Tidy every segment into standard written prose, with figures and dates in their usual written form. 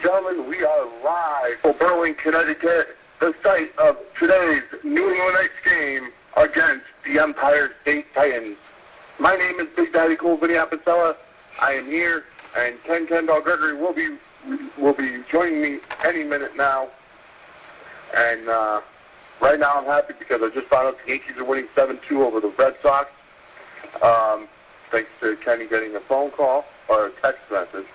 gentlemen, we are live from Berlin, Connecticut, the site of today's New England Knights game against the Empire State Titans. My name is Big Daddy Cool Vinnie Apicella. I am here, and Ken Gregory will be joining me any minute now. And right now I'm happy because I just found out the Yankees are winning 7-2 over the Red Sox. Thanks to Kenny getting a phone call or a text message.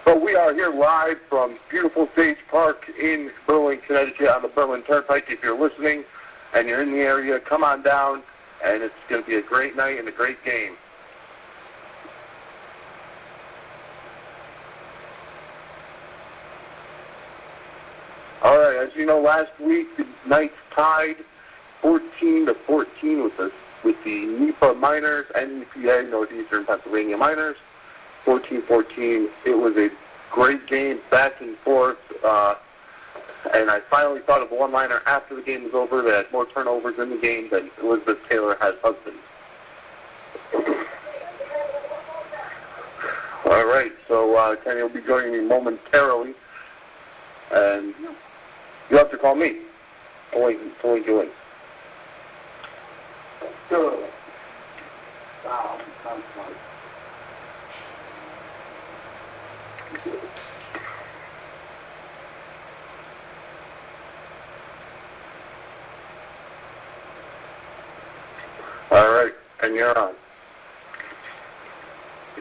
But we are here live from beautiful Sage Park in Berlin, Connecticut on the Berlin Turnpike. If you're listening and you're in the area, come on down, and it's going to be a great night and a great game. All right, as you know, last week the Knights tied 14-14 with the NEPA Miners and EPA, Northeastern Pennsylvania Miners. 14-14. It was a great game, back and forth, and I finally thought of a one-liner after the game was over that had more turnovers in the game than Elizabeth Taylor has husbands. All right, so Kenny will be joining me momentarily, and you have to call me. Only doing. Good. All right, and you're on.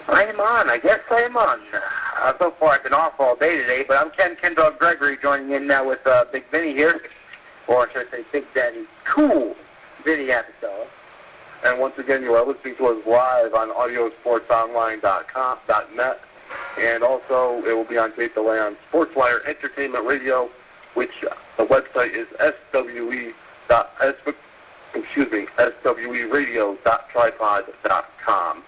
I am on. I guess I am on. So far, I've been off all day today, but I'm Ken Dog Gregory joining in now with Big Vinnie here, or should I say Big Daddy Cool Vinnie Apicella. And once again, you are listening to us live on audiosportsonline.net. And also, it will be on tape delay on SportsWire Entertainment Radio, which the website is sweradio.tripod.com.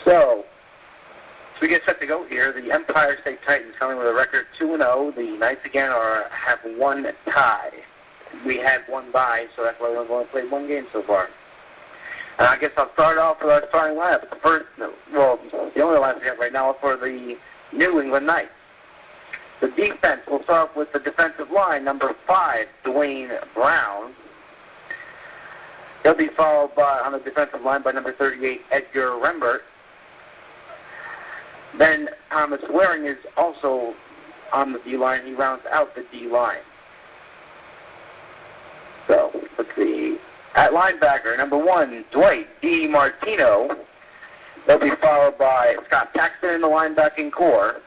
So we get set to go here. The Empire State Titans coming with a record 2-0. The Knights again have one tie. We had one bye, so that's why we've only played one game so far. And I guess I'll start off with our starting lineup. The only lineup we have right now for the New England Knights. The defense, we'll start off with the defensive line, number 5, Dwayne Brown. He'll be followed by, on the defensive line, by number 38, Edgar Rembert. Then Thomas Waring is also on the D-line. He rounds out the D-line. So, let's see. At linebacker, number 1, Dwight D. Martino. They'll be followed by Scott Paxton in the linebacking core.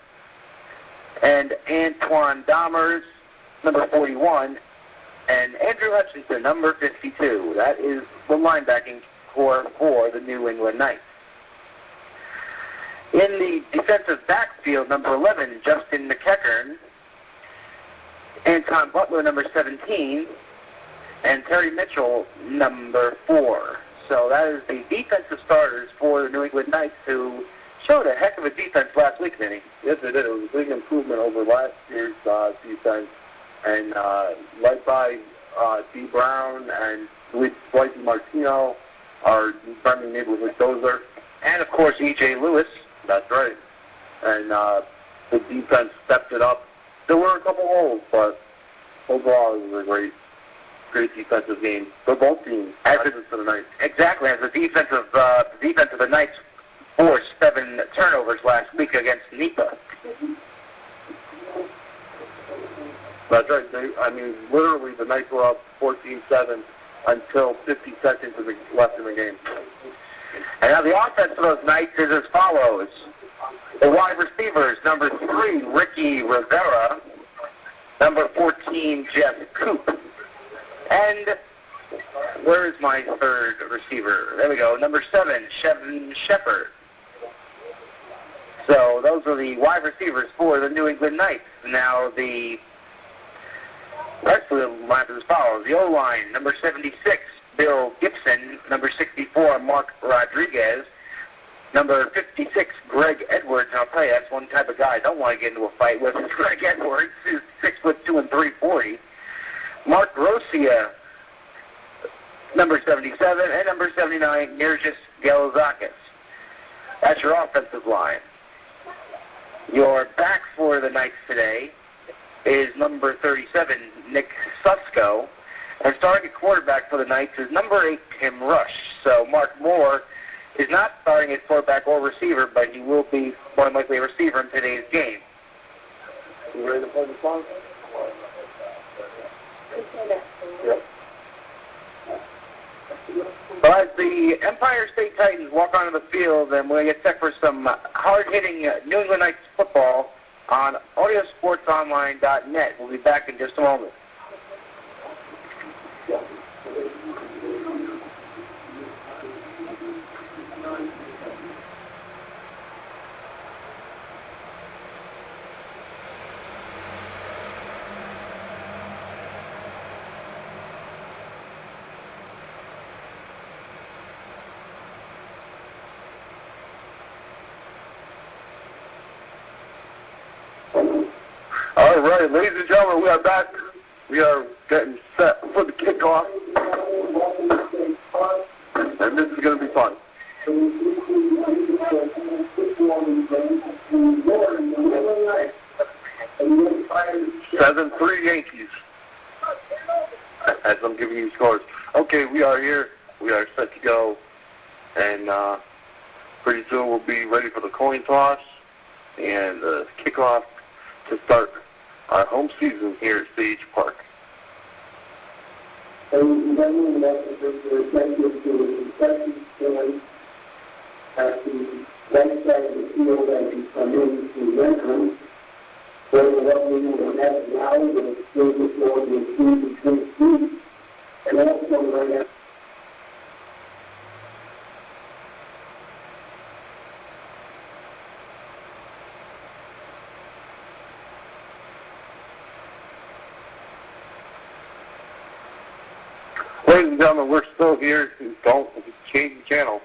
And Antoine Dahmers, number 41. And Andrew Hutchinson, number 52. That is the linebacking core for the New England Knights. In the defensive backfield, number 11, Justin McEachern. Anton Butler, number 17. And Terry Mitchell, number 4. So that is the defensive starters for the New England Knights, who showed a heck of a defense last week, Vinnie. Yes, they did. It was a big improvement over last year's defense, and led by D. Brown and Dwight DiMartino, our friendly neighborhood dozer. And, of course, E.J. Lewis. That's right. And the defense stepped it up. There were a couple holes, but overall it was a great defensive game for both teams. For the Knights. Exactly. As the defense of the Knights forced 7 turnovers last week against NEPA. That's right. Literally the Knights were up 14-7 until 50 seconds left in the game. And now the offense for those Knights is as follows. The wide receivers, number 3, Ricky Rivera. Number 14, Jeff Coop. And where is my third receiver? There we go. Number 7, Chevin Shepard. So those are the wide receivers for the New England Knights. Now the rest of the lineup is as follows. The O-line, number 76, Bill Gibson. Number 64, Mark Rodriguez. Number 56, Greg Edwards. And I'll tell you, that's one type of guy I don't want to get into a fight with. Greg Edwards is 6'2" and 340. Mark Rosia, number 77, and number 79, Nergis Galazakis. That's your offensive line. Your back for the Knights today is number 37, Nick Susko. And starting at quarterback for the Knights is number 8, Tim Rush. So Mark Moore is not starting at quarterback or receiver, but he will be more than likely a receiver in today's game. You ready to play the song? Yep. Well, as the Empire State Titans walk onto the field, and we're going to get set for some hard-hitting New England Knights football on audiosportsonline.net. We'll be back in just a moment. All right, ladies and gentlemen, we are back. We are getting set for the kickoff, and this is going to be fun. 7-3 Yankees, as I'm giving you scores. Okay, we are here. We are set to go, and pretty soon we'll be ready for the coin toss and the kickoff to start our home season here at Sage Park. Ladies and gentlemen, we're still here. Don't change the channel.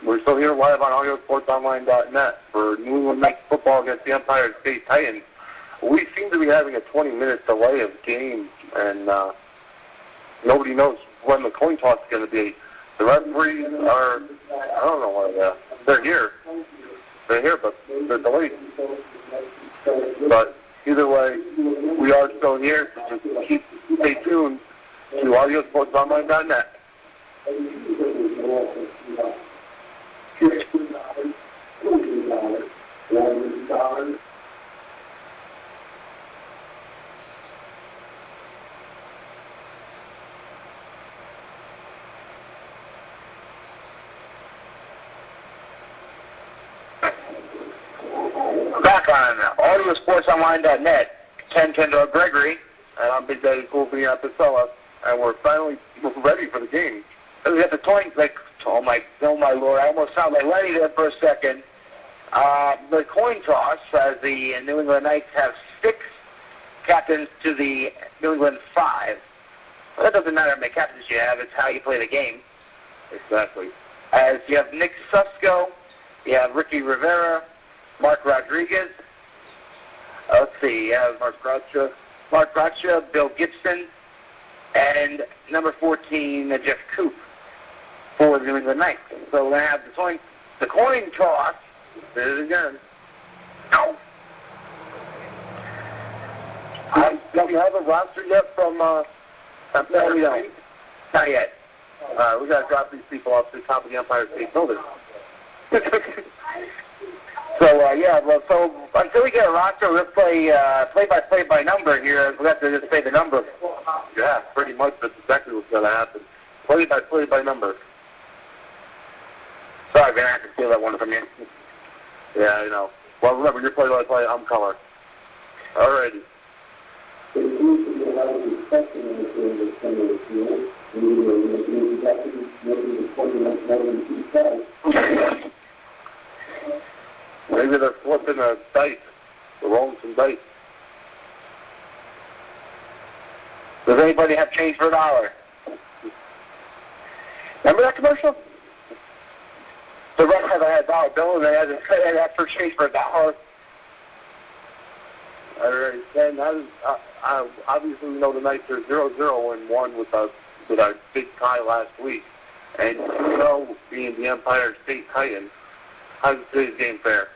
We're still here live on audiosportsonline.net for New England Knights football against the Empire State Titans. We seem to be having a 20-minute delay of game, and nobody knows when the coin toss is going to be. The referees are, I don't know why they're here. They're here, but they're delayed. But either way, we are still here, so just stay tuned to audiosportsonline.net. Back on audiosportsonline.net, 1010 Gregory, and I'm Big Daddy Cool Vinnie Apicella. And we're finally ready for the game. And we got the coin, oh my Lord, I almost sound like Lenny there for a second. The coin toss, as the New England Knights have 6 captains to the New England 5. Well, that doesn't matter how many captains you have, it's how you play the game. Exactly. As you have Nick Susko, you have Ricky Rivera, Mark Rodriguez, let's see, you have Mark Gotcha, Bill Gibson, and number 14, Jeff Coop for the New England Knights. So we're going to have the coin toss. There it again. No. Do you have a roster yet from No, we don't. Not yet. We got to drop these people off to the top of the Empire State Building. So until we get a roster, we'll play play-by-play by number here. We have to just say the number. Yeah, pretty much that's exactly what's going to happen. Play by number. Sorry, Ben, I have to steal that one from you. Yeah, I know. Well, remember, you're play-by-play, I'm color. Alrighty. Maybe they're flipping a dice. They're rolling some dice. Does anybody have change for $1? Remember that commercial? The ref had a $1 bill and they had to ask for change for $1. All right, and obviously we know the Knights are 0-0-1 with our big tie last week. And being the Empire State Titans, how does today's game fare?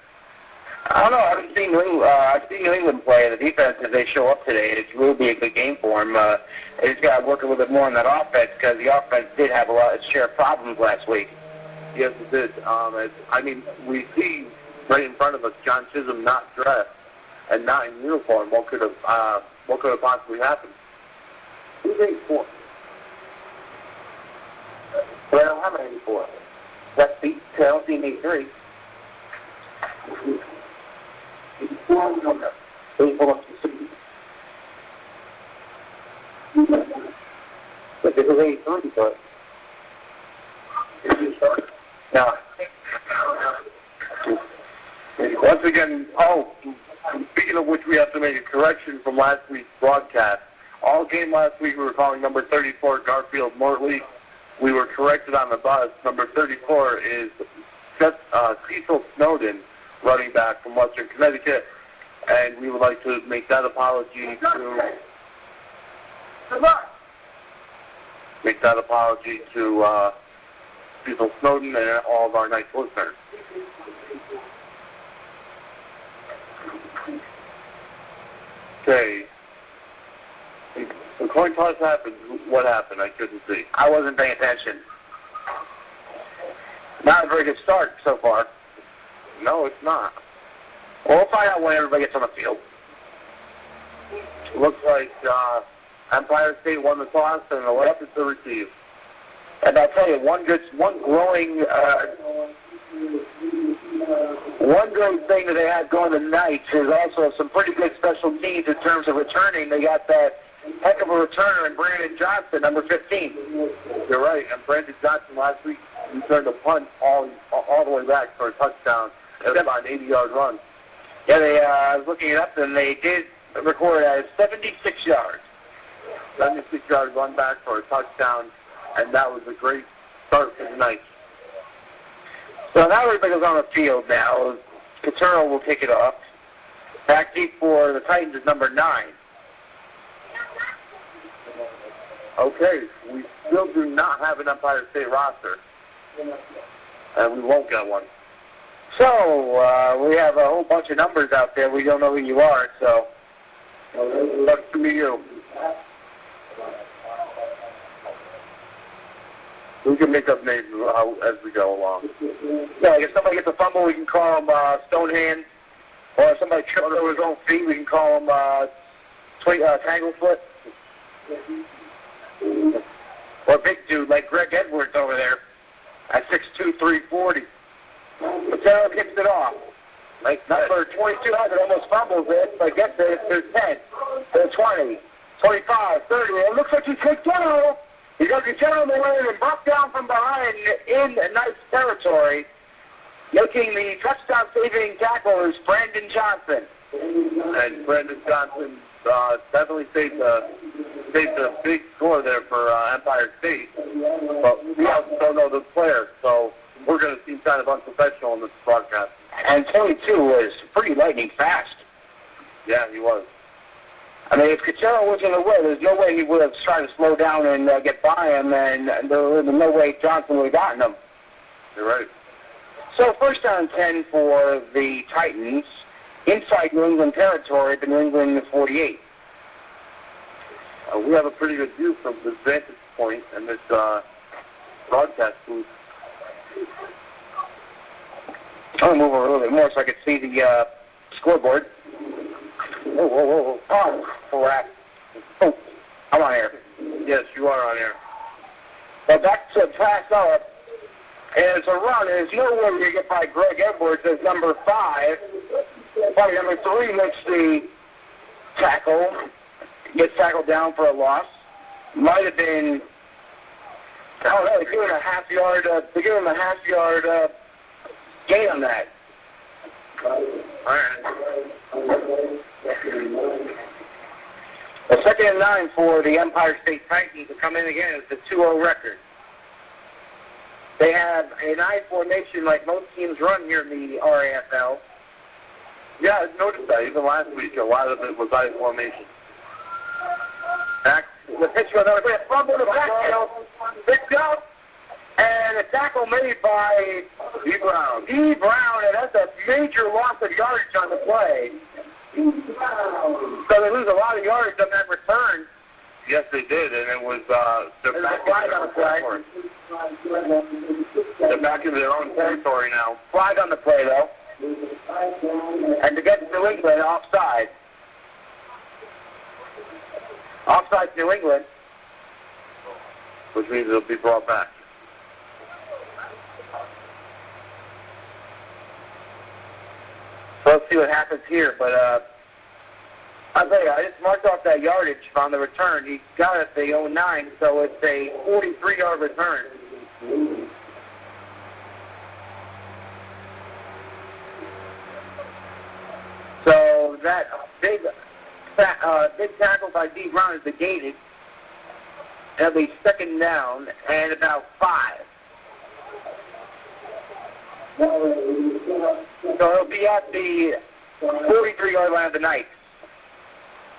I don't know. I haven't seen New England. I've seen New England play. The defense, if they show up today, it will be a good game for them. They just got to work a little bit more on that offense because the offense did have a lot of share of problems last week. Yes, it did. We see right in front of us John Chisholm not dressed and not in uniform. What could have possibly happened? Who's 84? Well, I don't have an 84. That's the LC 83. 84, no. 84. But this is 83, but... No. Once again, speaking of which, we have to make a correction from last week's broadcast. All game last week we were calling number 34 Garfield Mortley. We were corrected on the bus. Number 34 is Cecil Snowden, running back from Western Connecticut, and we would like to make that apology to Cecil Snowden and all of our nice listeners. Okay. The coin toss happened. What happened? I couldn't see. I wasn't paying attention. Not a very good start so far. No, it's not. Well, we'll find out when everybody gets on the field. Looks like Empire State won the toss and elected to receive. And I'll tell you, one great thing that they had going tonight is also some pretty good special teams in terms of returning. They got that heck of a returner in Brandon Johnson, number 15. You're right. And Brandon Johnson last week returned a punt all the way back for a touchdown. It was about an 80-yard run. Yeah, I was looking it up, and they did record it as 76 yards. 76-yard run back for a touchdown, and that was a great start for the night. So now everybody's on the field now. Cotero will kick it off. Back deep for the Titans is number 9. Okay, we still do not have an Empire State roster, and we won't get one. So we have a whole bunch of numbers out there. We don't know who you are, so love to meet you. We can make up names as we go along. Yeah, like if somebody gets a fumble, we can call him Stonehand. Or if somebody trips over his own feet, we can call him Tanglefoot. Or a big dude like Greg Edwards over there at 6'2", 340. Apicella kicks it off. Like number 2200 almost fumbles it, but gets it. There's 10. There's 20. 25, 30. It looks like he's kicked out. He got Apicella in the lane and brought down from behind in nice territory. Making the touchdown-saving tackle is Brandon Johnson. And Brandon Johnson definitely saved a big score there for Empire State. But we also don't know the player, so we're going to seem kind of unprofessional in this broadcast. And Tony, too, was pretty lightning fast. Yeah, he was. I mean, if Cotero was in the way, there's no way he would have tried to slow down and get by him, and there was no way Johnson would have gotten him. You're right. So first down 10 for the Titans, inside New England territory at the New England 48. We have a pretty good view from this vantage point in this broadcast booth. I'm going to move over a little bit more so I can see the scoreboard. Whoa, whoa, whoa, whoa. Oh, crap. Oh, I'm on air. Yes, you are on air. Well, back to pass up. And it's a run. There's no way you get by Greg Edwards as number 5. Probably number 3 makes the tackle. Gets tackled down for a loss. Might have been, I don't know, they gave him a half-yard gain on that. All right. A 2nd and 9 for the Empire State Titans to come in again. It's a 2-0 record. They have an I formation like most teams run here in the RAFL. Yeah, I noticed that. Even last week, a lot of it was I formation. Back the pitch goes over. Fumble to backfield. Picked up. And And a tackle made by D. Brown. D. Brown, and that's a major loss of yardage on the play. So they lose a lot of yardage on that return. Yes, they did, and it was they're back flag on the play. They're back in their own territory now. Flag on the play, though. And to get to New England, offside. Offside New England. Which means it'll be brought back. So let's see what happens here, but I'll tell you, I just marked off that yardage on the return. He got it at the 09, so it's a 43-yard return. So that big tackle by D. Brown is negated. It'll be second down and about 5. So it'll be at the 43-yard line of the Knights.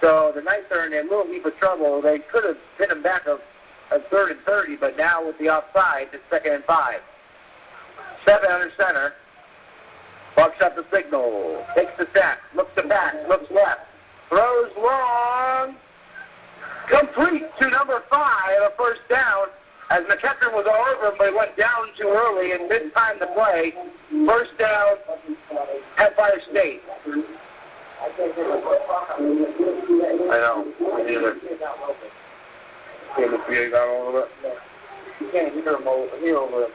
So the Knights are in a little heap of trouble. They could have hit them back a 3rd and 30, but now with the offside, it's 2nd and 5. 7 under center. Bucks up the signal. Takes the sack. Looks to back. Looks left. Throws long. Complete to number 5, a first down. As McKesson was all over him, but he went down too early and didn't time the play. First down, Empire State. I know. Neither. Can the PA down a little bit? You can't hear him over him.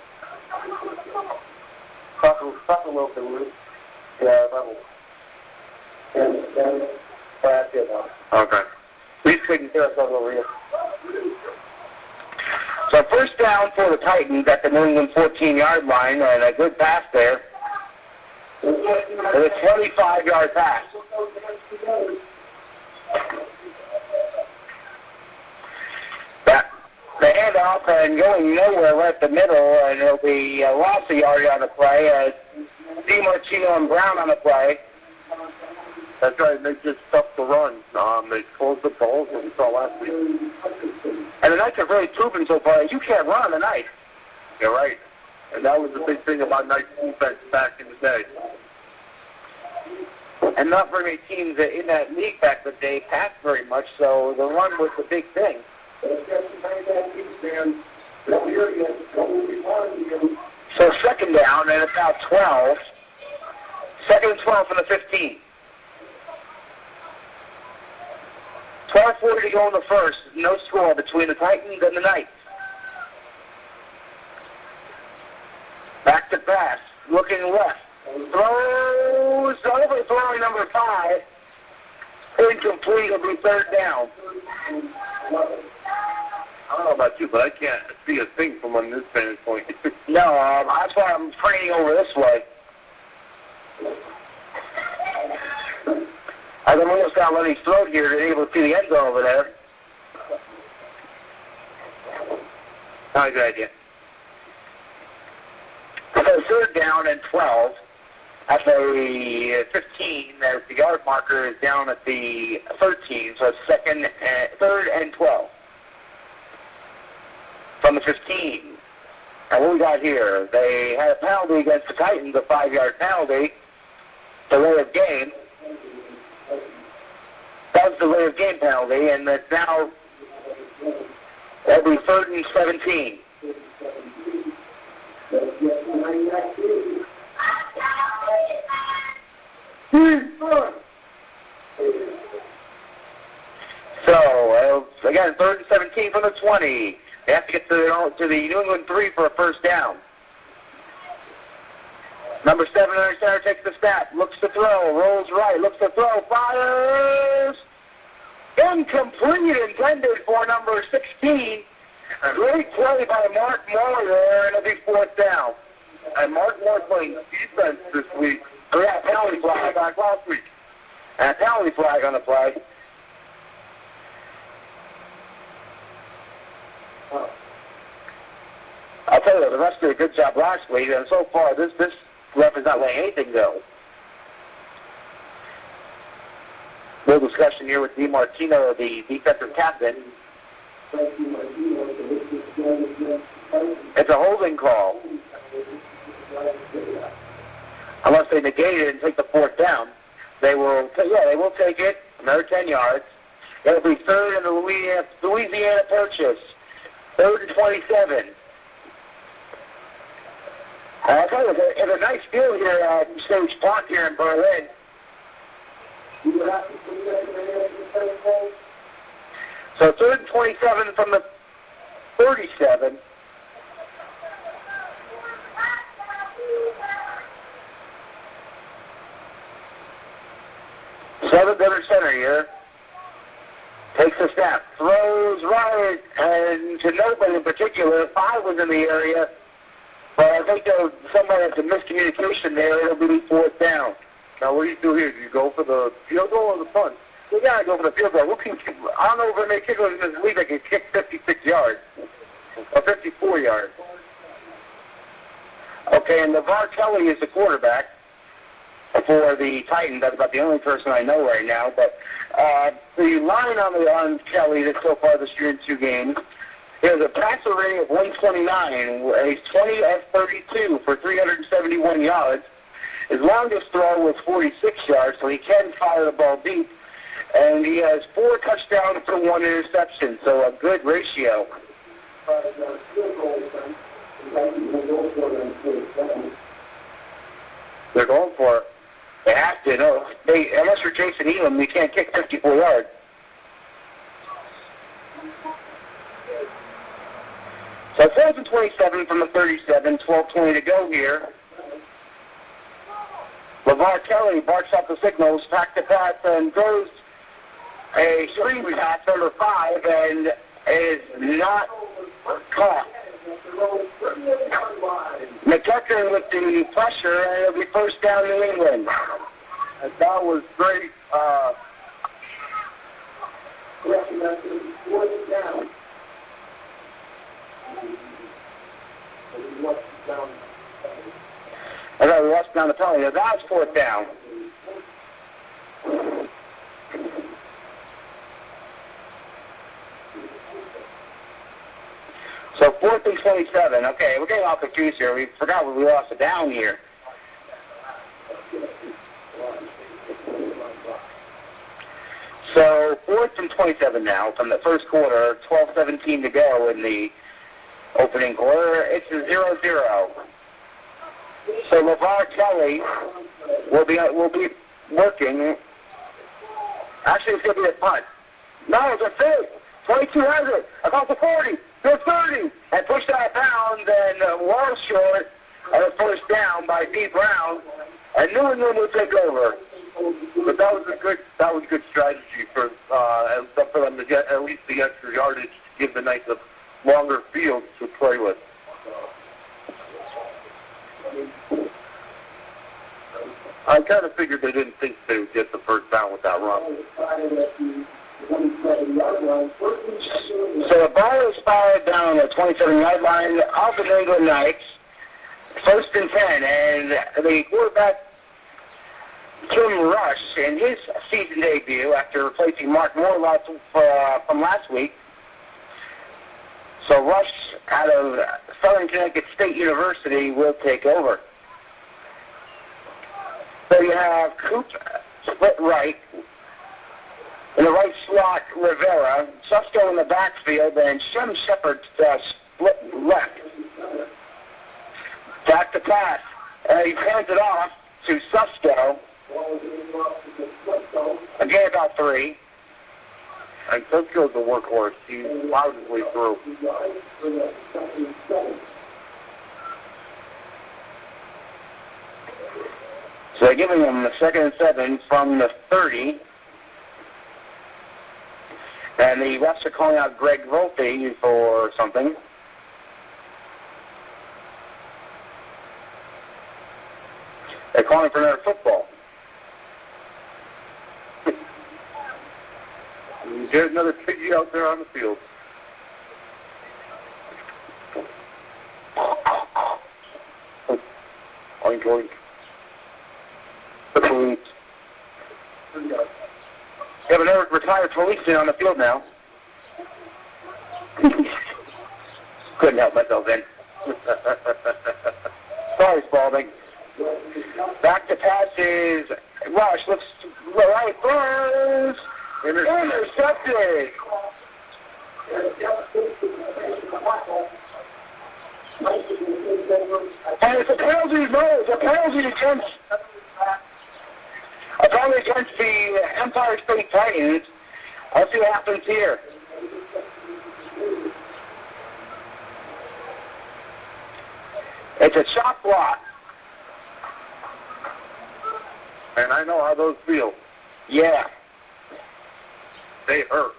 Talk a little bit, Luke. Yeah, that's it now. Okay. Please couldn't hear us over here. So first down for the Titans at the New England 14-yard line, and a good pass there. And a 25-yard pass. The handoff and going nowhere right the middle, and it'll be a loss of yardage on the play as DiMartino and Brown on the play. That's right, they just stopped the run. They closed the balls that we saw last week. And the Knights are really proven so far that you can't run on the Knights. You're right. And that was the big thing about Knights defense back in the day. And not very many teams in that league back in the day passed very much, so the run was the big thing. So second down and about 12. Second and 12 from the 15. 12:40 to go in the first. No score between the Titans and the Knights. Back to pass. Looking left. Throws over, throwing number 5. Incomplete. It'll be third down. I don't know about you, but I can't see a thing from on this vantage point. No, that's why I'm training over this way. I'm almost got Lenny's throat here to be able to see the end zone over there. Not a good idea. So third down and 12 at the 15. The yard marker is down at the 13, so it's third and 12 from the 15. And what we got here? They had a penalty against the Titans, a 5-yard penalty, delay of game. That was the delay of game penalty, and it's now it'll be third and 17. So, again, third and 17 from the 20. They have to get to the New England 3 for a first down. Number 7 under center takes the snap, looks to throw, rolls right, looks to throw, fires. Incomplete, intended for number 16. Great play by Mark Moore there, and it'll be fourth down. And Mark Moore playing defense this week. Oh, yeah, penalty flag back last week. And a penalty flag on the play. I'll tell you, the rest did a good job last week, and so far this ref is not letting anything go. Little discussion here with DiMartino, the defensive captain. It's a holding call. Unless they negate it and take the fourth down, they will take it. Another 10 yards. It'll be third in the Louisiana Purchase. 3rd and 27. I'll tell you, it's a nice field here at Stage Park here in Berlin. So 3rd and 27 from the 37. Seventh under center here. Takes a snap. Throws right, and to nobody in particular. 5 was in the area. But I think somebody has a miscommunication there. It'll be fourth down. Now, what do you do here? Do you go for the field goal or the punt? We got to go for the field goal. I don't know if any kickers in this league that can kick 56 yards or 54 yards. Okay, and LeVar Kelly is the quarterback for the Titans. That's about the only person I know right now. But the line on Kelly that's so far this year in 2 games, he has a passer rating of 129. He's 20 of 32 for 371 yards. His longest throw was 46 yards, so he can fire the ball deep. And he has 4 touchdowns to 1 interception, so a good ratio. They're going for it. They have to. No, unless you're Jason Elam, you can't kick 54 yards. So 4th and 27 from the 37, 12:20 to go here. LeVar Kelly barks out the signals, back to pass, and throws a screen pass number 5, and is not caught. McTucker with the pressure, and it'll be first down New England. And that was great. I thought we lost down the penalty. Now that's fourth down. So 4th and 27. Okay, we're getting all confused here. We forgot we lost it down here. So 4th and 27 now from the first quarter, 12:17 to go in the opening quarter. It's a 0-0. So LeVar Kelly will be working. Actually, it's going to be a punt. No, it's a fake. 22 has it. About the 40. To 30. And pushed out of bounds and well short of the first down by D. Brown. And New England will take over. But that was a good strategy for them to get at least the extra yardage to give the Knights a longer field to play with. I kind of figured they didn't think they would get the first down with that run. So the ball is fired down the 27-yard line of the New England Knights. 1st and 10, and the quarterback, Tim Rush, in his season debut after replacing Mark Moore from last week. So Rush out of Southern Connecticut State University will take over. So you have Coop split right. In the right slot, Rivera. Susko in the backfield, and Shem Shepard split left. Back to pass. He hands it off to Susko. Again, about 3. And Susko's the workhorse. He plowed his way through. So they're giving him the 2nd and 7 from the 30. And the refs are calling out Greg Volpe for something. They're calling for another football. Get another piggy out there on the field. Oink, oink. The police. You have another retired policeman on the field now. Couldn't help myself then. Sorry, Spalding. Back to passes. Rush looks right, throws. Intercepted. And it's a penalty, no, it's a penalty against the Empire State Titans. Let's see what happens here. It's a shot block. And I know how those feel. Yeah. They hurt.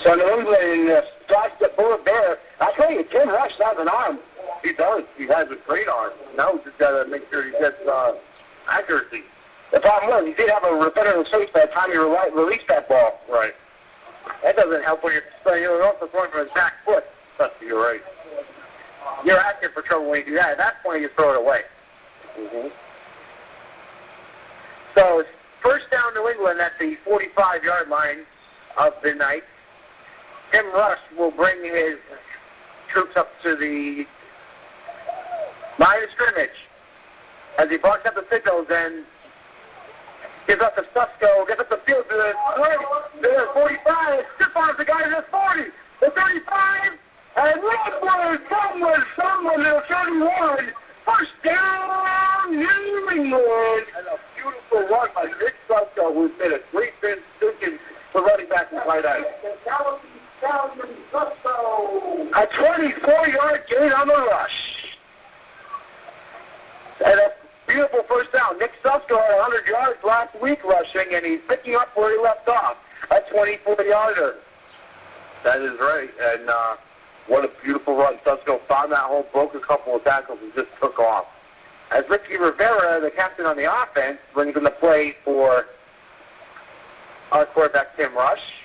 So New England starts the Bullet Bear. I tell you, Tim Rush has an arm. He does. He has a great arm. Now we just got to make sure he gets accuracy. The problem was he did have a repetitive safe by the time he released that ball. Right. That doesn't help when you're also throwing from his back foot. You're right. You're asking for trouble when you do that. At that point, you throw it away. Mm-hmm. So it's first down New England at the 45-yard line of the night. Tim Rush will bring his troops up to the line of scrimmage as he barks up the signals and gives up the Susco, gets up the field to the 45, stiff arms the guy to the 40, the 35, and someone to the 31. First down, New England. And a beautiful run by Nick Susco, who's made a great fence sticking for running back and tight end. A 24-yard gain on the rush. And a beautiful first down. Nick Susco had 100 yards last week rushing, and he's picking up where he left off. A 24-yarder. That is right. And what a beautiful run. Susco found that hole, broke a couple of tackles, and just took off. As Ricky Rivera, the captain on the offense, brings in the play for our quarterback, Tim Rush.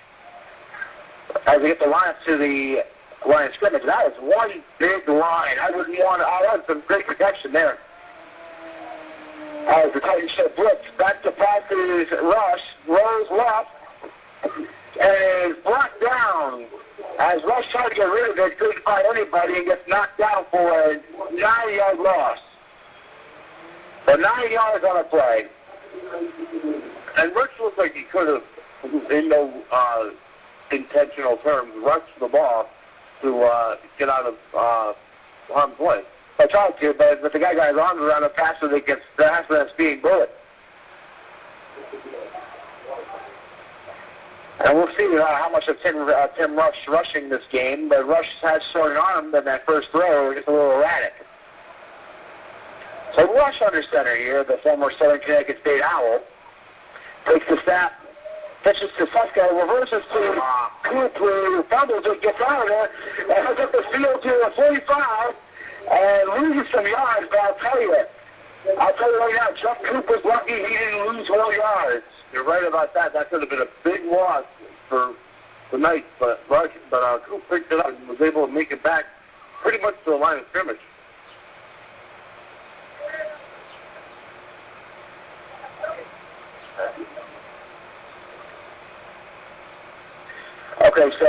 As we get the line up to the line of scrimmage, that was one big line. I had some great protection there. As the Titans should blitz, back to passes, Rush, rolls left, and is brought down. As Rush tried to get rid of it, couldn't find anybody, and gets knocked down for a 9-yard loss. So 9 yards on a play. And Rush looked like he could have, in no intentional terms, rushed the ball to get out of harm's way. I tried to, but the guy got his arms around it faster than that speeding bullet. And we'll see how much of Tim Rush rushing this game, but Rush has shorter arm than that first throw, just a little erratic. So Rush under center here, the former Southern Connecticut State Owl, takes the snap, pitches to Susco, reverses to Coop, who fumbles it, gets out of there, and heads up the field to a 45, and loses some yards, but I'll tell you right now, Chuck Coop was lucky he didn't lose 4 yards. You're right about that. That could have been a big loss for the Knights, but Coop picked it up and was able to make it back pretty much to the line of scrimmage. Okay, so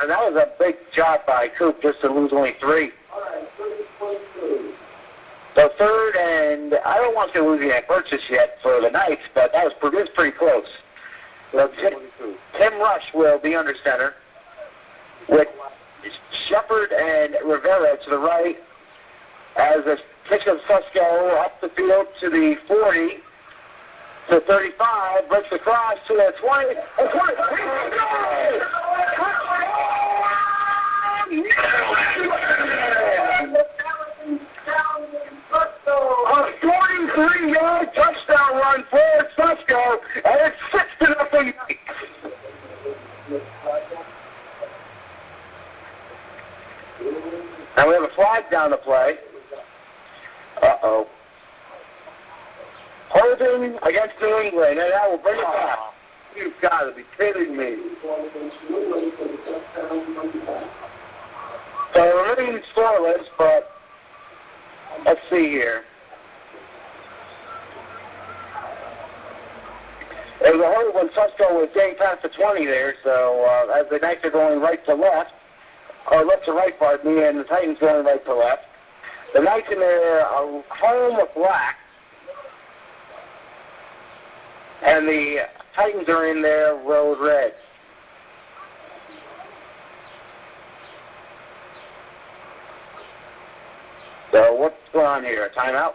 that was a big job by Coop just to lose only 3. So third, and I don't want to lose the purchase yet for the Knights, but that was pretty close. So Tim Rush will be under center with Shepard and Rivera to the right as the pitch of Susco up the field to the 40, to 35, breaks across to the 20, and 20. A 43-yard touchdown run for Susco, and it's 6-0. And we have a flag down the play. Uh-oh. Holding against New England, and that will bring it back. You've got to be kidding me. So it remains scoreless, but let's see here. It was a hurry when Fusco was getting past the 20 there, so as the Knights are going right to left, or left to right, pardon me, and the Titans going right to left. The Knights in their home of black, and the Titans are in their road red. So what's going on here? A timeout?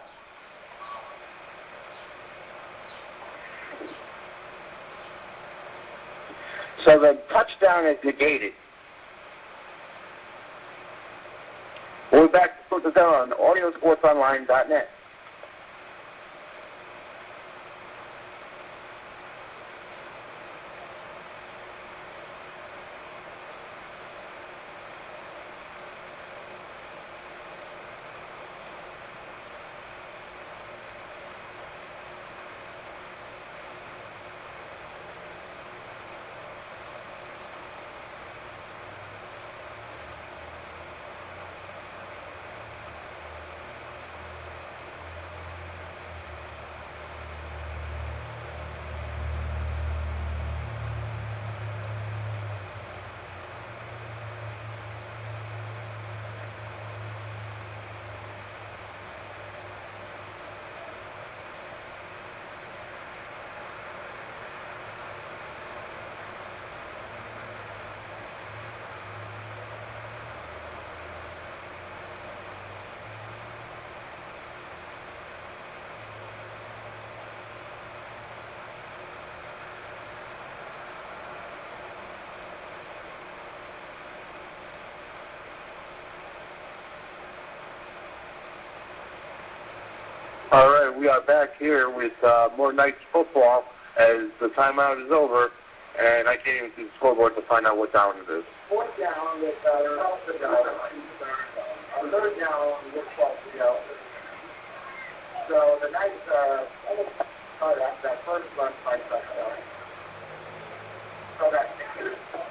So the touchdown is negated. We'll be back to put this on audiosportsonline.net. All right, we are back here with more Knights football as the timeout is over, and I can't even see the scoreboard to find out what down it is. Fourth down with third down with 12 to go. So the Knights almost started after that first run by touchdown. So that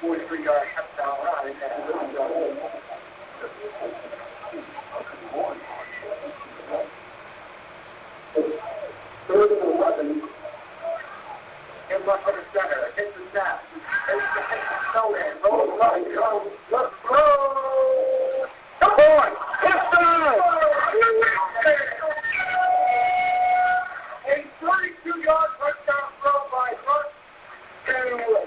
43-yard touchdown run and third and 11. Hit left for the center. Hit the snap. Roll right. Let's go. Come on. Touchdown. A 32-yard touchdown throw by Hunt to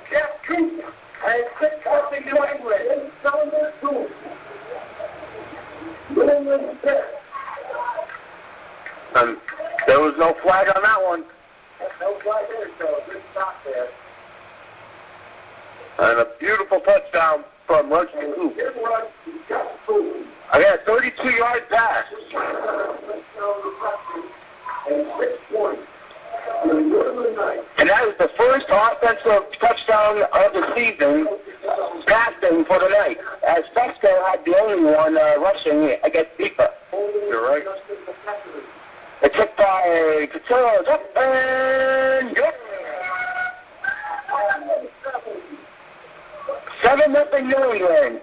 Jeff Cooper. And quick crossing New England. In Cylinder 2. New England 6. There was no flag on that one. No flag there, so good stop there. And a beautiful touchdown from Rushton Hoop. I got a 32-yard pass. And that is the first offensive touchdown of the season passing for the night, as Fusco had the only one rushing against Pipa. You're right. It's hit by Apicella, up and good. 7-0 New England.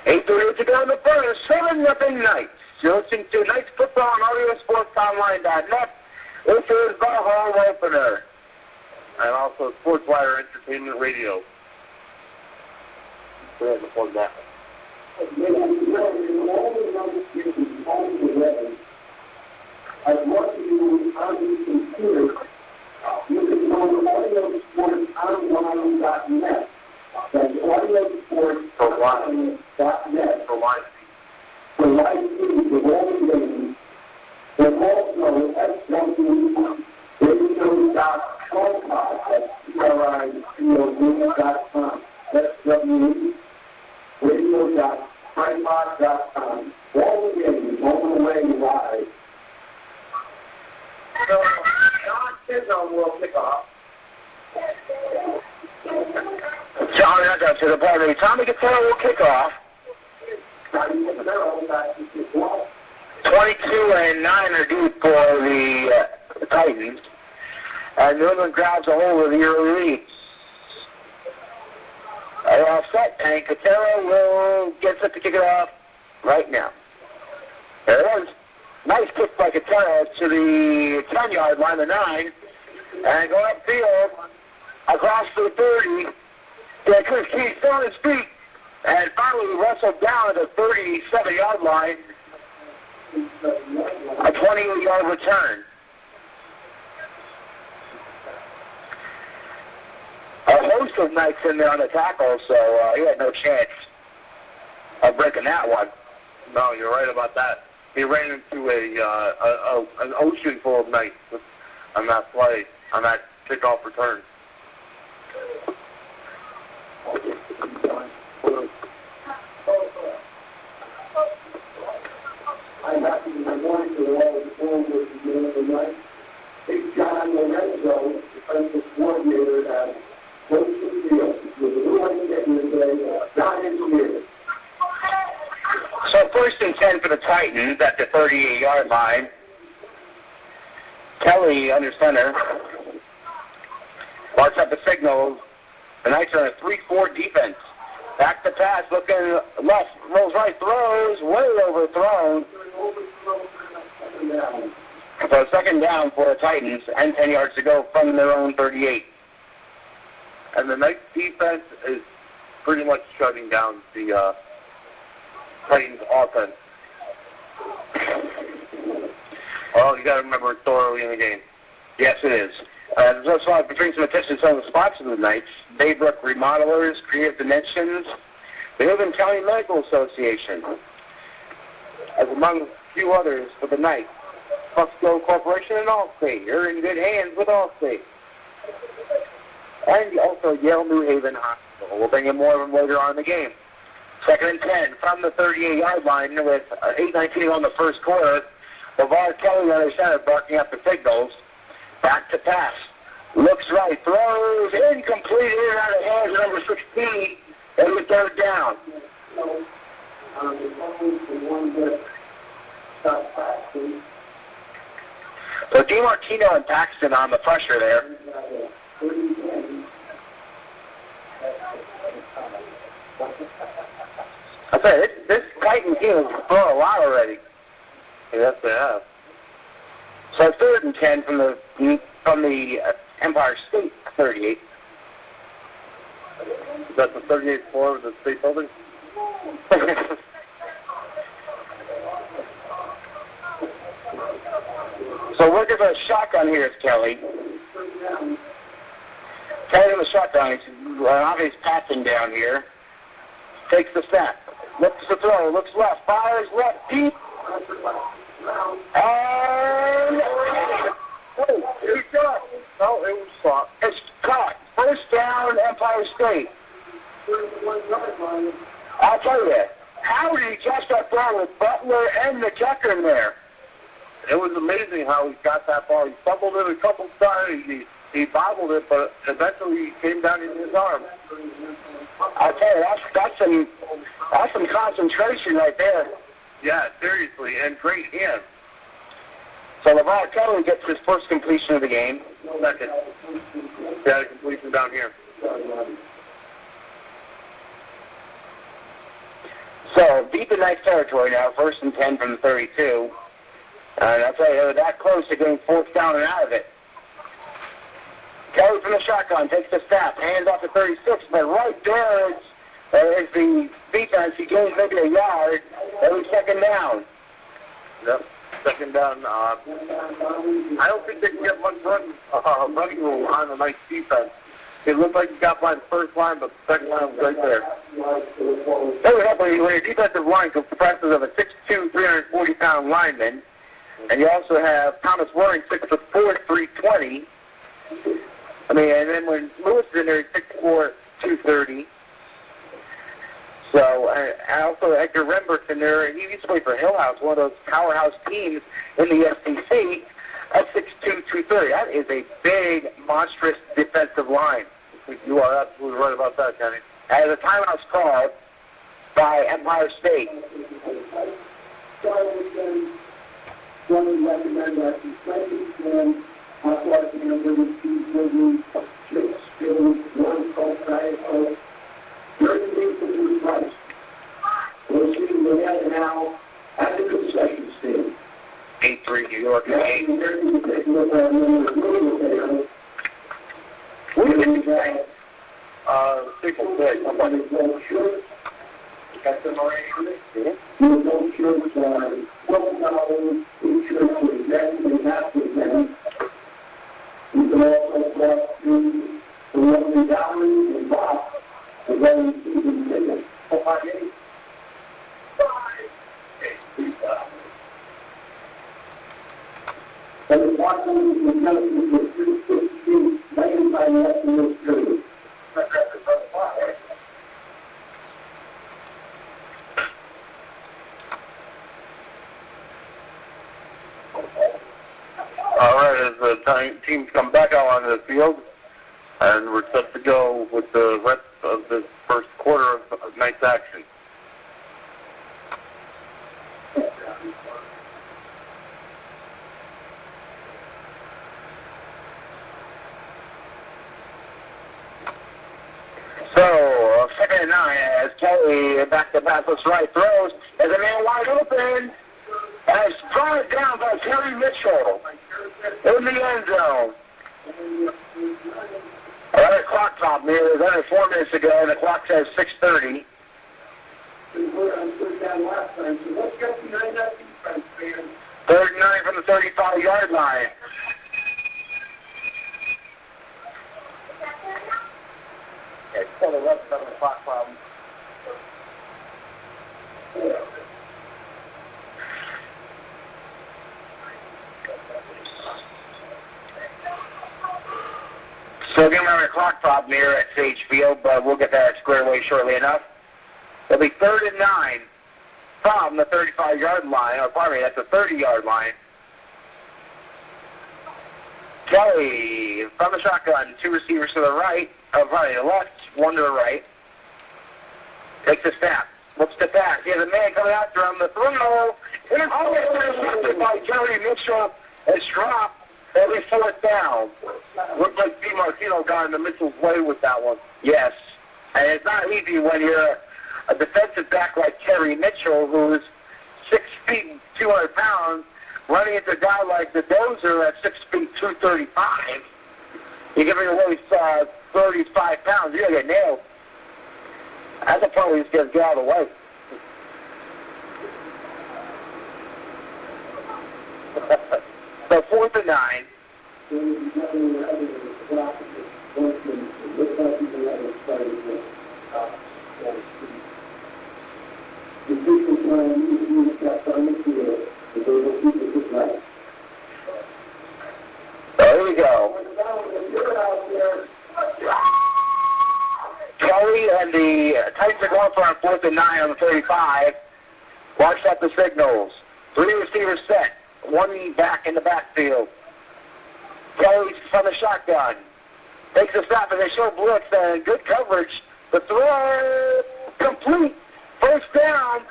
8:30 to go in the first. 7-0 Knights. You're listening to Knights Football on audiosportsonline.net. This is the home opener. And also SportsWire Entertainment Radio. Before that. As much as you on the computer, you can go to audiosportsonline.net. That's audiosportsonline.net. For live For live feeds of all the games. And also SWE radio.com. That's SWE.com. SWE radio.tripod.com. All the games, all the way live. So, John Chisholm will kick off. To the ball. Tommy Apicella will kick off. 22-9 are due for the Titans. And New England grabs a hold of the early lead. They're all set, and Apicella will get set to kick it off right now. There it is. Nice kick by Apicella to the 10-yard line, the 9. And going upfield, across to the 30. Yeah, Chris Key still on his feet. And finally wrestled down at the 37-yard line. A 28-yard return. A host of Knights in there on the tackle, so he had no chance of breaking that one. No, you're right about that. He ran into an ocean full of Knights on that play, on that kickoff return. I'm happy to report to all the forward at the end of the night. Big John Lorenzo, defensive coordinator, has close to the field with a new executive today, John Engineer. So 1st and 10 for the Titans at the 38-yard line. Kelly under center. Marks up the signal. The Knights are in a 3-4 defense. Back to pass, looking left, rolls right, throws, way overthrown. So 2nd down for the Titans and 10 yards to go from their own 38. And the Knights defense is pretty much shutting down the Titans offense. Well, you got to remember it's so early in the game. Yes, it is. There's also between some attention to some of the spots of the Knights. Baybrook Remodelers, Creative Dimensions, the Houston County Medical Association, as among a few others for the Knights. Fusco Corporation and Allstate. You're in good hands with Allstate. And also Yale New Haven Hospital. We'll bring in more of them later on in the game. 2nd and 10 from the 38-yard line with 8:19 on the first quarter. LeVar Kelly on the center barking up the signals. Back to pass. Looks right. Throws incomplete. In and out of hands of number 16. And the 3rd down. So DiMartino and Paxton on the pressure there. I tell you, this Titan team has thrown a lot already. Yes, they have. So 3rd and 10 from the Empire State 38. Is that the 38th floor of the state building? So we're giving a shotgun here, is Kelly. Kelly in the shotgun. He's an obvious passing down here. Takes the snap. Looks to throw. Looks left. Fires left. Deep. And It's shot. No, it was shot. It's caught. 1st down, Empire State. I'll tell you, how did he catch that ball with Butler and the kicker in there? It was amazing how he got that ball. He fumbled it a couple times. He bobbled it, but eventually he came down in his arm. I'll tell you, that's some concentration right there. Yeah, seriously, and great hands. So LeVar Kelly gets his first completion of the game. 2nd. Got a completion down here. So deep in Knights territory now, 1st and 10 from the 32. And I'll tell you, they're that close to getting 4th down and out of it. Kelly from the shotgun takes the snap, hands off to 36, but right there is the defense. He gains maybe a yard. Every 2nd down. Yep, 2nd down. I don't think they can get much running room on the Knights defense. It looked like he got by the 1st line, but the 2nd line was right there. That would happen when your defensive line comprises of a 6'2", 340-pound lineman, and you also have Thomas Waring, 6'4", 320. I mean, and then when Lewis is in there, he's 6'4", 230. So, and also Edgar Rembert's in there. He used to play for Hill House, one of those powerhouse teams in the SEC. That's 6'2", 230. That is a big, monstrous defensive line. You are absolutely right about that, Kenny. And the timeout's called by Empire State. We're seeing the head now at the concession stand. 3, New York 8. What do you think? People say somebody got them already? Yeah. You can also walk through the lovely galleries and walk the very season tickets for 5 But it's watching the melody with 360 laying by the estimate period. All right, as the teams come back out onto the field, and we're set to go with the rest of the first quarter of night's action. So, 2nd and 9 as Kelly back to pass us right throws. There's a man wide open. And it's drawn down by Terry Mitchell in the end zone. Another clock top here. It was under 4 minutes ago, and the clock says 6:30. Third and 9 from the 35-yard line. Yeah, still a rest of the clock problem. So again, we're having a clock problem here at Sage Field, but we'll get that squared away shortly enough. It'll be 3rd and 9 from the 35-yard line, or pardon me, that's the 30-yard line. Kelly from the shotgun, 2 receivers to the right, to the left, 1 to the right. Takes a snap, looks to pass. He has a man coming after him. The throw, intercepted by Kelly Mitchell. It's dropped. Every 4th down. Looked like DiMartino got in the Mitchell's way with that one. Yes. And it's not easy when you're a defensive back like Terry Mitchell, who's 6 feet, 200 pounds, running into a guy like the Dozer at 6 feet, 235. You're giving away 35 pounds. You're going to get nailed. That's a point where you just got to get out of the way. So 4th and 9. There we go. Kelly and the Titans are going for on 4th and 9 on the 35. Watch out the signals. 3 receivers set. 1 back in the backfield. Kelly's from the shotgun. Takes a snap and they show blitz and good coverage. The throw complete. First down.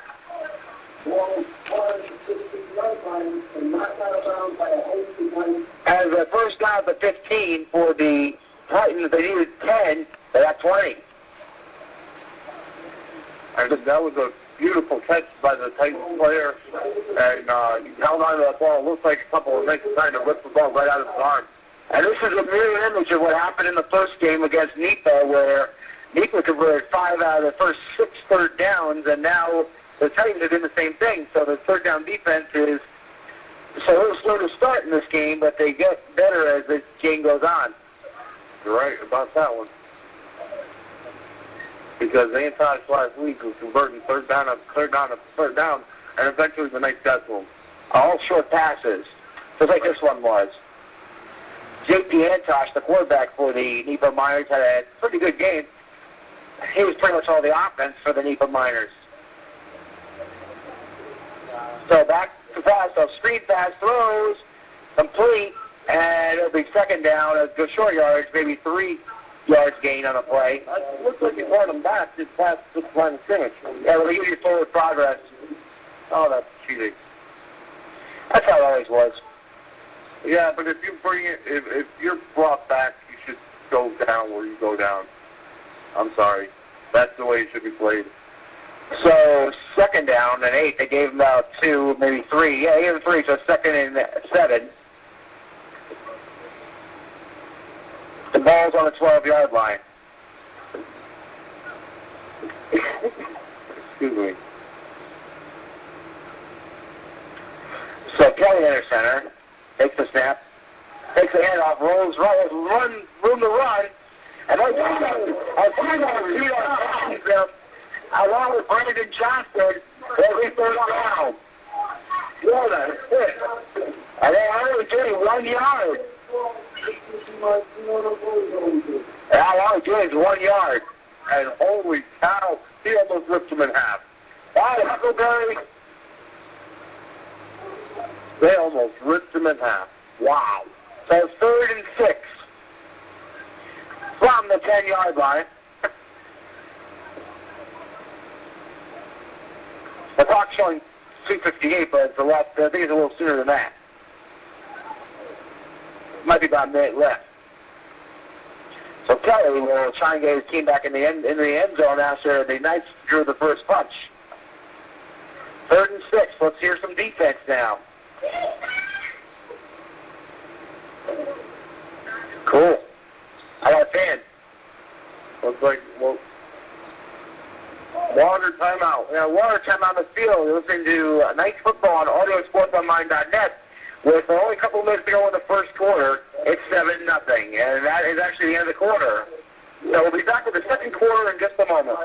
As a first down at the 15 for the Titans, they needed 10. They got 20. And that was a beautiful catch by the Titans player, and he held on to that ball. It looks like a couple of minutes trying to whip the ball right out of his arm. And this is a mirror image of what happened in the first game against NEPA, where NEPA converted 5 out of the first 6 third downs, and now the Titans are doing the same thing. So the third down defense is so a little slow to start in this game, but they get better as the game goes on. You're right about that one. Because they entire last week was converting third down, and eventually the Knights got to them. All short passes, just like this one was. J.P. Antosh, the quarterback for the NEPA Miners, had a pretty good game. He was pretty much all the offense for the NEPA Miners. So back to pass, so screen pass, throws, complete, and it'll be second down, go short yards, maybe 3 yards gain on a play. It looks like you brought them back just past the line of scrimmage. Yeah, well, they give you forward progress. Oh, that's cheating. That's how it always was. Yeah, but if you bring it, if you're brought back, you should go down where you go down. I'm sorry. That's the way it should be played. So second down and 8. They gave him about 2, maybe 3. Yeah, he gave him 3, so second and 7. The ball's on the 12-yard line. Excuse me. So Kelly under center, takes the snap, takes the handoff, rolls right, room to run, and they take along with Brandon Johnson, every third down. What a hit. And they only getting 1 yard. All only getting 1 yard. And holy cow, he almost ripped him in half. Wow, Huckleberry. They almost ripped him in half. Wow. So 3rd and 6 from the 10-yard line. The clock's showing 2:58, but it's a lot. I think it's a little sooner than that. Might be about a minute left. So Kelly will try and get his team back in the end zone after the Knights drew the first punch. 3rd and 6. Let's hear some defense now. Cool. How about fan? Looks like, well, water timeout. Yeah, water timeout on the field. You're listening to Knights football on audiosportsonline.net. With only a couple minutes to go in the first quarter, it's 7-0, and that is actually the end of the quarter. So we'll be back with the second quarter in just a moment.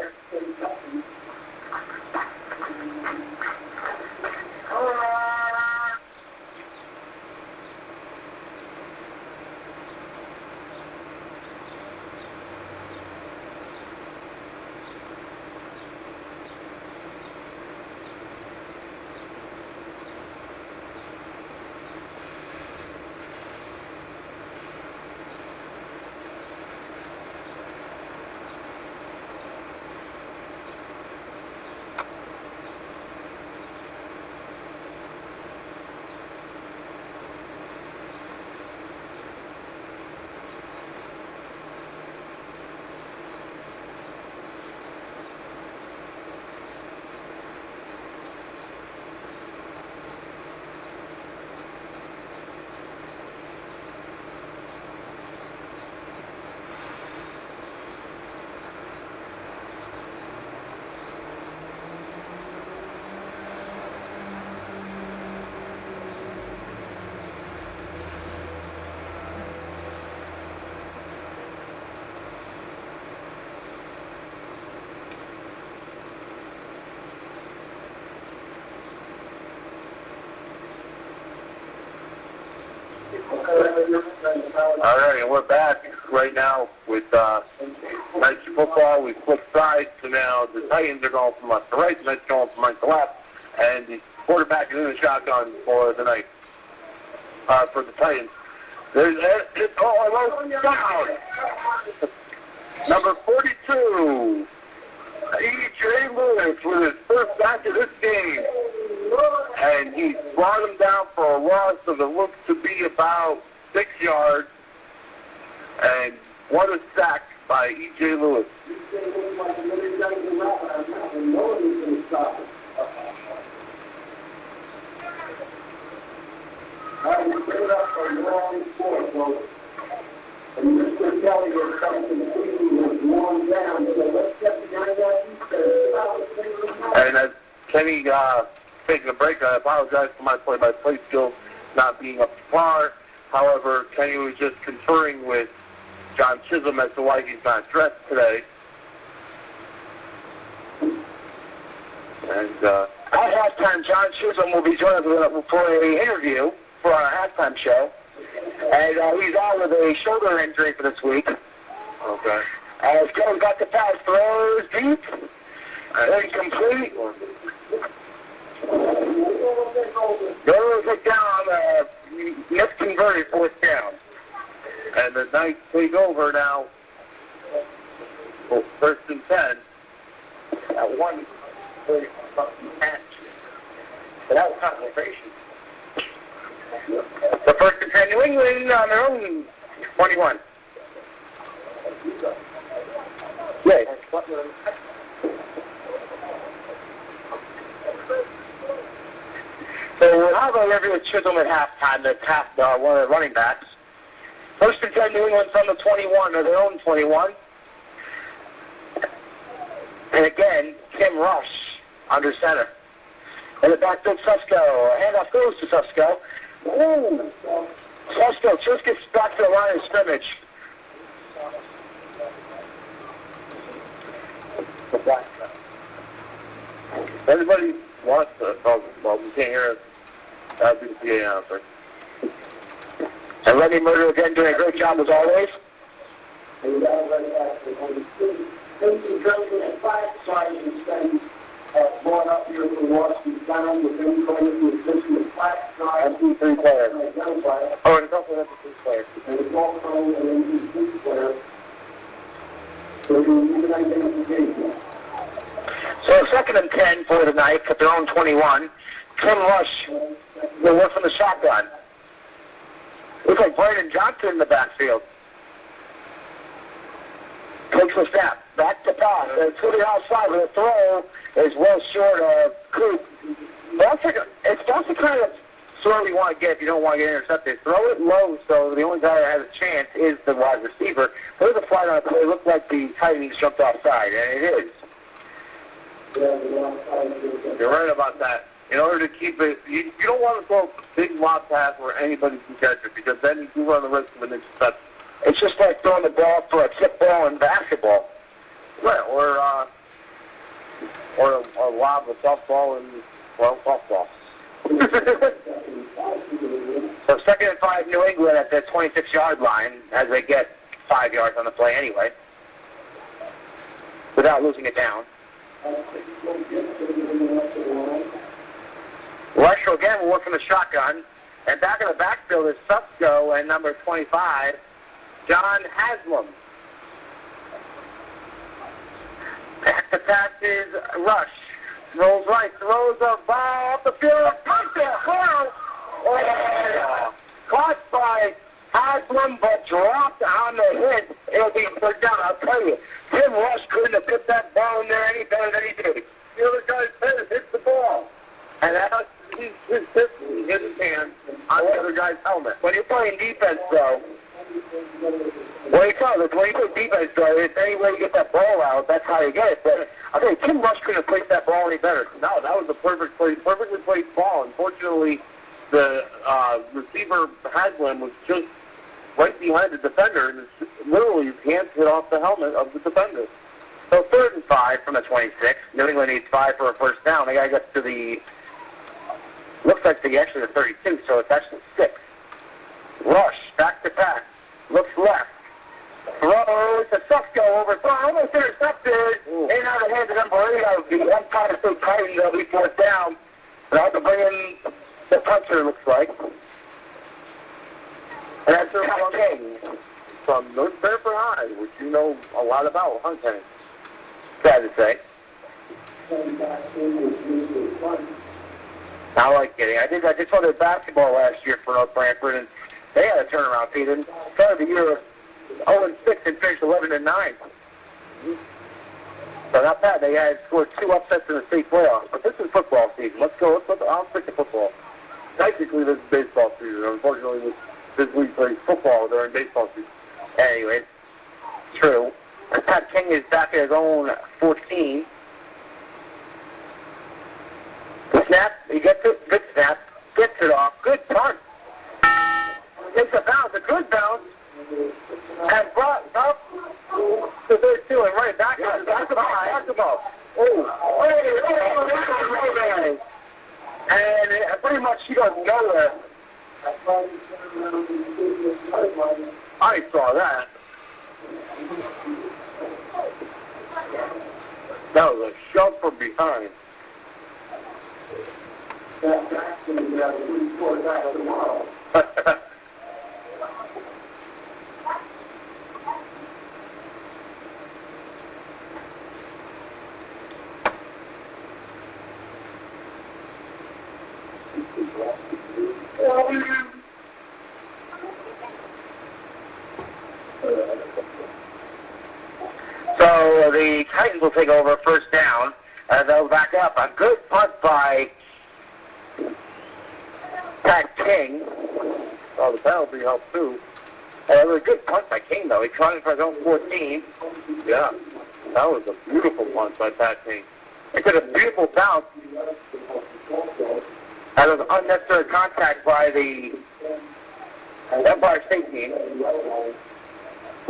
All right, and we're back right now with Knights football. We flipped sides, so now the Titans are going from left to right, the Knights going from right to left, and the quarterback is in the shotgun for the Knights, for the Titans. There's down. Number 42, E.J. Lewis with his first sack of this game. And he brought him down for a loss of it looks to be about 6 yards. And what a sack by E.J. Lewis. And Mr. Kelly was coming to the team was worn down, so let's get the guy that. And as Kenny taking a break, I apologize for my play-by-play skills not being up to par. However, Kenny was just conferring with John Chisholm as to why he's not dressed today. And at halftime, John Chisholm will be joining us for an interview for our halftime show. And he's out with a shoulder injury for this week. okay. As Kelly's got the pass, throws deep, incomplete. Goes it down, misconverted, 4th down. And the Knights take over now. Well, 1st and 10. At 1:30 catch. But that was concentration. The 1st and 10, New England on their own 21. Yeah. So we'll have an interview with Chisholm at halftime. One of the running backs. First and 10, New England's on the 21, or their own 21. And again, Kim Rush under center. In the backfield, Susko. Handoff goes to Susko. Ooh. Susko just gets back to the line of scrimmage. Anybody wants to, well, we can't hear it. That'd be the PA answer. And Lenny Murder again doing a great job as always. And now right after Casey Johnson at 5 sergeant studies brought up here from Washington down with him going to assist with 5 sergeants. MP3 player. Oh, and it's also an MP3 player. And it's also an MP3 player. So you need an identification. So 2nd and 10 for the night at their own 21. Kim Rush will work from the shotgun. Looks like Brandon Johnson in the backfield. Takes the snap. Back to pass. It's to the outside, but the throw is well short of Coop. That's the kind of throw you want to get if you don't want to get intercepted. Throw it low so the only guy that has a chance is the wide receiver. There's a flight on it, but it looked like the Titans jumped offside, and it is. You're right about that. In order to keep it, you don't want to throw a big lob pass where anybody can catch it, because then you do run the risk of an interception. It's just like throwing the ball for a tip ball in basketball. Right, or a lob, a softball, and, well, softball. So 2nd and 5, New England at the 26-yard line as they get 5 yards on the play anyway, without losing it down. Rush again will work from the shotgun, and back in the backfield is Susko and number 25, John Haslam. Back to pass is Rush. Rolls right, throws a ball up the field. Touchdown! Oh, caught by Haslam, but dropped on the hit. It'll be third down, I'll tell you. Tim Rush couldn't have put that ball in there any better than he did. The other guy's head hits the ball. And that's his hand on the other guy's helmet. When you're playing defense, though, when you play defense, though, if any way you get that ball out, that's how you get it. But I'll tell you, Tim Rush couldn't have placed that ball any better. No, that was a perfectly placed ball. Unfortunately, the receiver Haslam was just right behind the defender, and literally his hands hit off the helmet of the defender. So 3rd and 5 from the 26. New England needs 5 for a first down. They got to get to the, looks like actually the 32, so it's actually 6. Rush, back to pass, looks left, throws to Susko, overthrown, almost intercepted, in out of the hands of number 8 of the Empire State Titans. They'll be 4th down. They'll have to bring in the puncher, looks like. And that's Scott King from North Fairford High, which you know a lot about, huh, Kenny? Sad to say. I like getting. I did saw their basketball last year for North Branford, and they had a turnaround season. Started the year 0-6 and finished 11-9. So not bad. They had scored 2 upsets in the state playoffs. But this is football season. I'll stick to football. Technically, this is baseball season. Unfortunately, this league plays football during baseball season. Anyway, true. And Pat King is back at his own 14. The snap, he gets it, good snap, gets it off, good punt. Takes a bounce, a good bounce, and brought up to 32 and right back the ball. And pretty much she goes nowhere. I saw that. That was a shove from behind. So the Titans will take over first down. They'll back up. A good punt by Pat King. Oh, the penalty helped too. It was a good punt by King, though. He caught it for his own 14. Yeah, that was a beautiful punt by Pat King. It did a beautiful bounce. That was unnecessary contact by the Empire State team.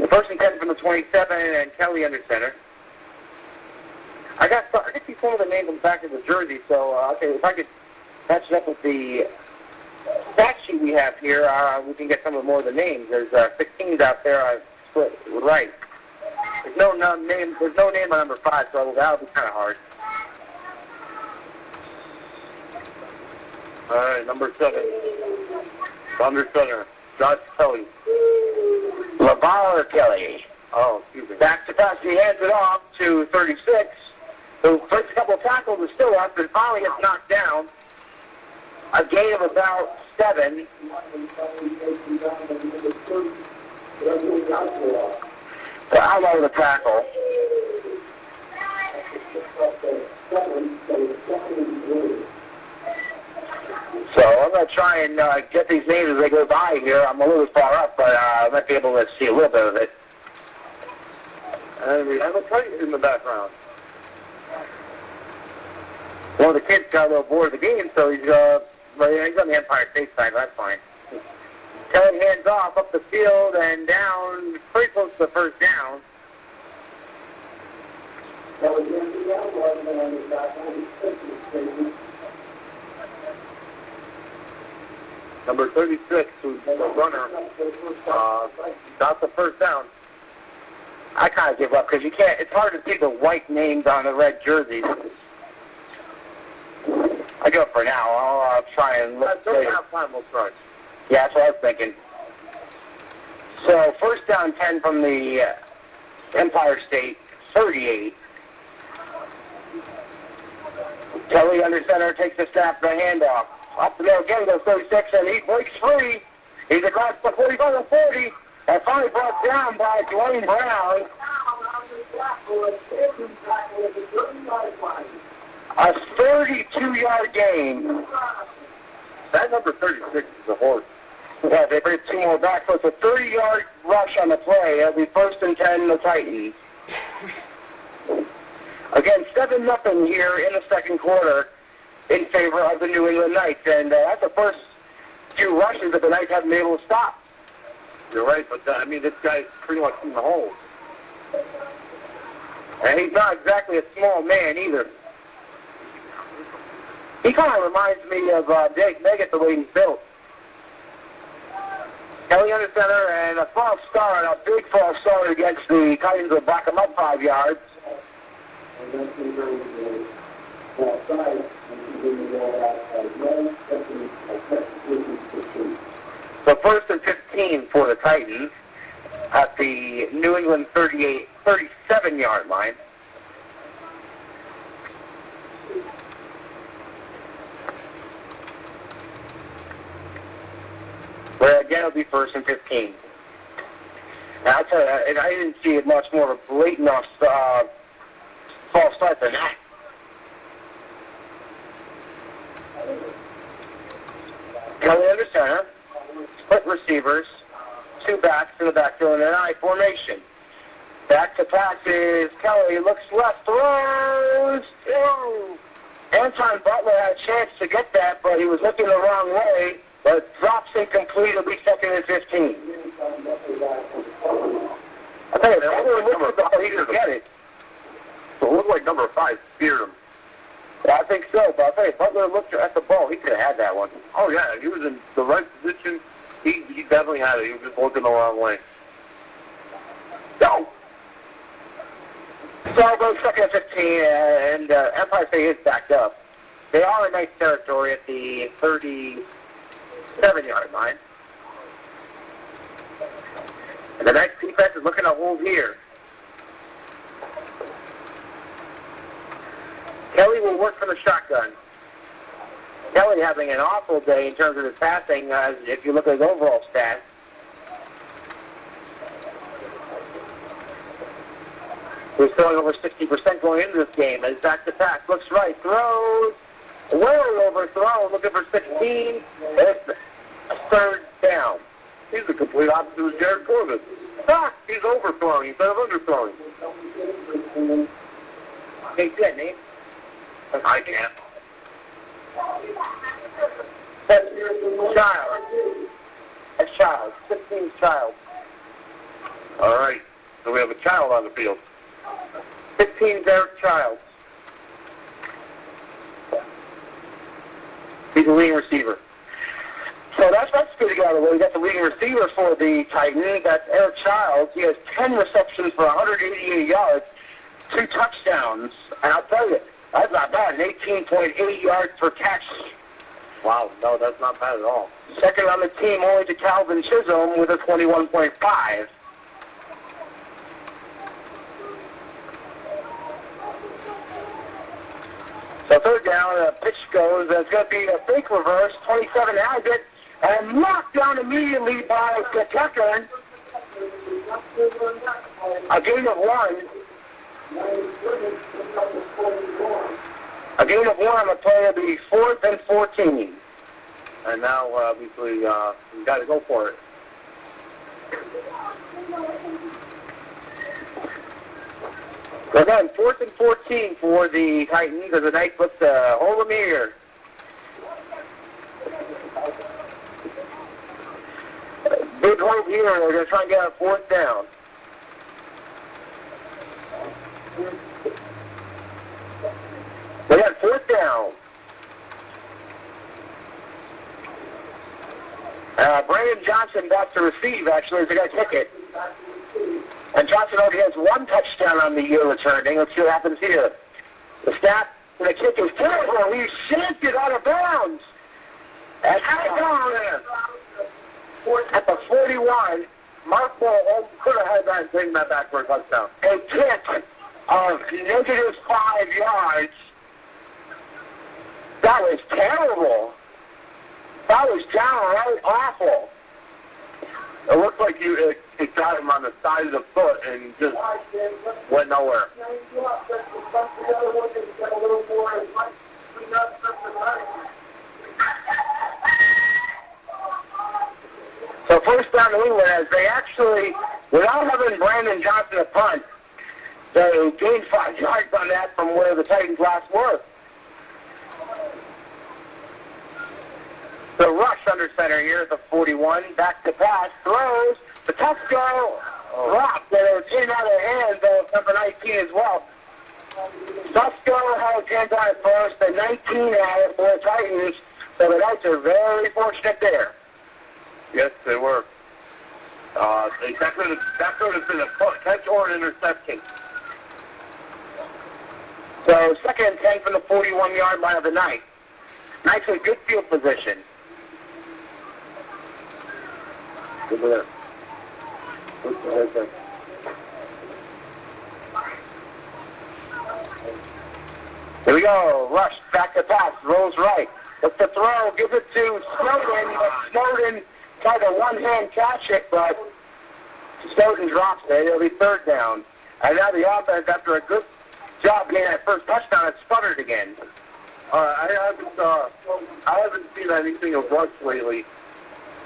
First and 10 from the 27, and Kelly under center. I got to see some of the names on the back of the jersey, so okay, if I could match it up with the stat sheet we have here, we can get some of more of the names. There's 16s out there. Split right. There's no name. There's no name on number 5, so that'll be kind of hard. All right, number 7, under center, Josh Kelly. LaVar Kelly. Oh, excuse me. Back to pass. He hands it off to 36. The first couple of tackles are still up, and finally gets knocked down. A gain of about 7. So out of the tackle. So I'm going to try and get these names as they go by here. I'm a little far up, but I might be able to see a little bit of it. And we have a tight in the background. One of the kids got a little bored of the game, so he's on the Empire State side. That's fine. Kelly hands off up the field and down, pretty close to the first down. Number 36, who's the runner, got the first down. I kind of give up because you can't. It's hard to see the white names on the red jerseys. I give up for now. I'll try and look. Don't have time, we'll try. Yeah, that's what I was thinking. So first down 10 from the Empire State 38. Kelly under center takes the snap, the handoff. Up the middle again goes 36, and he breaks free. He's across the 45 and 40, and finally brought down by Dwayne Brown. A 32-yard gain. That number 36 is a horse. Yeah, they bring 2 more back, so it's a 30-yard rush on the play. It'll be first and 10, the Titans. Again, 7-0 here in the second quarter in favor of the New England Knights, and that's the first few rushes that the Knights haven't been able to stop. You're right, but this guy's pretty much in the hole. And he's not exactly a small man either. He kind of reminds me of Dave Meggett, the way he's built. Kelly under center, and a false start, a big false start against the Titans will back him up 5 yards. So first and 15 for the Titans at the New England 37-yard line. Where again it'll be first and 15. Now I'll tell you, I didn't see it much more of a blatant false start than that. Kelly under center, split receivers, 2 backs in the backfield in an I formation. Back to pass is Kelly, looks left, throws. Anton Butler had a chance to get that, but he was looking the wrong way, but drops incomplete. It'll be second and 15. I tell you, Butler looked at the ball, he didn't get it. So it looked like number 5 speared him. Yeah, I think so, but I'll tell you, Butler looked at the ball. He could have had that one. Oh, yeah, he was in the right position. He definitely had it. He was just looking the wrong way. No. So I'll go second and 15, and Empire State is backed up. They are in nice territory at the 37-yard line. And the Knights defense is looking to hold here. Kelly will work from the shotgun. Kelly having an awful day in terms of his passing, if you look at his overall stats. He's throwing over 60% going into this game. As back to pass, looks right, throws, Well overthrown, looking for 16. It's third down. He's the complete opposite of Jared Corbin. Ah, he's overthrowing instead of underthrowing. Hey, see that name? I can't. That's Child. A child. 16's child. All right. So we have a child on the field. 15's Eric Childs. He's the leading receiver. So that's good to get out of the way. We got the leading receiver for the Titans. That's Eric Childs. He has 10 receptions for 188 yards, 2 touchdowns. And I'll tell you, that's not bad. An 18.8 yards per catch. Wow, no, that's not bad at all. Second on the team only to Calvin Chisholm with a 21.5. So third down, a pitch goes. It's going to be a fake reverse. 27 has it. And knocked down immediately by Kentucky. A gain of 1. A gain of 1 on the play of the 4th and 14. And now, obviously, we've got to go for it. So again, 4th and 14 for the Titans as the Knights look to hold them here. Big hope here. They're going to try and get a 4th down. They got 4th down. Brandon Johnson back to receive, actually, as they got to kick it. And Johnson already has 1 touchdown on the year returning. Let's see what happens here. The snap and the kick is terrible. He shanked it out of bounds. And at the 41, Mark Ball could have had that and taken that back for a touchdown. A kick of negative 5 yards. That was terrible. That was downright awful. It looked like it got him on the side of the foot and just went nowhere. So first down to England, as they actually, without having Brandon Johnson a punt, they gained 5 yards on that from where the Titans last were. The rush under center here at the 41, back to pass, throws, the touchdown, dropped, and it was in out of hands of number 19 as well. Susco had 10 times first, and 19 had it for the Titans, so the Knights are very fortunate there. Yes, they were. That could have been a catch or an interception. So 2nd and 10 from the 41-yard line of the Knights. Knights in good field position. Good for them. Here we go. Rush, back to pass, rolls right. It's the throw, gives it to Snowden, but Snowden tried to one-hand catch it, but Snowden drops it. It'll be 3rd down. And now the offense, after a good job getting that first touchdown, it sputtered again. I haven't seen anything of Rush lately.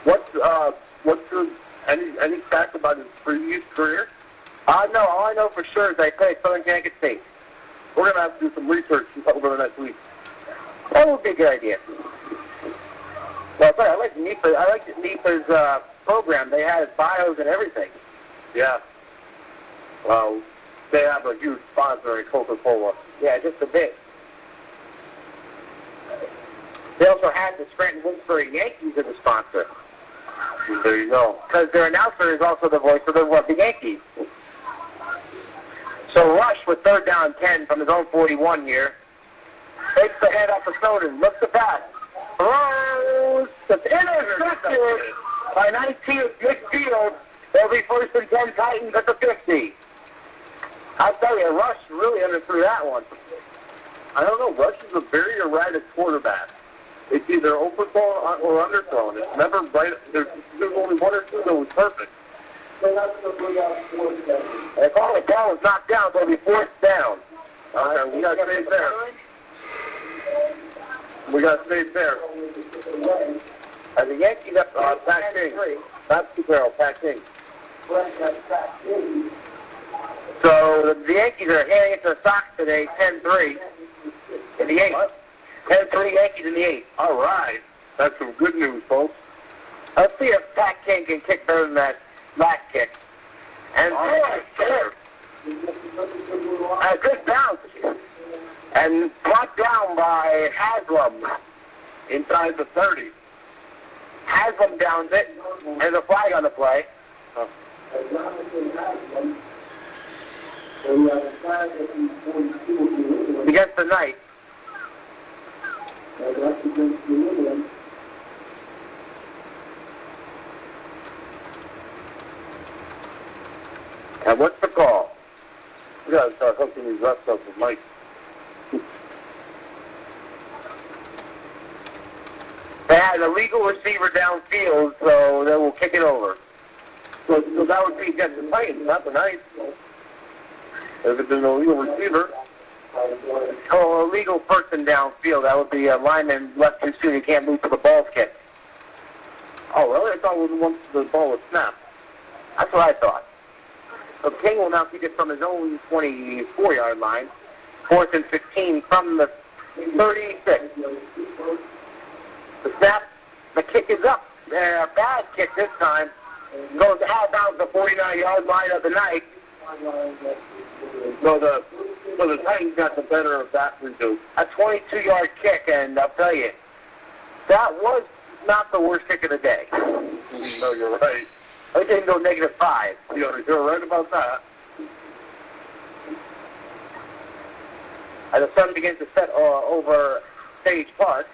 What's any facts about his previous career? No, all I know for sure is they played Southern Connecticut State. We're going to have to do some research over the next week. That would be a good idea. Well, I like NEPA's program. They had bios and everything. Yeah. Well, they have a huge sponsor in Coca-Cola. Yeah, just a bit. They also had the Scranton-Wilkes-Barre Yankees as a sponsor. There you go. Because their announcer is also the voice of the Yankees. So Rush with 3rd down 10 from his own 41 here. Takes the head off of Snowden. Looks the pass. Throws. It's intercepted by 19 at midfield. They'll be 1st and 10 Titans at the 50. I'll tell you, Rush really underthrew that one. I don't know. Rush is a very erratic quarterback. It's either overthrown or underthrown. It's never right. There's only 1 or 2 that was perfect. They call it ball was knocked down, so it'll be 4th down. Okay, we got to stay there. We got State Fair. The Yankees up Pat King. Not Super Barrel, Pat King. So the Yankees are heading into the Sox today, 10-3 in the 8th. 10-3 Yankees in the 8th. All right. That's some good news, folks. Let's see if Pat King can kick better than that last kick. And a good bounce. And brought down by Haslam Inside the 30. Haslam downs it. There's a flag on the play. Against the Knights. And what's the call? We gotta start hooking these refs up with Mike. They had a legal receiver downfield, so they will kick it over. So that would be against the Titans, not the Knights. If it's an illegal receiver. Oh, a legal person downfield. That would be a lineman left too soon. He can't move to the ball's kick. Oh, really? I thought it was once the ball was snapped. That's what I thought. So King will now kick it from his own 24-yard line. 4th and 15 from the 36. The snap, the kick is up. A bad kick this time. Goes out of the 49-yard line of the Knights. So the Titans got the better of that result. A 22-yard kick, and I'll tell you, that was not the worst kick of the day. No, you're right. I didn't go -5. You're right about that. As the sun begins to set over Sage Park.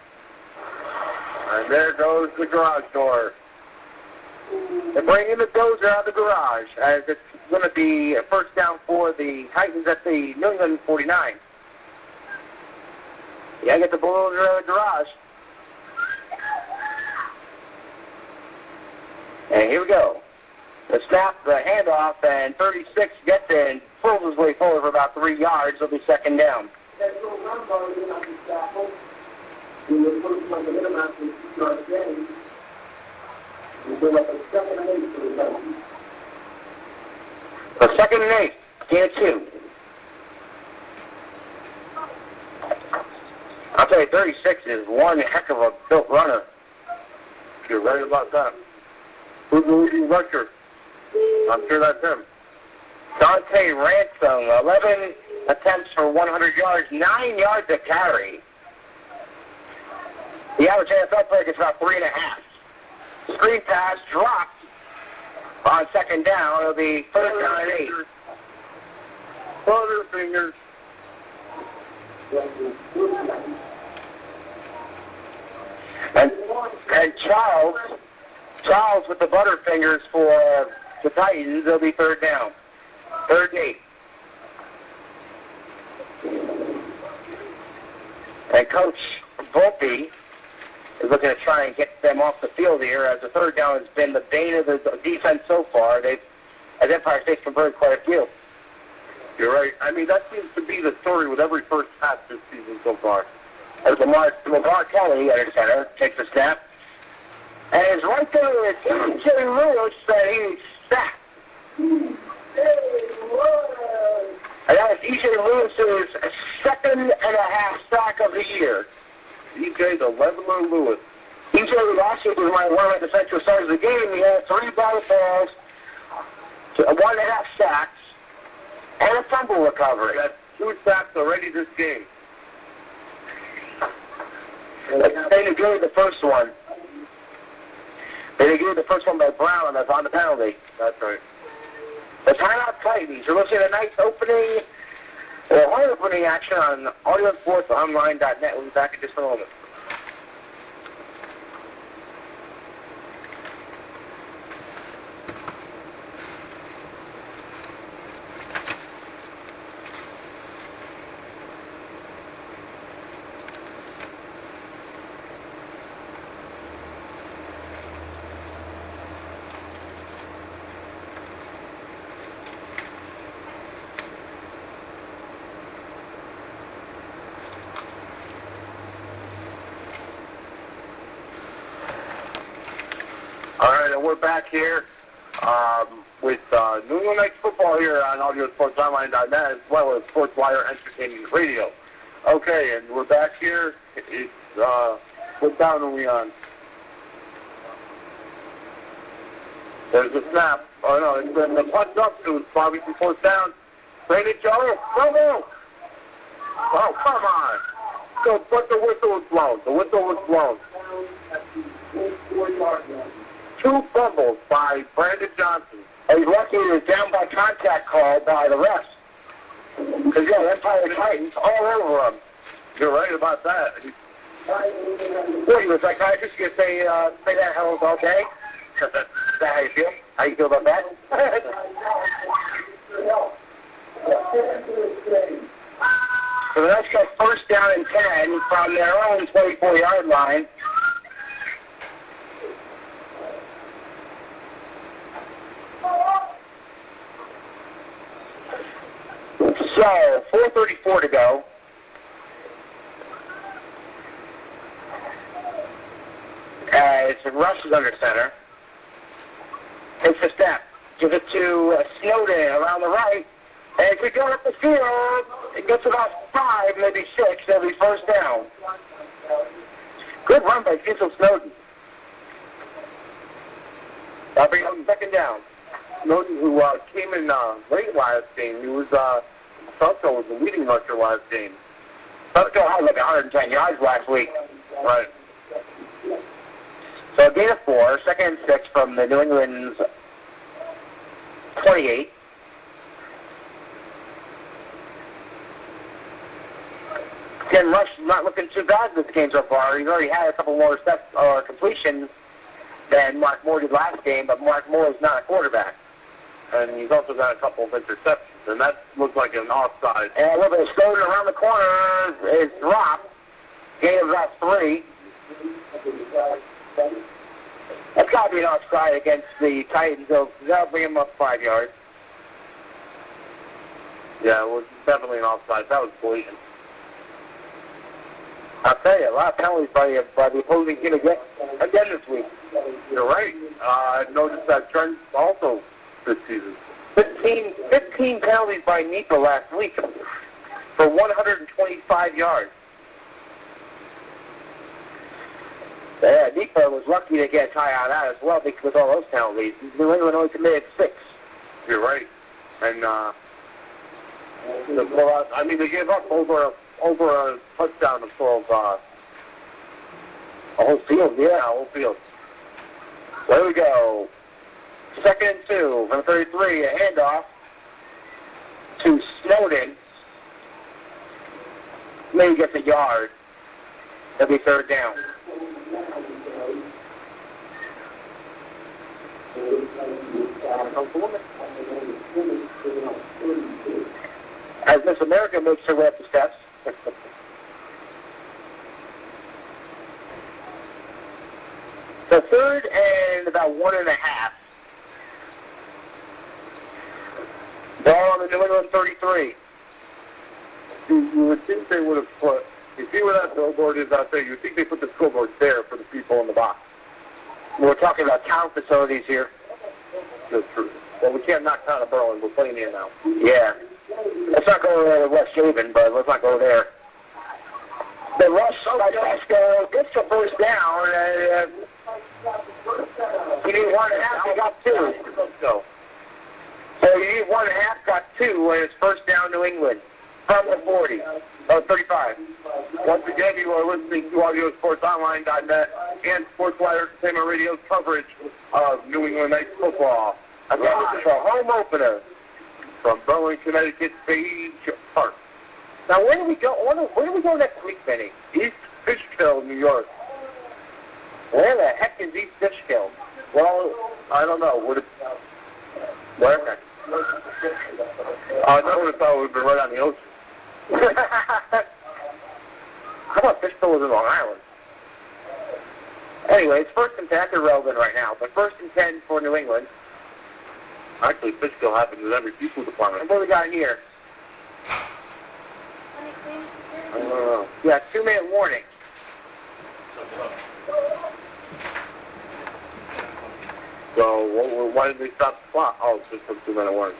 And there goes the garage door. They're bringing the dozer out of the garage as it's going to be a first down for the Titans at the New England 49. You got to get the bulldozer out of the garage. And here we go. The snap, the handoff, and 36 gets in, pulls his way forward for about 3 yards. It'll be second down. So second and 8, gain of 2. I'll tell you, 36 is one heck of a built runner. You're right about that. Who's the leading rusher? I'm sure that's him. Dante Ransom, 11 attempts for 100 yards, 9 yards a carry. The average NFL player gets about 3.5. Screen pass dropped on second down. It'll be first down and 8. Butterfingers. And Charles with the butterfingers for the Titans. It'll be third down. Third and 8. And Coach Volpe is looking to try and get them off the field here, as the third down has been the bane of the defense so far. As Empire State's converted quite a few. You're right. I mean, that seems to be the story with every first half this season so far. As Lamar Kelly, under center, takes the snap. And it's right there with E.J. Lewis that he's sacked. And that was E.J. Lewis's second and a half sack of the year. E.J. the Leveler Lewis. E.J. last year was one of the defensive starters of the game. He had 3 battle balls, 1.5 sacks, and a fumble recovery. That's 2 sacks already this game. They neglected the first one. They neglected the first one by Brown. That's on the penalty. That's right. The timeout Titans. You're listening to tonight's opening action on audiosportsonline.net. We'll be back in just a moment. we're back here with New England Knights football here on AudioSportsOnline.net as well as SportsWire Entertainment Radio. Okay, and we're back here. It's what down are we on? There's a snap. Oh no, it's been the punch up to Bobby from fourth down. Brandon Jones, bravo! Oh, come on. So, but the whistle was blown. The whistle was blown. 2 fumbles by Brandon Johnson. And he's lucky he was down by contact call by the refs. Because, yeah, Empire Titans all over him. You're right about that. What, you a psychiatrist? You say that hell's okay? Is that how you feel? How you feel about that? So the Knights got first down and 10 from their own 24-yard line. So, 4:34 to go. As Rush is under center. Takes a step. Gives it to Snowden around the right. And if we go up the field, it gets about 5, maybe 6. That'll be first down. Good run by Cecil Snowden. That'll bring up second down. Snowden, who came in late last game, he was Sunco was the leading rusher last game. Sunco had like 110 yards last week. Right. So a gain of 4, second and 6 from the New England's 28. Again, Rush not looking too bad in this game so far. He's already had a couple more steps or completions than Mark Moore did last game, but Mark Moore is not a quarterback. And he's also got a couple of interceptions, and that looks like an offside. And a little bit of Snowden around the corner is dropped. Gain of about 3. That's got to be an offside against the Titans, so that'll bring him up 5 yards. Yeah, it was definitely an offside. That was blatant. I'll tell you, a lot of penalties by the opposing team again this week. You're right. I noticed that trend also this season. 15 penalties by Nipa last week for 125 yards. Yeah, Nipa was lucky to get a tie on that as well because with all those penalties. New England only committed 6. You're right. And they gave up over a touchdown of 12. A whole field, yeah. A whole field. There we go. Second and 2 from 33, a handoff to Snowden. Maybe gets a yard. That'll be third down. As Miss America makes her way up the steps. So third and about 1.5. Ball on the New England 33. You would think they would have put, you see where that billboard is out there, you would think they put the scoreboard there for the people in the box. We're talking about town facilities here. That's true. Well, we can't knock down a Berlin. We're playing here now. Yeah. Let's not go there to West Haven, but let's not go there. The Rush by Pasco gets the first down. He need 1.5, he got 2. Let's go. So you need 1.5, got 2, and it's first down New England from the 40. 35. Once again, you are listening to AudioSportsOnline.net and SportsWire Entertainment Radio's coverage of New England Knights football. Again, this is a home opener from Berlin, Connecticut, Sage Park. Now, where do we go? Where do we go next week, Vinnie? East Fishkill, New York. Where the heck is East Fishkill? Well, I don't know. Where? I never thought it would have been right on the ocean. How about Fishkill was in Long Island? Anyway, it's first and 10. That's irrelevant right now, but first and 10 for New England. Actually, Fishkill happens with every seafood department. And what do we got here? I don't know. Yeah, 2-minute warning. So why did they stop the clock? Oh, it's just some 2-minute warning.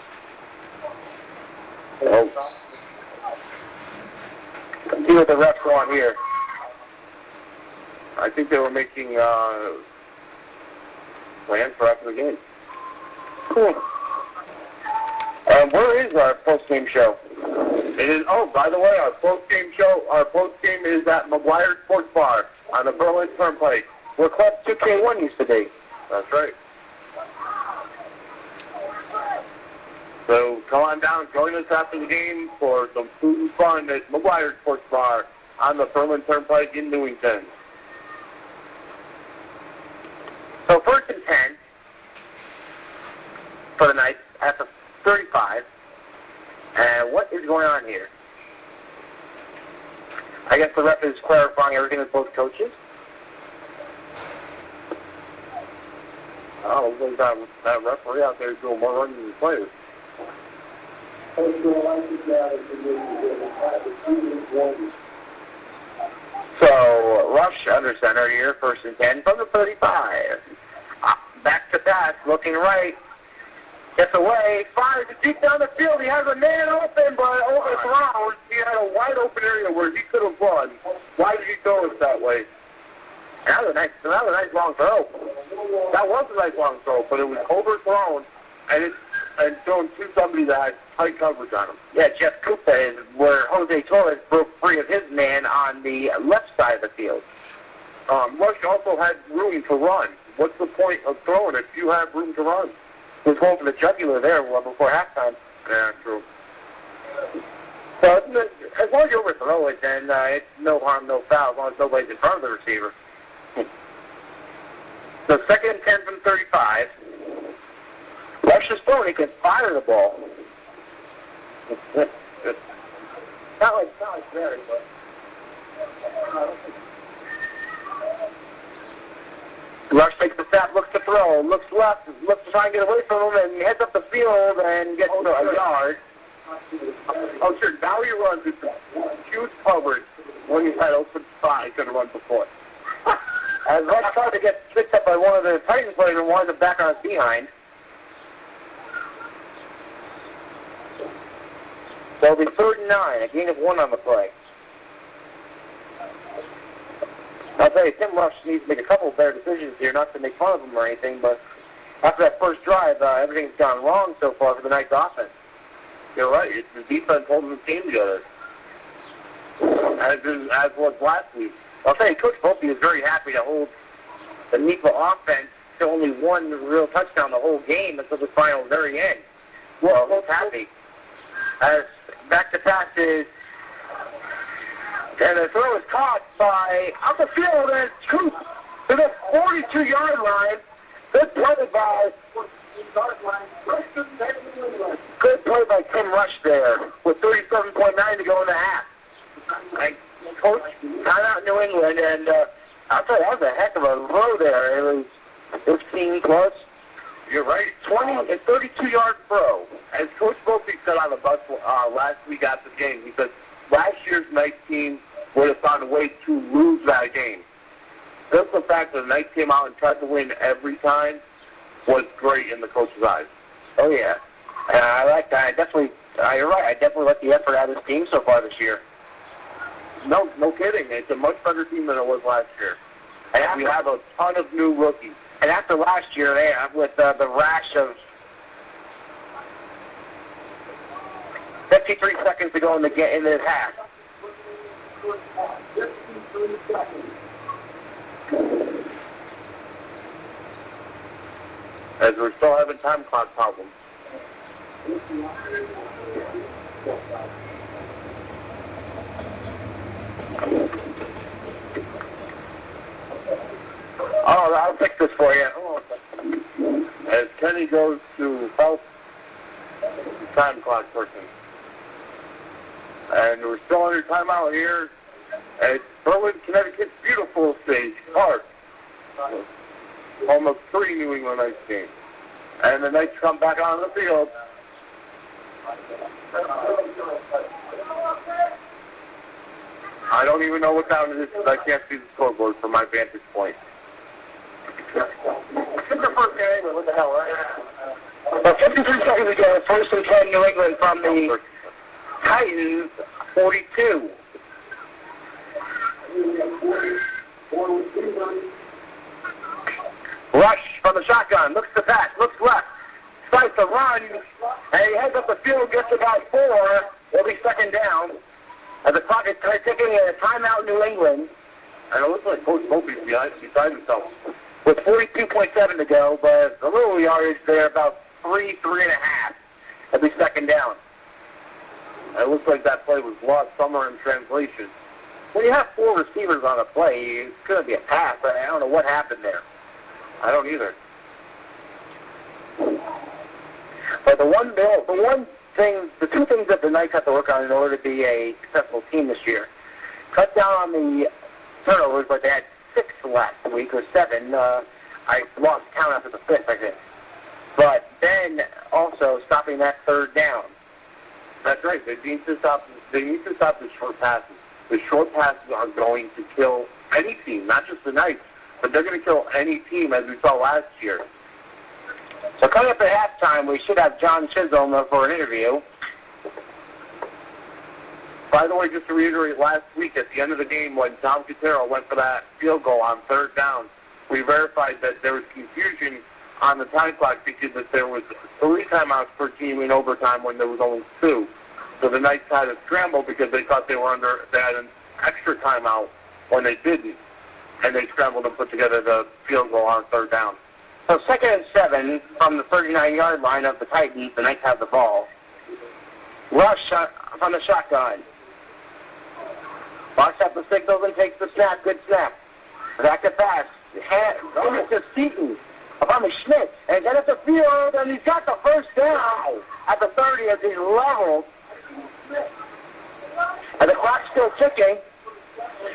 Oh. Let's see what the refs want here. I think they were making plans for after the game. Cool. Where is our post-game show? It is. Oh, by the way, our post-game is at McGuire Sports Bar on the Berlin Turnpike, where Club 2K1 used to be. That's right. So come on down, join us after the game for some food and fun at McGuire Sports Bar on the Berlin Turnpike in Newington. So 1st and 10 for the Knights at the 35. And what is going on here? I guess the ref is clarifying everything with both coaches. Oh, there's that referee out there doing more running than the players. So, Rush under center here, 1st and 10 from the 35. Back to pass, looking right. Gets away, fires it deep down the field. He has a man open, but overthrown. He had a wide open area where he could have run. Why did he throw it that way? That was a nice long throw. That was a nice long throw, but it was overthrown and thrown to somebody that had tight coverage on him. Yeah, Jeff Cooper is where Jose Torres broke free of his man on the left side of the field. Rush also had room to run. What's the point of throwing if you have room to run? He was going for the jugular there before halftime. Yeah, true. So as long as you overthrow it, then it's no harm, no foul, as long as nobody's in front of the receiver. So 2nd and 10 from 35. Rush is throwing, he can fire the ball. not like Barry, but... Rush takes the snap, looks to throw, looks left, looks to try and get away from him, and heads up the field and gets a yard. Oh, sure. Now he runs into huge coverage when he had open spot. He could have run before. As Rush tried to get picked up by one of the Titans players and wanted him back on his behind. So it'll be 3rd and 9, a gain of 1 on the play. I'll tell you, Tim Rush needs to make a couple of better decisions here, not to make fun of him or anything, but after that first drive, everything's gone wrong so far for the Knights offense. You're right. It's the defense holding the team together, as was last week. I'll tell you, Coach Volpe is very happy to hold the NEPA offense to only 1 real touchdown the whole game until the final very end. Well, both happy. As back to passes, and the throw is caught by out the field, and it's Coop to the 42-yard line. Good play by Tim Rush there with 37.9 to go in the half. Coach timeout New England, and I'll tell you, that was a heck of a throw there. It was 15 plus. You're right. 20 and 32-yard throw. As Coach Volpe said on the bus last week after the game, he said last year's Knights team would have found a way to lose that game. Just the fact that the Knights came out and tried to win every time was great in the coach's eyes. Oh, yeah. I like that. You're right. I definitely like the effort out of this team so far this year. No kidding. It's a much better team than it was last year. And we have a ton of new rookies. And after last year, with the rash of 53 seconds to go in the half. As we're still having time clock problems. Oh, I'll fix this for you. As Kenny goes to help the time clock person. And we're still under timeout here at Berlin, Connecticut's beautiful stage park. Home of 3 New England Knights games. And the Knights come back on the field. I don't even know what time it is because I can't see the scoreboard from my vantage point. skip the first game, but what the hell, right? Well, 53 seconds ago, 1st and 10 New England from the Titans, 42. Rush from the shotgun, looks to pass, looks left, starts to run, and he heads up the field, gets about 4. It'll be 2nd down. As the clock is taking a timeout, New England. And it looks like Coach Mopey's beside himself. With 42.7 to go, but a little yardage there, about 3.5. It'll be 2nd down. And it looks like that play was lost somewhere in translation. When you have 4 receivers on a play, it's going to be a pass. I don't know what happened there. I don't either. But the two things that the Knights have to work on in order to be a successful team this year, cut down on the turnovers, but they had 6 last week, or 7. I lost count after the 5th, I think. But then also stopping that 3rd down. That's right. They need to stop the short passes. The short passes are going to kill any team, not just the Knights, but they're going to kill any team, as we saw last year. So coming up at halftime, we should have John Chisholm for an interview. By the way, just to reiterate, last week at the end of the game when Tom Cotero went for that field goal on 3rd down, we verified that there was confusion on the time clock because that there was 3 timeouts per team in overtime when there was only 2. So the Knights had to scramble because they thought they had an extra timeout when they didn't. And they scrambled and put together the field goal on 3rd down. So 2nd and 7 from the 39-yard line of the Titans. The Knights have the ball. Rush from the shotgun. Walks up the signals and takes the snap. Good snap. Back to pass. Over to Seaton. Up on the Schmidt. And then at the field, and he's got the 1st down at the 30 as he's leveled. And the clock's still ticking.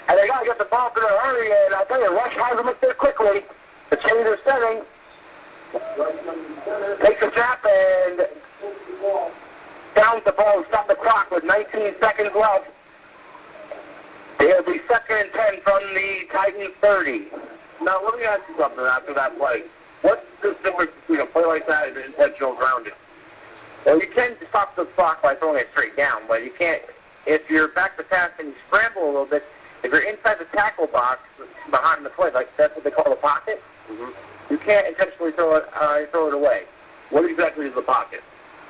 And they got to get the ball in a hurry. And I'll tell you, Rush has them up there quickly. The change of setting. Takes a trap and downs the ball and stop the clock with 19 seconds left. It'll be 2nd and 10 from the Titans 30. Now, let me ask you something after that play. What's the difference between a play like that and intentional grounding? Well, you can stop the clock by throwing it straight down, but you can't, if you're back to pass and you scramble a little bit, if you're inside the tackle box behind the play, like that's what they call the pocket, you can't intentionally throw it away. What exactly is the pocket?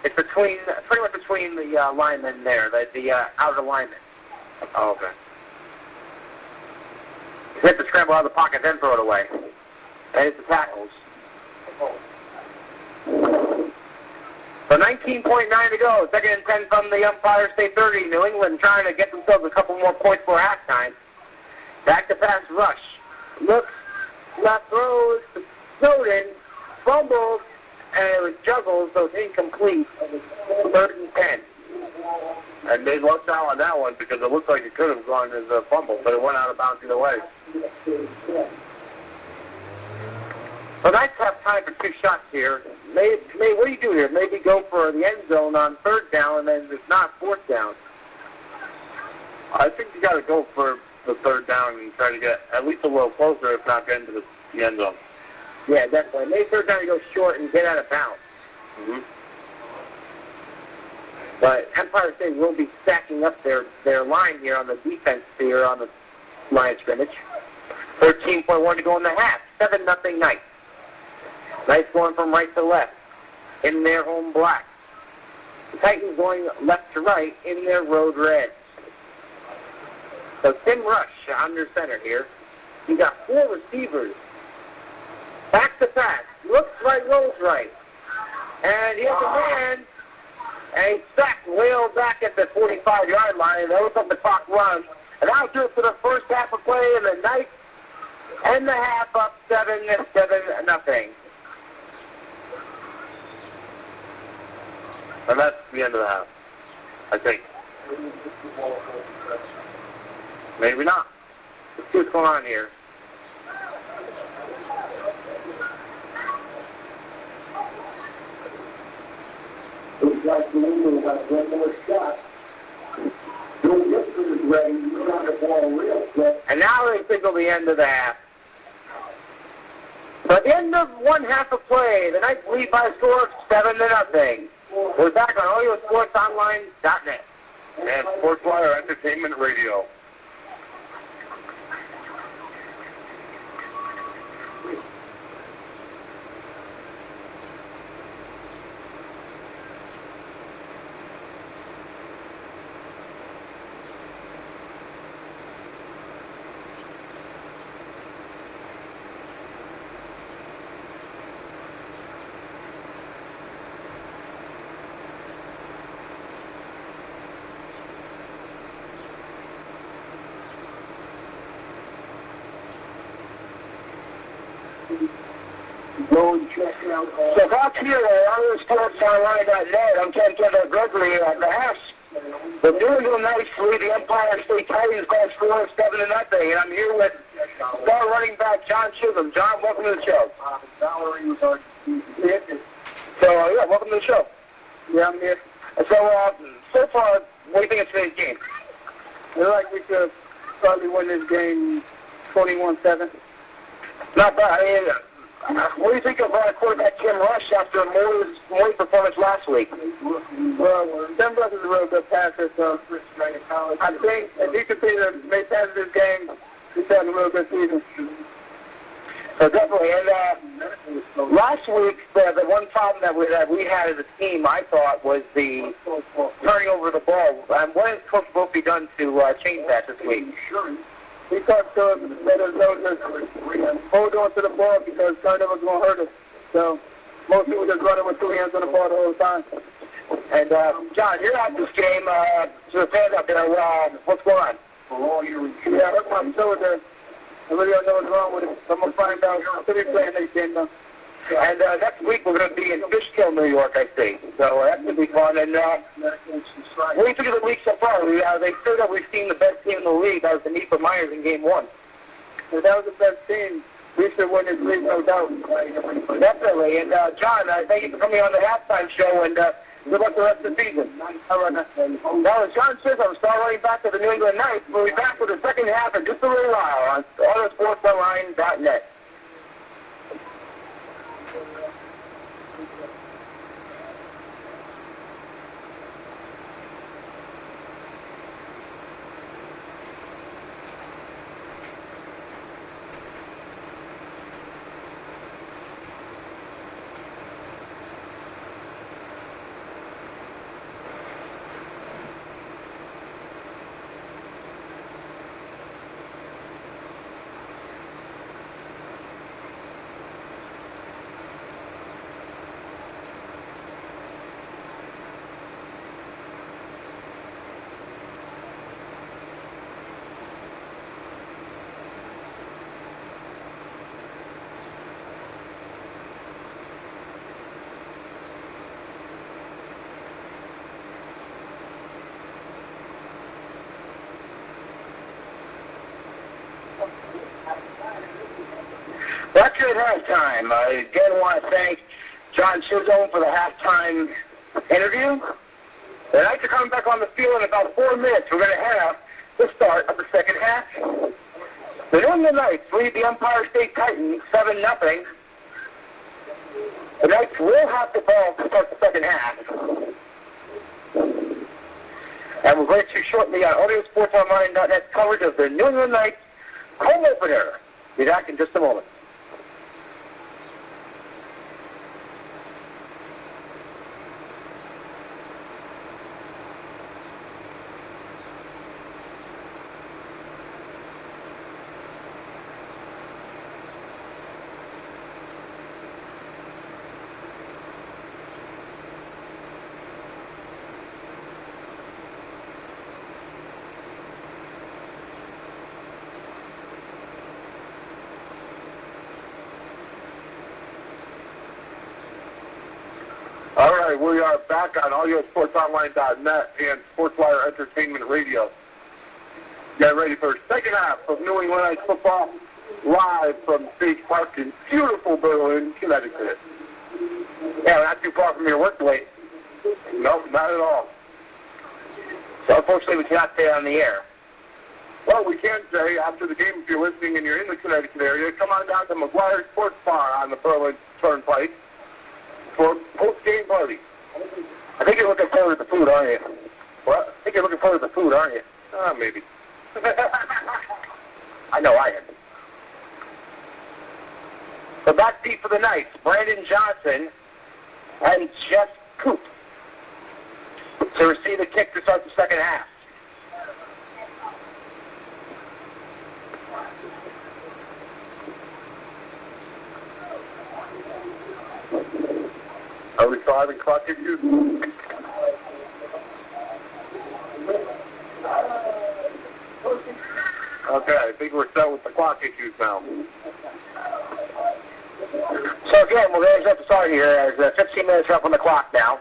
It's pretty much between the linemen there, the outer linemen. Oh, okay. You have to scramble out of the pocket, then throw it away. And it's the tackles. So 19.9 to go. 2nd and 10 from the Empire State 30. New England trying to get themselves a couple more points for halftime. Back to pass Rush. Looks, left throws, Snowden, fumbles, and it was juggled, so it's incomplete. 3rd and 10. And they lucked out on that one because it looked like it could have gone as a fumble, but it went out of bounds either way. The Knights have time for 2 shots here. What do you do here? Maybe go for the end zone on 3rd down, and then if not, 4th down. I think you got to go for the 3rd down and try to get at least a little closer, if not get into the end zone. Yeah, definitely. Maybe 3rd down you go short and get out of bounds. But Empire State will be stacking up their line here on the defense here on the line of scrimmage. 13.1 to go in the half. 7-0 Knights. Knights going from right to left in their home black. The Titans going left to right in their road reds. So Tim Rush under center here. He got 4 receivers. Back to pass. Looks right, rolls right. And he has a man. And he's sacked way back at the 45-yard line. And opens up the clock runs. And that'll do it for the first half of play. And the Knights end the half up 7-0. And that's the end of the half, I think. Maybe not. Let's see what's going on here. Looks like the Eagles have one more shot. Joe Gibson is ready. He's on the ball real quick. And now they signal the end of the half. By the end of one half of play, the Knights lead by a score of 7-0. We're back on AudioSportsOnline.net and SportsWire Entertainment Radio. Go and check out. So back here on AudioSportsOnline.net, I'm Ken Gregory at the house. The New England Knights lead the Empire State Titans by a score of 7-0, and I'm here with star running back John Chisholm. John, welcome to the show. Valerie was on So, welcome to the show. Yeah, I'm here. So far, what do you think of today's game? I feel like we could probably win this game 21-7. Not bad. I mean, what do you think of quarterback Tim Rush after Moore's performance last week? Well, Tim Rush is a real good passer, so I think if he continues to make passes this game, he's having a real good season. So definitely. And last week, the one problem that we had as a team, I thought, was the turning over the ball. What has Coach Brophy done to change that this week? He talked to us and let us know just hold on to the ball because turnovers going to hurt us. So most people just running with two hands on the ball the whole time. And John, you're at this game. To the fans out there, what's going on? Yeah, I hurt my shoulder. I really don't know what's wrong with it. So I'm going to find out. I'm going to be playing next game now. And next week we're going to be in Fishkill, New York, I think. So that's going to be fun. And what do you think of the league so far? They said that we've seen the best team in the league. That was the Nipa Myers in Game 1. If that was the best team, we should win this league, no doubt. Definitely. And John, thank you for coming on the halftime show, and good luck the rest of the season. All right. That was John Chisholm, star running back of the New England Knights. We'll be back with the second half in just a little while on AudioSportsOnline.net. That's it at halftime. I again want to thank John Chisholm for the halftime interview. The Knights are coming back on the field in about 4 minutes. We're going to have the start of the second half. The New England Knights lead the Empire State Titans 7-0. The Knights will have the ball to start the second half. And we're going to shortly on AudioSportsOnline.net coverage of the New England Knights home opener. Be back in just a moment. All right, we are back on AudioSportsOnline.net and SportsWire Entertainment Radio. Get ready for the second half of New England Knights football live from State Park in beautiful Berlin, Connecticut. Yeah, we're not too far from your workplace. Nope, not at all. So unfortunately we cannot stay on the air. Well, we can say after the game, if you're listening and you're in the Connecticut area, come on down to McGuire Sports Bar on the Berlin Turnpike for post-game party. I think you're looking forward to the food, aren't you? What? I think you're looking forward to the food, aren't you? Maybe. I know I am. The back seat for the Knights, Brandon Johnson and Jeff Coop to receive the kick to start the second half. Are we still having clock issues? Okay, I think we're set with the clock issues now. So again, we're going to have to start here. There's 15 minutes left on the clock now.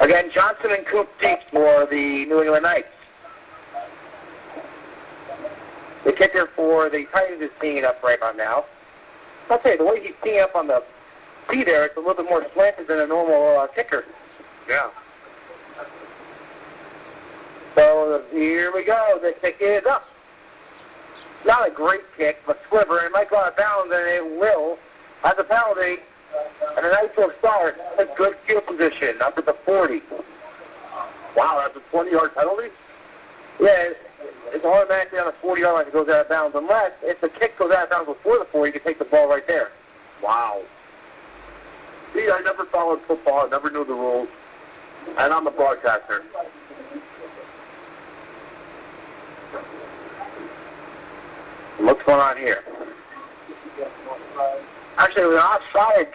Again, Johnson and Coop deep for the New England Knights. The kicker for the Titans is teeing it up right on now. I'll tell you, the way he's teeing up on the tee there, it's a little bit more slanted than a normal kicker. Yeah. So here we go. The kick is up. Not a great kick, but sliver. It might go out of bounds, and it will. As a penalty, and a Knights will start. A good field position up at the 40. Wow, that's a 20-yard penalty? Yeah, it's automatically on the 40-yard line if it goes out of bounds, unless if the kick goes out of bounds before the 40, you can take the ball right there. Wow. See, I never followed football. I never knew the rules. And I'm a broadcaster. What's going on here? Actually, it was offside.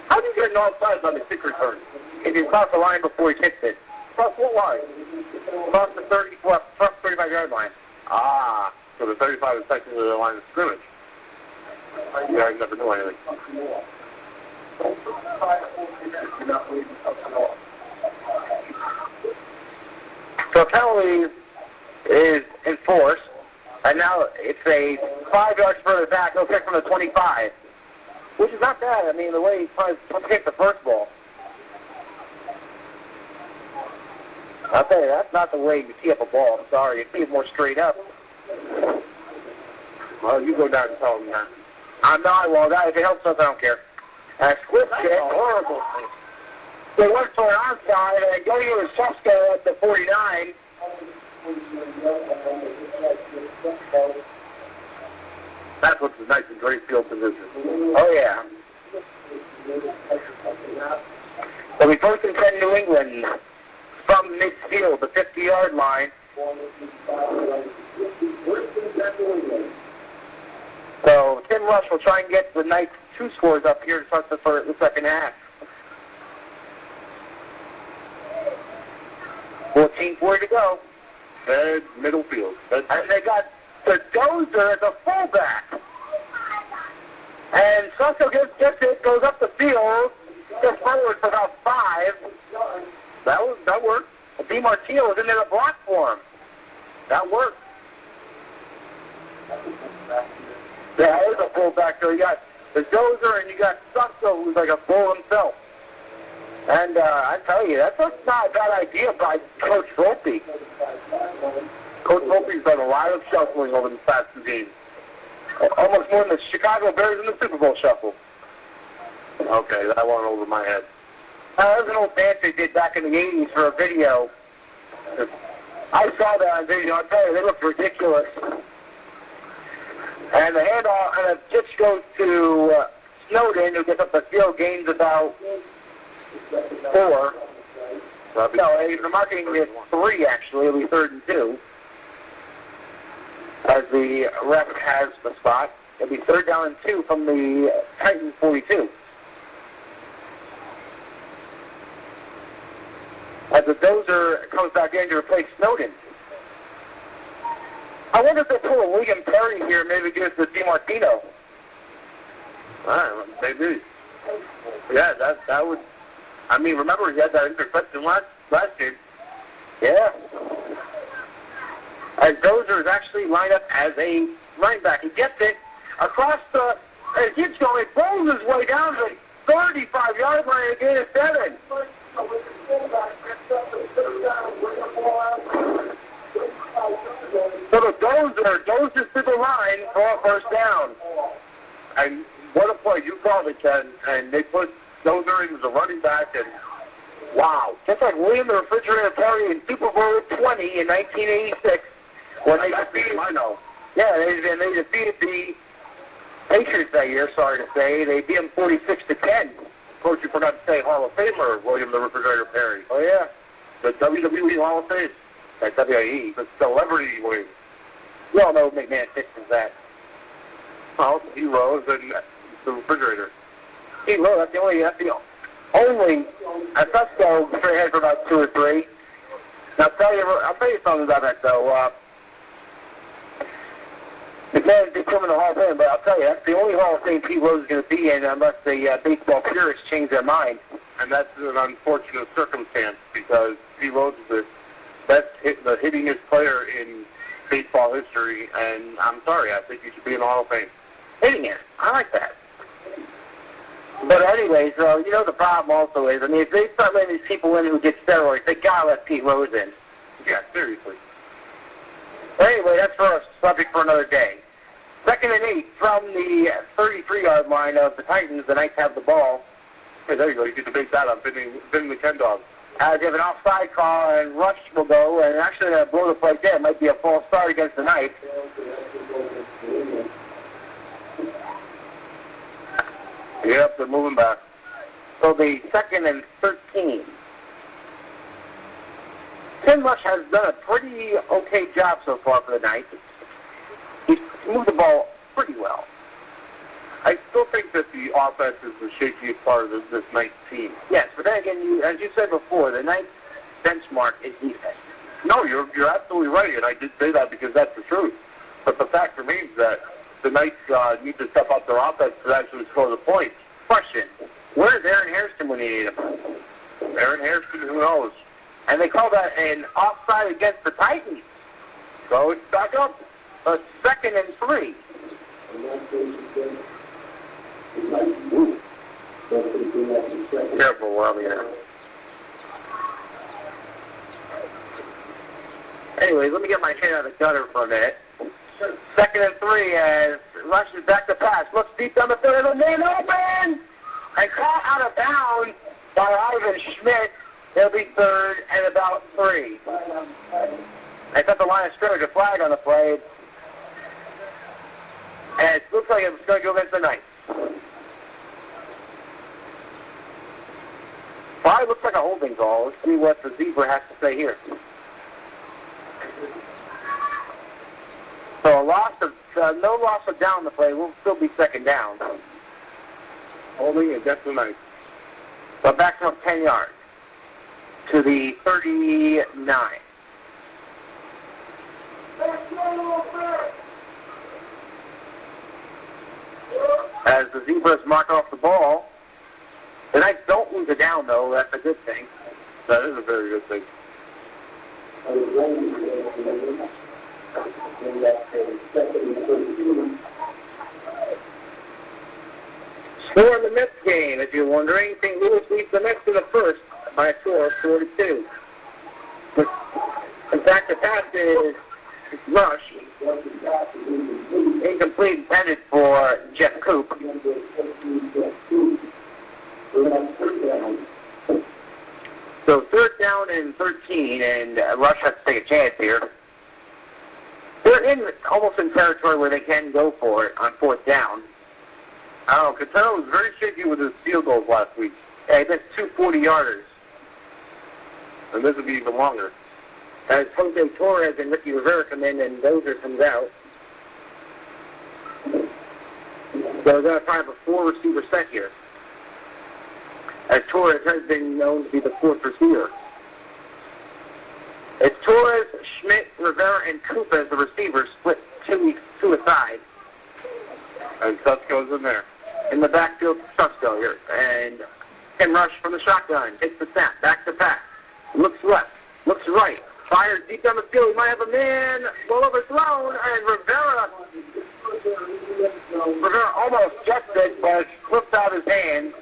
How do you get an offside on the kick return? If you cross the line before he kicks it. Cross what line? Cross the 35-yard line. Ah, so the 35 is technically the line of scrimmage. Yeah, I never knew anything. So penalty is enforced, and now it's a 5 yards further back. He'll kick from the 25, which is not bad. I mean, the way he probably kicked the first ball. I'll tell you, that's not the way you tee up a ball. I'm sorry. You tee it more straight up. Well, you go down and tell him that. I'm not. Well, if it helps us, I don't care. Split kick. Horrible. They went for an onside, and Gregory was Fusco at the 49. That's what's nice and great field position. Oh, yeah. So we first and 10 New England from midfield, the 50-yard line. So Tim Rush will try and get the Knights 2 scores up here to start the second half. 14:40 to go. Dead middle field. And they got the Dozer as a fullback. And Susso gets it, goes up the field, gets forward for about 5. That worked. DiMartino was in there to block for him. That worked. Yeah, there's a fullback there. You got the Dozer and you got Susso, who's like a bull himself. And I tell you, that's not a bad idea by Coach Volpe. Coach Volpe's done a lot of shuffling over the past 2 games. Almost more than the Chicago Bears in the Super Bowl shuffle. Okay, that went over my head. That was an old dance they did back in the 80s for a video. I saw that on video. I'll tell you, they looked ridiculous. And the handoff, and the pitch goes to Snowden, who gets up the field, gains about 4. No, they're marking it 3, actually. It'll be 3rd and 2. As the ref has the spot. It'll be 3rd down and 2 from the Titans 42. As the Dozer comes back in to replace Snowden. I wonder if they pull a William Perry here, maybe give it to DiMartino. Maybe. Yeah, that would. I mean, remember he had that interception last year. Yeah. As Dozer is actually lined up as a running back. He gets it across the. As he keeps going, he pulls his way down to the 35-yard line and gain a 7. So the Dozers to the line for a first down. And what a play. You called it, Ken. And they put Dozer in as a running back, and wow. Just like William the Refrigerator Perry in Super Bowl 20 in 1986. When they defeated, I know. Yeah, they defeated the Patriots that year, sorry to say. They beat them 46-10. Of course, you forgot to say Hall of Famer William the Refrigerator Perry. Oh, yeah. The WWE Hall of Fame. That's WWE. The celebrity wing. We all know McMahon fixes that. Well, he rose and the refrigerator. He rose. That's the only. I thought so. Straight ahead for about 2 or 3. Now, I'll tell you something about that though. McMahon did come in the Hall of Fame, but I'll tell you, that's the only Hall of Fame Pete Rose is going to be in unless the baseball purists change their mind. And that's an unfortunate circumstance because Pete Rose is the hittingest player in baseball history, and I'm sorry, I think he should be in the Hall of Fame. Hitting it. I like that. But anyways, the problem also is, if they start letting these people in who get steroids, they got to let Pete Rose in. Yeah, seriously. But anyway, that's for a subject for another day. 2nd and 8 from the 33-yard line of the Titans. The Knights have the ball. Hey, there you go. You get to base that on Vinnie the Ken Dog. They have an offside call, and Rush will go, and actually a blow the play there. It might be a false start against the Knights. Yep, they're moving back. So the 2nd and 13. Tim Rush has done a pretty okay job so far for the Knights. He's moved the ball pretty well. I still think that the offense is the shakiest part of this Knights team. Yes, but then again, as you said before, the Knights benchmark is defense. No, you're absolutely right, and I did say that because that's the truth. But the fact remains that the Knights need to step up their offense to actually score the points. Question, where's Aaron Hairston when you need him? Aaron Hairston, who knows? And they call that an offside against the Titans. So it's back up. 2nd and 3. Ooh. Careful, William. Anyways, let me get my head out of the gutter for a minute. 2nd and 3 as Rush is back to pass. Looks deep down the field. The man open! And caught out of bounds by Ivan Schmidt. It'll be 3rd and about 3. I thought the line of scrimmage, a flag on the play. And it looks like it's going to go against the Knights. Probably looks like a holding call. Let's see what the zebra has to say here. So no loss of down the play. We'll still be 2nd down. Holding against the Knights. But back to 10 yards to the 39. As the Zebras mark off the ball, the Knights don't lose it down, though. That's a good thing. That is a very good thing. Score in the Mets game, if you're wondering. St. Louis leads the Mets in the first by a score of 4-2. In fact, the pass is Rush. Incomplete, intended for Jeff Coop. So 3rd down and 13, and Rush has to take a chance here. They're almost in territory where they can go for it on 4th down. I don't know, Catano was very shaky with his field goals last week. Yeah, he missed 2 40-yarders. And this will be even longer. As Jose Torres and Ricky Rivera come in and Dozer comes out. So we're going to try a 4-receiver set here. As Torres has been known to be the 4th receiver. It's Torres, Schmidt, Rivera, and Coop as the receivers, split two aside. And Susko's in there. In the backfield, Susko here. And Ken Rush from the shotgun. Takes the snap. Back to pass. Looks left. Looks right. Fires deep down the field. He might have a man well overthrown. And Rivera almost just it, but slipped out his hand.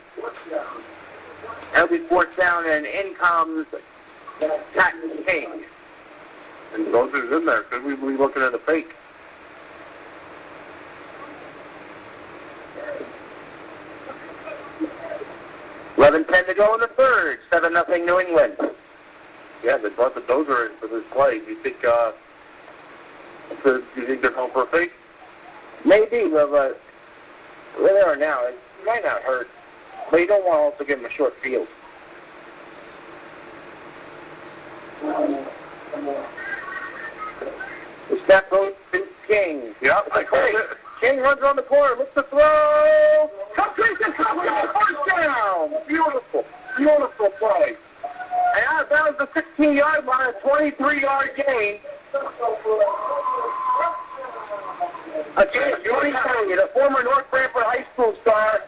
That'll be fourth down, and in comes Titan King. And those are in there. Could we be looking at a fake? $11:10 to go in the third. 7-0 New England. Yeah, they brought the dozer in for this play. Do you think they're going for a fake? Maybe, but where they are now, it might not hurt. But you don't want to also give them a short field. The snap goes to King. Yep, I called it. King runs around the corner, looks to throw. Completes it, first down. Beautiful, beautiful play. And out of bounds the 16-yard line, a 23-yard gain. Again, Johnny King, the former North Branford High School star,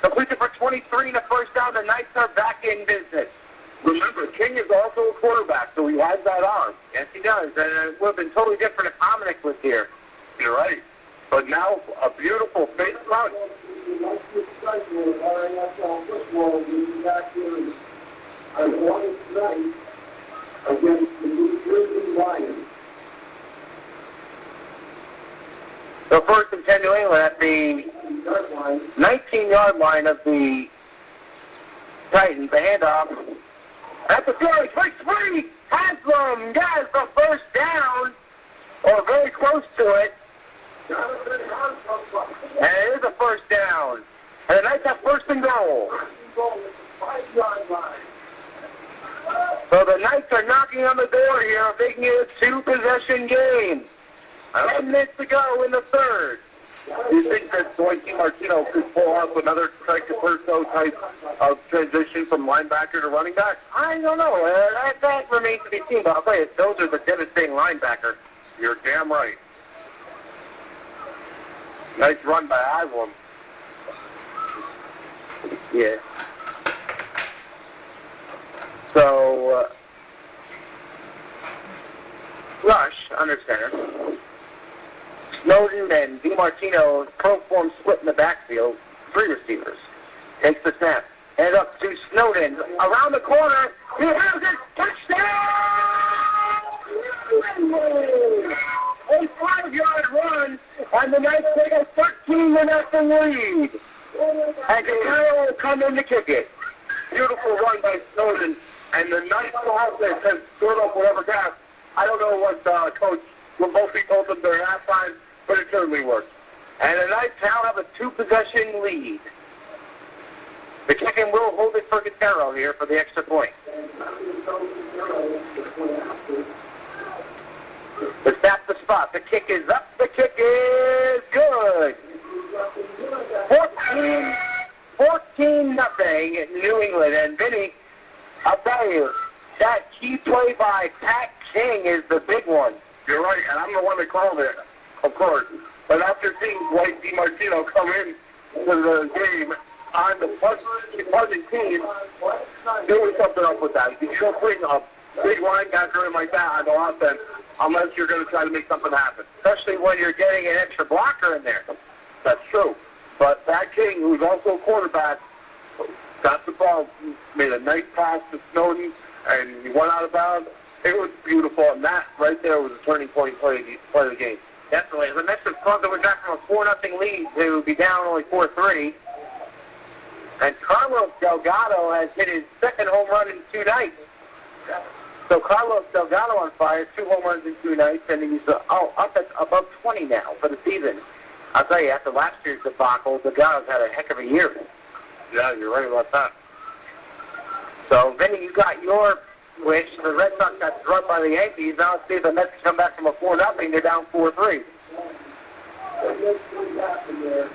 completed for 23 and a first down. The Knights are back in business. Remember, King is also a quarterback, so he has that arm. Yes, he does. And it would have been totally different if Dominic was here. You're right. But now, a beautiful fake run. Against the New Jersey Lions. So first and 10 New England at the 19-yard line of the Titans. The handoff. At the throw, quick spree. Haslam gets the first down, or very close to it. And it is a first down. And the Knights have first and goal. So the Knights are knocking on the door here, making it a two-possession game. 10 minutes to go in the third. Do you think that Dwight DiMartino could pull off another Trek-to-Perso type of transition from linebacker to running back? I don't know. That remains to be seen, but I'll tell you, those are the devastating linebackers. You're damn right. Nice run by Haslam. Yeah. So, rush under center. Snowden and DiMartino pro form split in the backfield. 3 receivers. Takes the snap. Head up to Snowden. Around the corner. He has it. Touchdown! A 5-yard run. And the Knights take a 13-0 lead. And Carroll will come in to kick it. Beautiful run by Snowden. And the Knights will have to sort up whatever gap. I don't know what Coach Lambofi told them during halftime, but it certainly worked. And the Knights now have a 2-possession lead. The kicking will hold it for Guerrero here for the extra point. The snap the spot. The kick is up. The kick is good. 14-0 New England. And Vinnie, I'll tell you, that key play by Pat King is the big one. You're right, and I'm the one that called it, of course. But after seeing Dwight DiMartino come in to the game on the opposing team, there was something up with that. You don't bring a big linebacker in like that on the offense unless you're going to try to make something happen. Especially when you're getting an extra blocker in there. That's true. But Pat King, who's also a quarterback, got the ball, made a nice pass to Snowden, and he went out of bounds. It was beautiful, and that right there was a turning point play of the game. Definitely. The next club that we got from a 4-0 lead to be down only 4-3. And Carlos Delgado has hit his second home run in 2 nights. So Carlos Delgado on fire, 2 home runs in 2 nights, and he's up at above 20 now for the season. I'll tell you, after last year's debacle, Delgado's had a heck of a year. Yeah, you're right about that. So, Vinnie, you got your wish. The Red Sox got drugged by the Yankees. Now let's see if the Mets come back from a 4-0. They're down 4-3.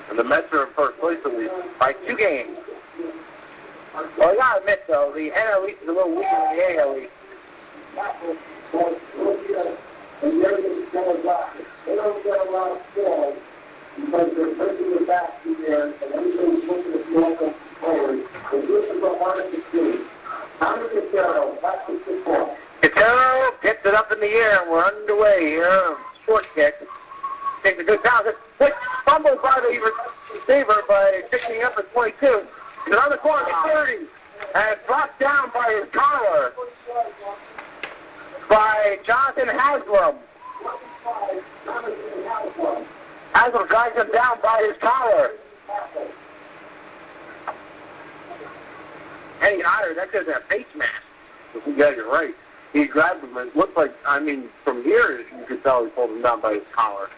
And the Mets are in first place at least. By 2 games. Well, you got to admit, though, the NL East is a little weaker than the AL East. They don't get a lot of balls because they're bringing it back to there, and everybody's looking at the offensive players. And this is the hardest to do. Apicella, that's the ball. Guerrero gets it up in the air, and we're underway here. Short kick. Takes a good bounce. Quick fumble by the receiver by picking up at 22. He's on the corner, 30. And brought down by his collar by Jonathan Haslam. Haslam drives him down by his collar. Hey, Otter, that guy's a face mask. Yeah, you're right. He grabbed him, and it looked like, I mean, from here you could tell he pulled him down by his collar.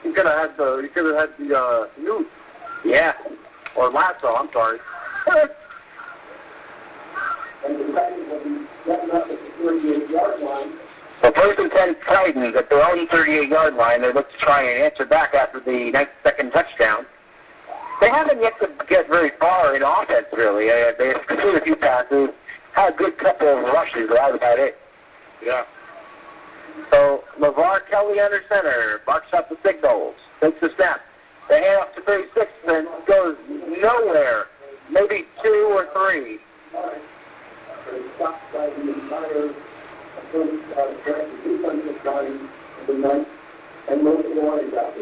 He could have had the noose. Yeah. Or lasso, I'm sorry. So first and 10 Titans at their own 38-yard line. They look to try and answer back after the second touchdown. They haven't yet to get very far in offense, really. They completed a few passes, had a good couple of rushes, but that was about it. Yeah. So LeVar Kelly under center, barks up the signals, takes the snap. They hand off to 36 and goes nowhere, maybe 2 or 3. Stopped by the entire defensive line of the night and most of the running back.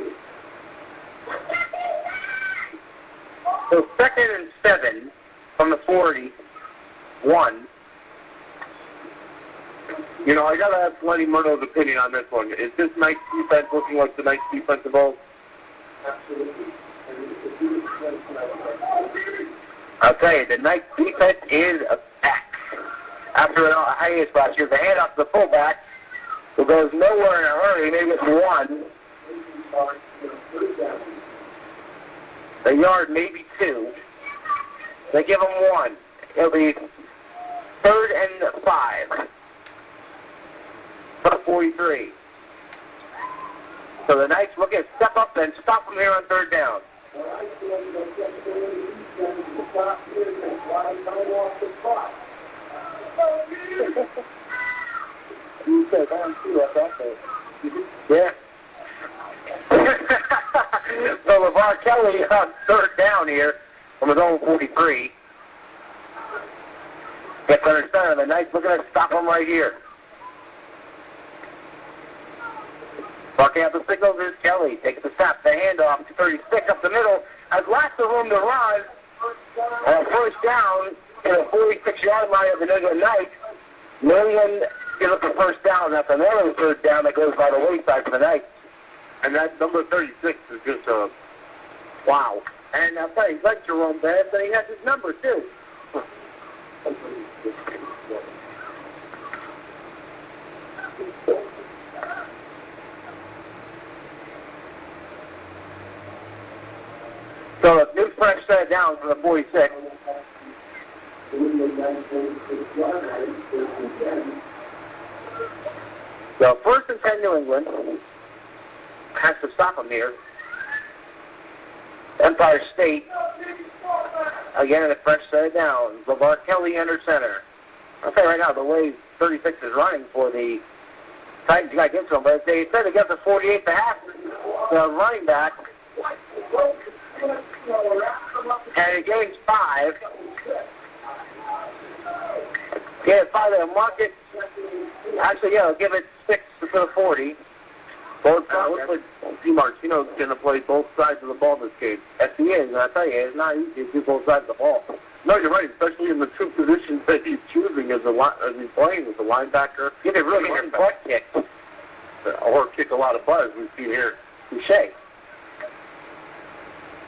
So 2nd and 7 from the 41. You know, I got to ask Lenny Murdo's opinion on this one. Is this Knights defense looking like the Knights defense of old? Absolutely. I'll tell you, the Knights defense is back. After a hiatus last year, the handoff to the fullback, who goes nowhere in a hurry, maybe it's 1. A yard, maybe 2. They give him 1. It'll be 3rd and 5 for the 43. So the Knights looking to step up and stop them here on 3rd down. Yeah. So LeVar Kelly on 3rd down here from his own 43. Gets under center. The Knights looking to stop him right here. Barking out the signals is Kelly. Takes the snap. The handoff to 36 up the middle. Has lots of room to run. And a first down in a 46-yard line of the New England Knights. New England gives up the first down. That's another 3rd down that goes by the wayside for the Knights. And that number 36 is just a wow. And I'll tell you, he's like Jerome Bass, and he has his number, too. So a new fresh set down for the 46. So 1st and 10 New England. Has to stop him here. Empire State, again in a fresh set down. LeVar Kelly under center. I'll tell you right now, the way 36 is running for the Titans, you got to get to him, but they said they got the 48 to half, the running back, and it gains 5. Yeah, 5 there. Mark it. Actually, yeah, give it 6 for the 40. looks like DiMartino's going to play both sides of the ball this game. Yes, he is. And I tell you, it's not easy to do both sides of the ball. No, you're right, especially in the 2 positions that he's choosing as he's playing with the linebacker. You can really get your butt kicked. Or kick a lot of butt, as we've seen here. Touché.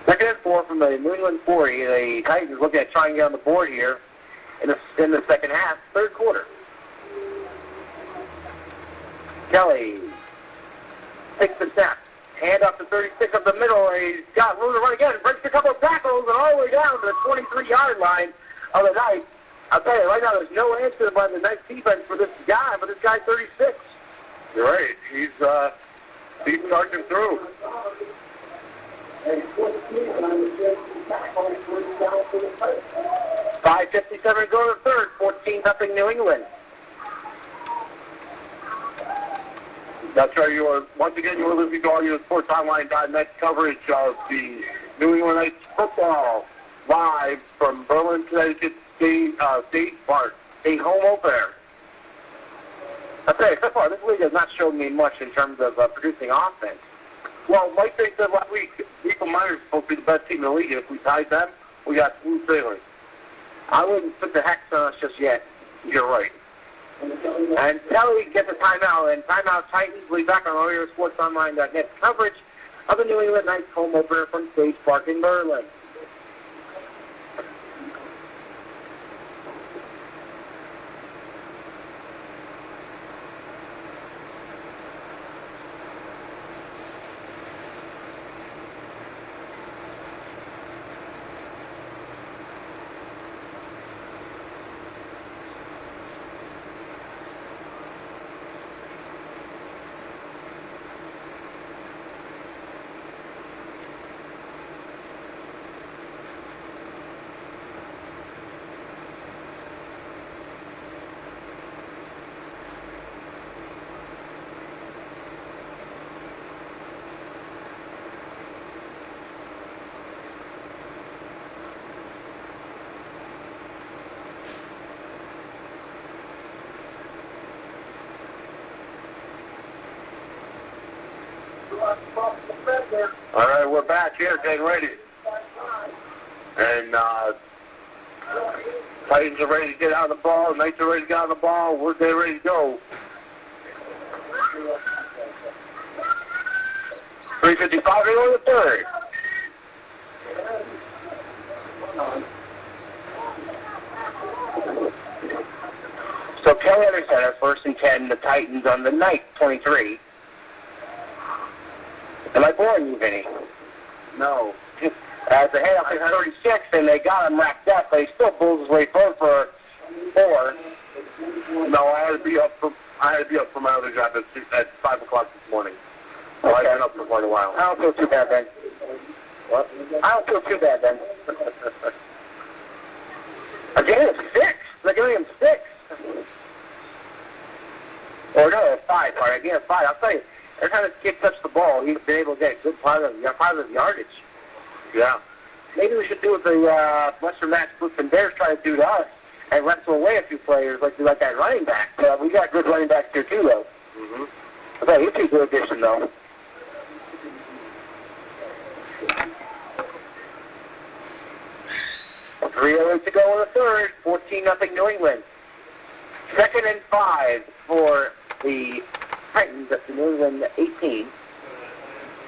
2nd and 4 from the New England 40. The Titans looking at trying to get on the board here in the second half, 3rd quarter. Kelly takes the snap. Hand up to 36 up the middle, and he's got room to run again. Breaks a couple of tackles and all the way down to the 23-yard line of the Knights. I'll tell you, right now there's no answer by the Knights defense for this guy, but this guy's 36. You're right. He's charging through. 5:57 to go to the 3rd, 14-0 New England. That's right. Once again, you are listening to audio sportsonline.net coverage of the New England Knights football live from Berlin, Connecticut State Park, a home opener. I'll tell you, so far, this league has not shown me much in terms of producing offense. Well, like they said last week, Eagle Miners is supposed to be the best team in the league. If we tied them, we got smooth sailing. I wouldn't put the hex on us just yet. You're right. Until we get the timeout, and timeout Titans will be back on OrioSportsOnline.net coverage of the New England Knights home opener from Stage Park in Berlin. All right, we're back here, getting ready. And Titans are ready to get out of the ball. Knights are ready to get out of the ball. We're getting ready to go. 3:55 to go in the third. So Kelly under center, 1st and 10, the Titans on the Knight, 23. Am I boring you, Vinnie? No. As the handoff is 36, and they got him racked up, but he still pulls his way forward for 4. No, I had to be up for my other job at 5 o'clock this morning. So I've been up for quite a while. I don't feel too bad then. What? I don't feel too bad then. Again, it's 6. They're giving him 6. Or no, 5. Sorry, again, 5. I'll tell you, every time this kid touched the ball, he's been able to get good positive yardage. Yeah. Maybe we should do what the Western Mass Blues and Bears try to do to us and wrestle away a few players like that running back. We got good running backs here too, though. Mm-hmm. I thought he'd be a good addition, though. .308 to go in the third. 14-0 New England. 2nd and 5 for the Titans at the New England 18.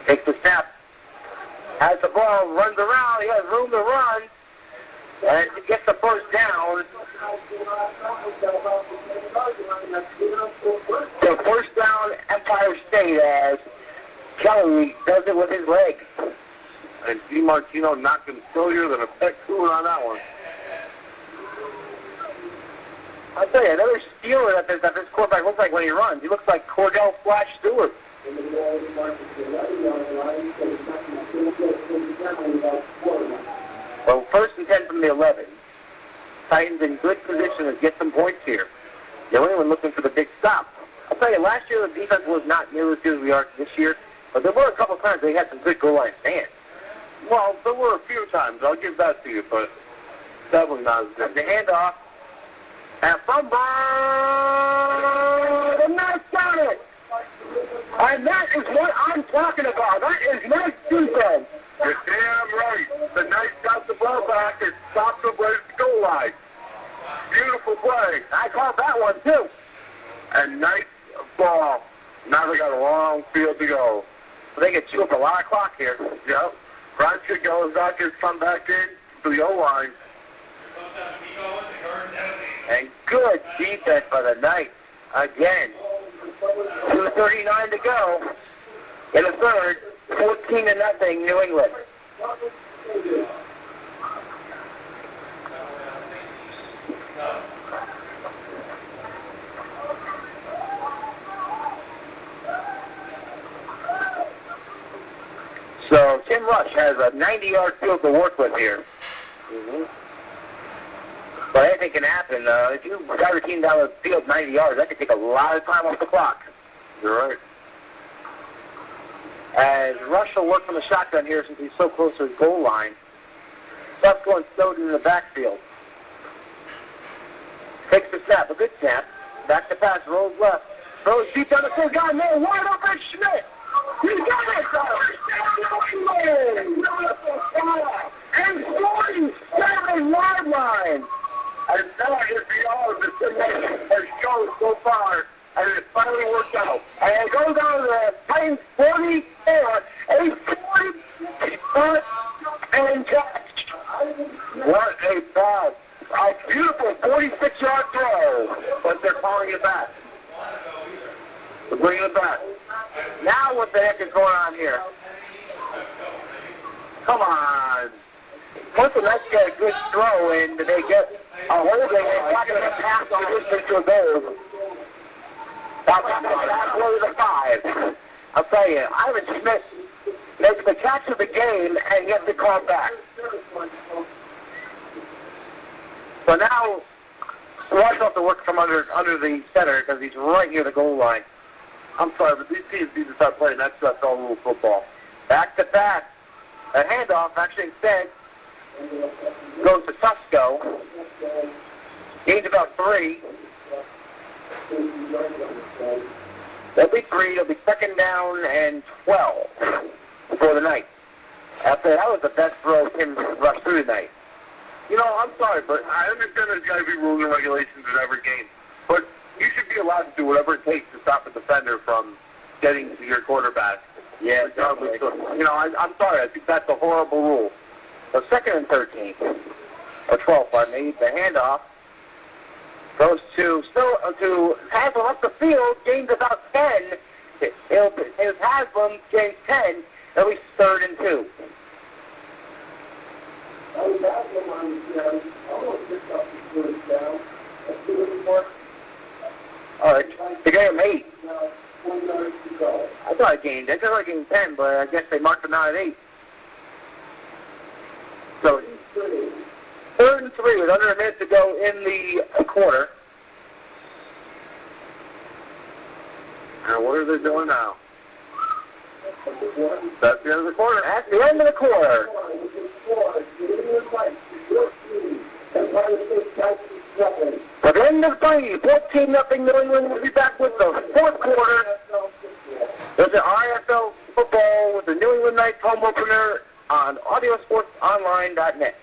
Takes the snap. Has the ball, runs around. He has room to run. And gets the first down. So first down, Empire State, as Kelly does it with his leg. And DiMartino knocked him sillier than a pet cooler on that one. I'll tell you, another stealer that this quarterback looks like when he runs. He looks like Cordell Flash Stewart. Well, 1st and 10 from the 11. Titans in good position to get some points here. New England looking for the big stop. I'll tell you, last year the defense was not nearly as good as we are this year, but there were a couple times they had some good goal line stands. Well, there were a few times. I'll give that to you, but definitely not as good. The handoff. And fumble! The Knights got it! And that is what I'm talking about. That is nice defense. You're damn right. The Knights got the ball back and stopped them right at the goal line. Beautiful play. I caught that one, too. And Knights ball. Now they got a long field to go. So they get chew up a lot of clock here. Yep. Bronchick goes back and come back in to the O-line. And good defense by the Knights. Again. 2:39 to go in the third. 14-0 New England. So Tim Rush has a 90-yard field to work with here. Mm-hmm. But anything can happen. If you drive your team down the field 90 yards, that could take a lot of time off the clock. You're right. As Rush will work from the shotgun here since he's so close to his goal line. Stuff's going Snowden in the backfield. Takes the snap, a good snap. Back to pass, rolls left. Throws deep down the field, got man, wide open Schmidt. He got it! And 47-yard line. What a pass. A beautiful 46-yard throw, but they're calling it back. They're bringing it back. Now what the heck is going on here? Come on. Once the Mets get a good throw and they get a holding, they're not going to pass on the distance to a goal. That's halfway to the 5. I'll tell you, Ivan Smith makes the catch of the game and gets the call back. So now, Watch have to work from under the center because he's right near the goal line. I'm sorry, but these teams need to start playing XFL rule football. Back to back. A handoff, actually instead, goes to Tusco. Gains about 3. That'll be 3. It'll be second down and 12 for the night. After that was the best throw Tim rushed through tonight. You know, I'm sorry, but I understand there's got to be rules and regulations in every game. But you should be allowed to do whatever it takes to stop a defender from getting to your quarterback. Yeah, definitely. You know, I'm sorry. I think that's a horrible rule. So second and 13. Or 12, pardon me. The handoff goes to Haslam up the field, gains about 10. His Haslam gains 10. It'll be third and 2. All right, they gave him 8. I thought I gained 10, but I guess they marked him out at 8. So, third and 3 with under a minute to go in the quarter. And what are they doing now? That's the end of the quarter. At the end of the quarter. At the end of 3, 14-0 New England will be back with the fourth quarter. There's an RFL football with the New England Knights home opener on audiosportsonline.net.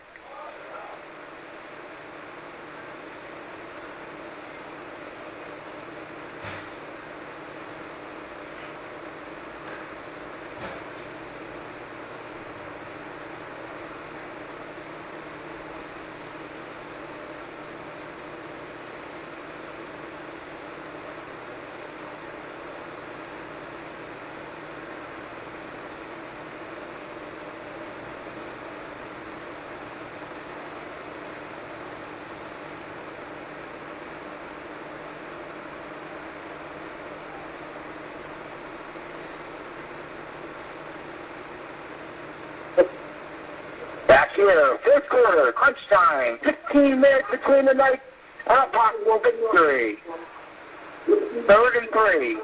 Back here, fourth quarter, crunch time, 15 minutes between the Knights and a possible victory. Third and 3.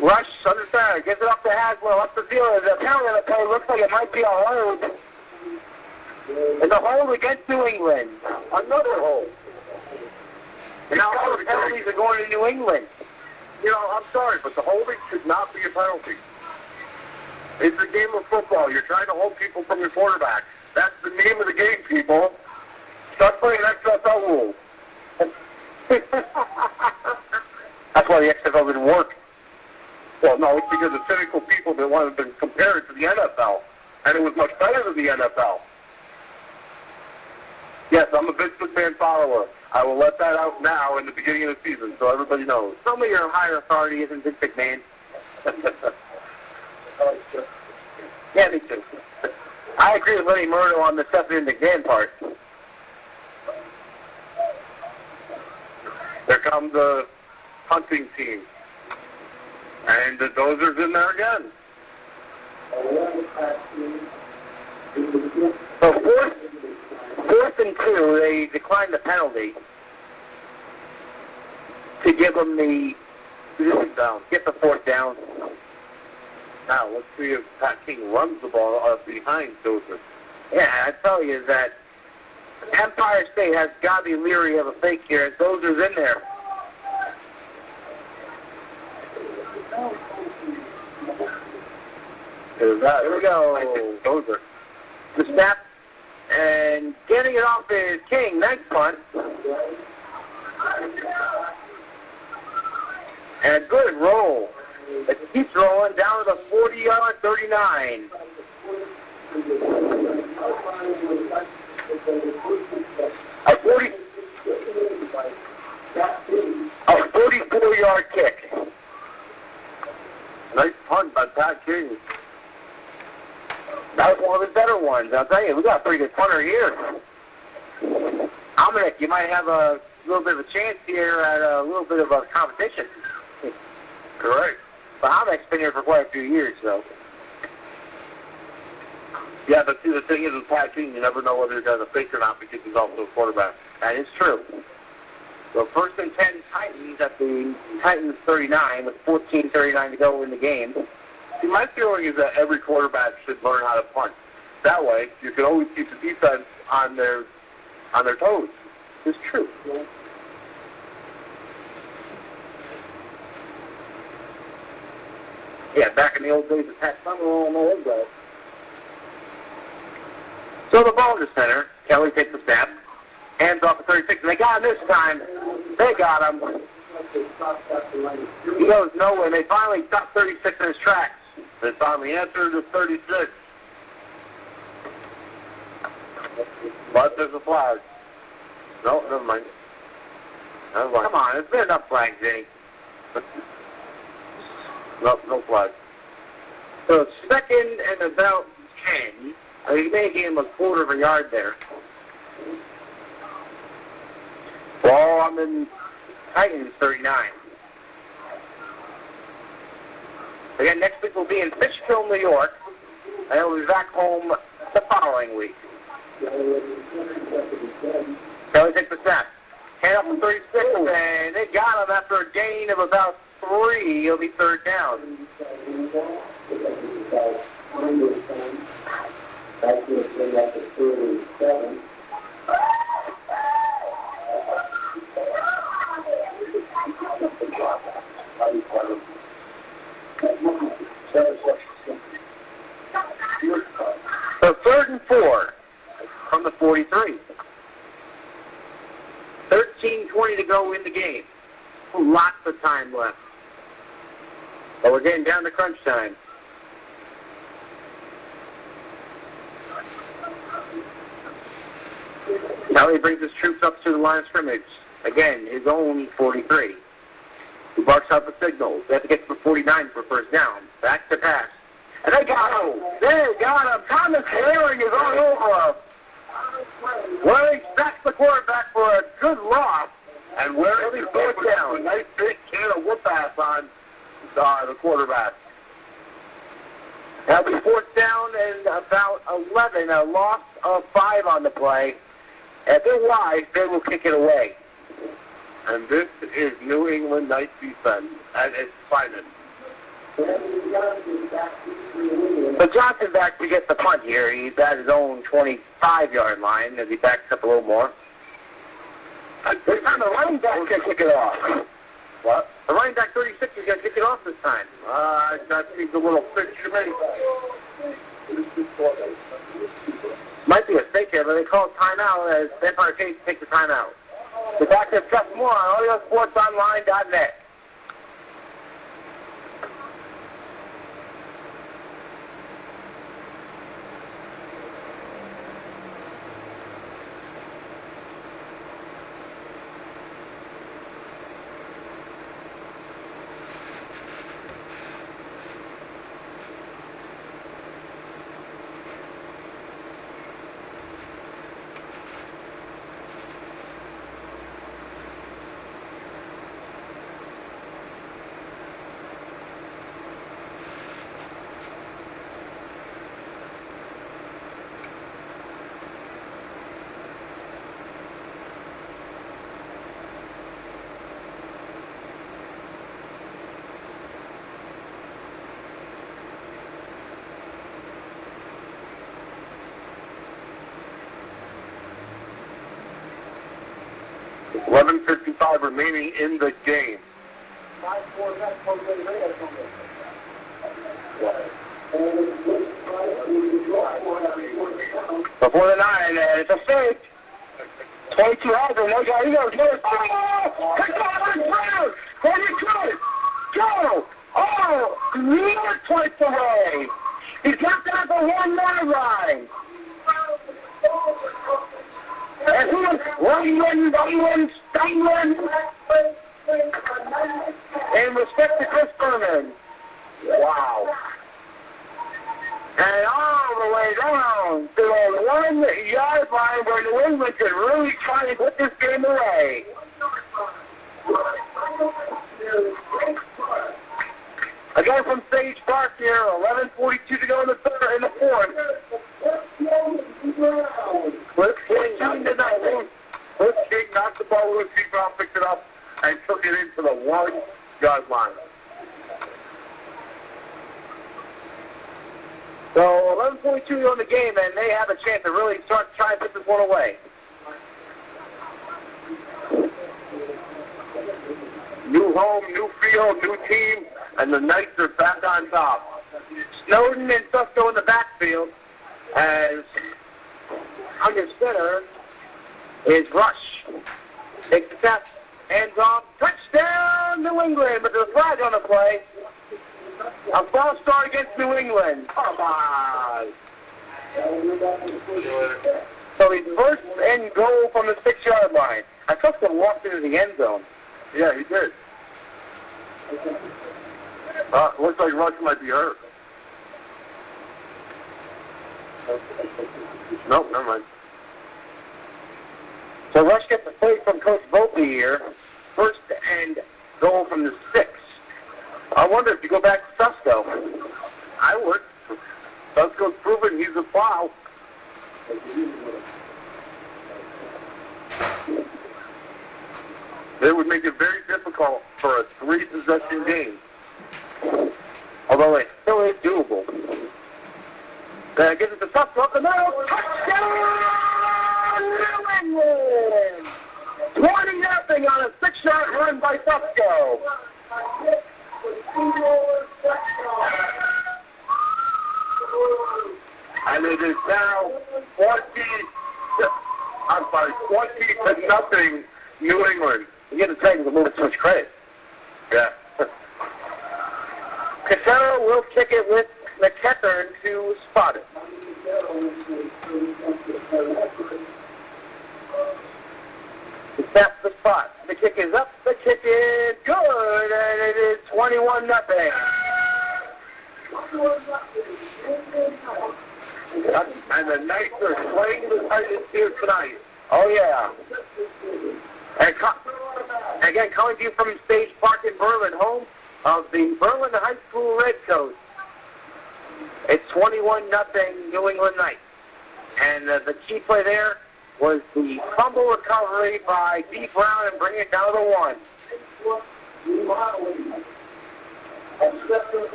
Rush under center, gives it up to Haswell, up the field. The penalty on the play looks like it might be a hold. It's a hold against New England. Another hold. And now all the penalties are going to New England. You know, I'm sorry, but the holding should not be a penalty. It's a game of football. You're trying to hold people from your quarterback. That's the name of the game, people. Start playing XFL rules. That's why the XFL didn't work. Well, no, it's because of cynical people that wanted to compare it to the NFL. And it was much better than the NFL. Yes, I'm a Vince McMahon follower. I will let that out now in the beginning of the season so everybody knows. Tell me your higher authority isn't Vince McMahon. Yeah, me too. I agree with Lenny Murdo on the Stephanie McMahon part. There comes the hunting team. And the Dozer's in there again. So fourth and 2, they declined the penalty to give them the down, get the fourth down. Now, let's see if Pat King runs the ball behind Dozer. Yeah, I tell you that Empire State has got to be leery of a fake here, and Dozer's in there. Here we go. Dozer. The snap, and getting it off is King. Nice punt. And a good roll. It keeps rolling down to the 40-yard 39. A 44-yard kick. Nice punt by Pat King. That was one of his better ones. I'll tell you, we got a pretty good punter here. Dominic, you might have a little bit of a chance here at a little bit of a competition. Correct. But Dominic's been here for quite a few years, so. Yeah, but see, the thing is with Pat King, you never know whether you're going to fake or not because he's also a quarterback. That is true. So 1st and 10 Titans at the Titans 39 with 14:39 to go in the game. See, my feeling is that every quarterback should learn how to punt. That way, you can always keep the defense on their toes. It's true. Yeah, back in the old days of Pat Summerall and all that. So the ball to center. Kelly takes the snap. Hands off at 36, and they got him this time. They got him. He goes nowhere, and they finally stopped 36 in his tracks. They finally answered to 36. But there's a flag. No, never mind. Come on, there's been enough flags, Vinnie. No flag. So it's 2nd and about 10. He may gain him a quarter of a yard there. Ball on the Titans 39. Again, next week we'll be in Fishkill, New York, and then we'll be back home the following week. Kelly takes the snap. Hand up to 36, and they got him after a gain of about 3. He'll be 3rd down. So 3rd and 4 from the 43. 13:20 to go in the game. Lots of time left. But we're getting down to crunch time. Now he brings his troops up to the line of scrimmage. Again, his own 43. He barks out the signals. They have to get to the 49 for 1st down. Back to pass. And they got him. They got him. Thomas Herring is all over him. Well, he sacks the quarterback for a good loss. And where is he 4th down? A nice big can of whoop-ass on the quarterback. That'll be 4th down and about 11. A loss of 5 on the play. If they're wise, they will kick it away. And this is New England Knights defense at its finest. But Johnson back to get the punt here. He's at his own 25-yard line as he backs up a little more. This time the running back's going to kick it off. What? The running back 36 is going to kick it off this time. That seems a little fit to me. Might be a fake here, but they call it timeout as Empire State takes the timeout. The back to discuss more on audiosportsonline.net. .55 remaining in the game. Before the 9, and it's a fake. 22 yards, and no guy, he goes, oh! Pick up the ground! 42! Go! Oh! 3 points away! He's got down the 1 yard line. And he's rumbling. In respect to Chris Berman. Wow. And all the way down to the 1 yard line where New England could really try to put this game away. Again from Sage Park here, 11:42 to go in the fourth. Cliff King knocked the ball loose. He picked it up and took it into the 1 yard line. So 11:42 on the game, and they have a chance to really start trying to put this one away. New home, new field, new team, and the Knights are back on top. Snowden and Susko in the backfield, as under center is Rush. Takes the tap, hands off, touchdown New England, but there's a flag on the play. A false start against New England. Come on. So he's first and goal from the 6 yard line. I thought they walked into the end zone. Yeah, he did. Looks like Rush might be hurt. Nope, never mind. So Rush gets a play from Coach Volpe here. First and goal from the 6. I wonder if you go back to Susko. I would. Susko's proven he's a plow. They would make it very difficult for a 3-possession game. Although it still is doable. Gives it to Susko up the middle. Touchdown! New England! 20-0 on a 6-yard run by Susko. And it is now 20-0 New England. You get the Titans a little too much credit. Yeah. Casero will kick it with McKeithern to spot it. That's the spot. The kick is up. The kick is good, and it is 21-0. And the Knights are playing the Titans here tonight. Oh, yeah. And again, coming to you from Stage Park in Berlin, home of the Berlin High School Redcoats. It's 21-0 New England Knights. And the key play there was the fumble recovery by D. Brown and bringing it down to the 1.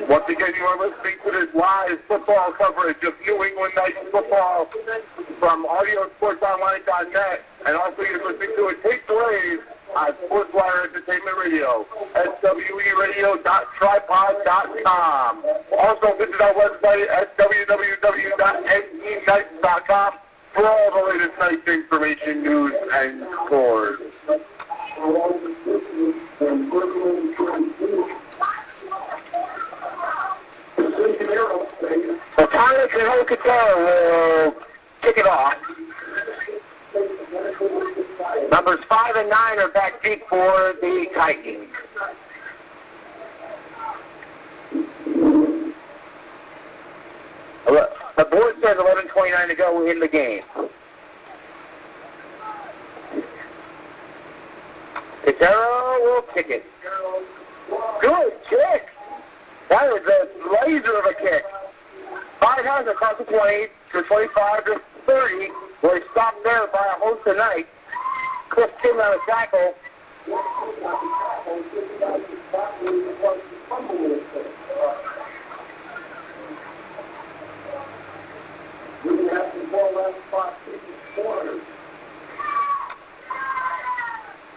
Once again, you are listening to this live football coverage of New England Knights football from AudioSportsOnline.net, and also you're listening to it taped live on SportsWire Entertainment Radio, SWERadio.tripod.com. Also visit our website at www.nknights.com for all the latest Knights information, news, and scores. So Tyler and Casero will kick it off. Numbers 5 and 9 are back deep for the Titans. The board says 11:29 to go in the game. Casero will kick it. Good kick. That was a laser of a kick. 5 yards across the 20 to 25 to 30. We're stopped there by a host of Knights. Cliff King on a tackle.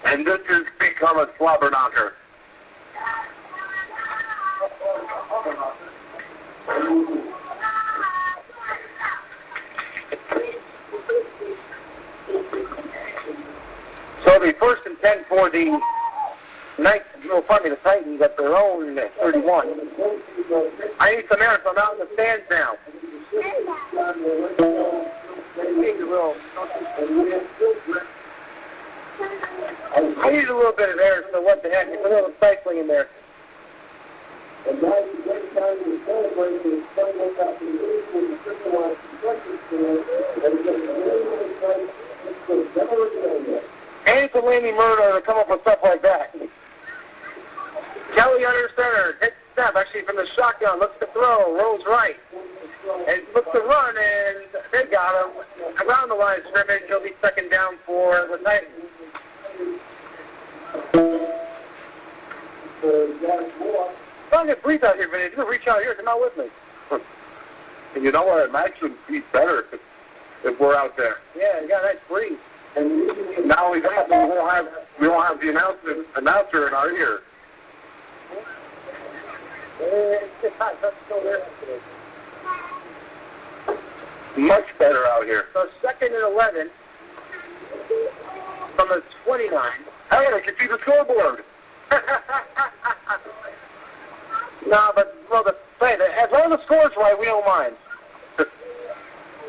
And this has become a slobber knocker. So the 1st and 10 for the The Titans at their own 31. I need some air, so I'm out in the stands now. I need a little bit of air, so what the heck? It's a little stifling in there. And now the next time we celebrate is Sunday afternoon with the Christian and it's a landing murder to come up with stuff like that. Kelly under center, hits snap, actually from the shotgun, looks to throw, rolls right, and looks to run, and they got him around the line of scrimmage. He'll be second down for the Titans. Don't get breathe out here, Vinnie. If you reach out here, come out with me. And you know what? It might actually be better if we're out there. Yeah, you got a nice breeze. And not only that, we won't have the announcer in our ear. It's hot. Let's go there. Much better out here. So 2nd and 11 from the 29. Hey, I can see the scoreboard. No, but as long as the score's right, we don't mind.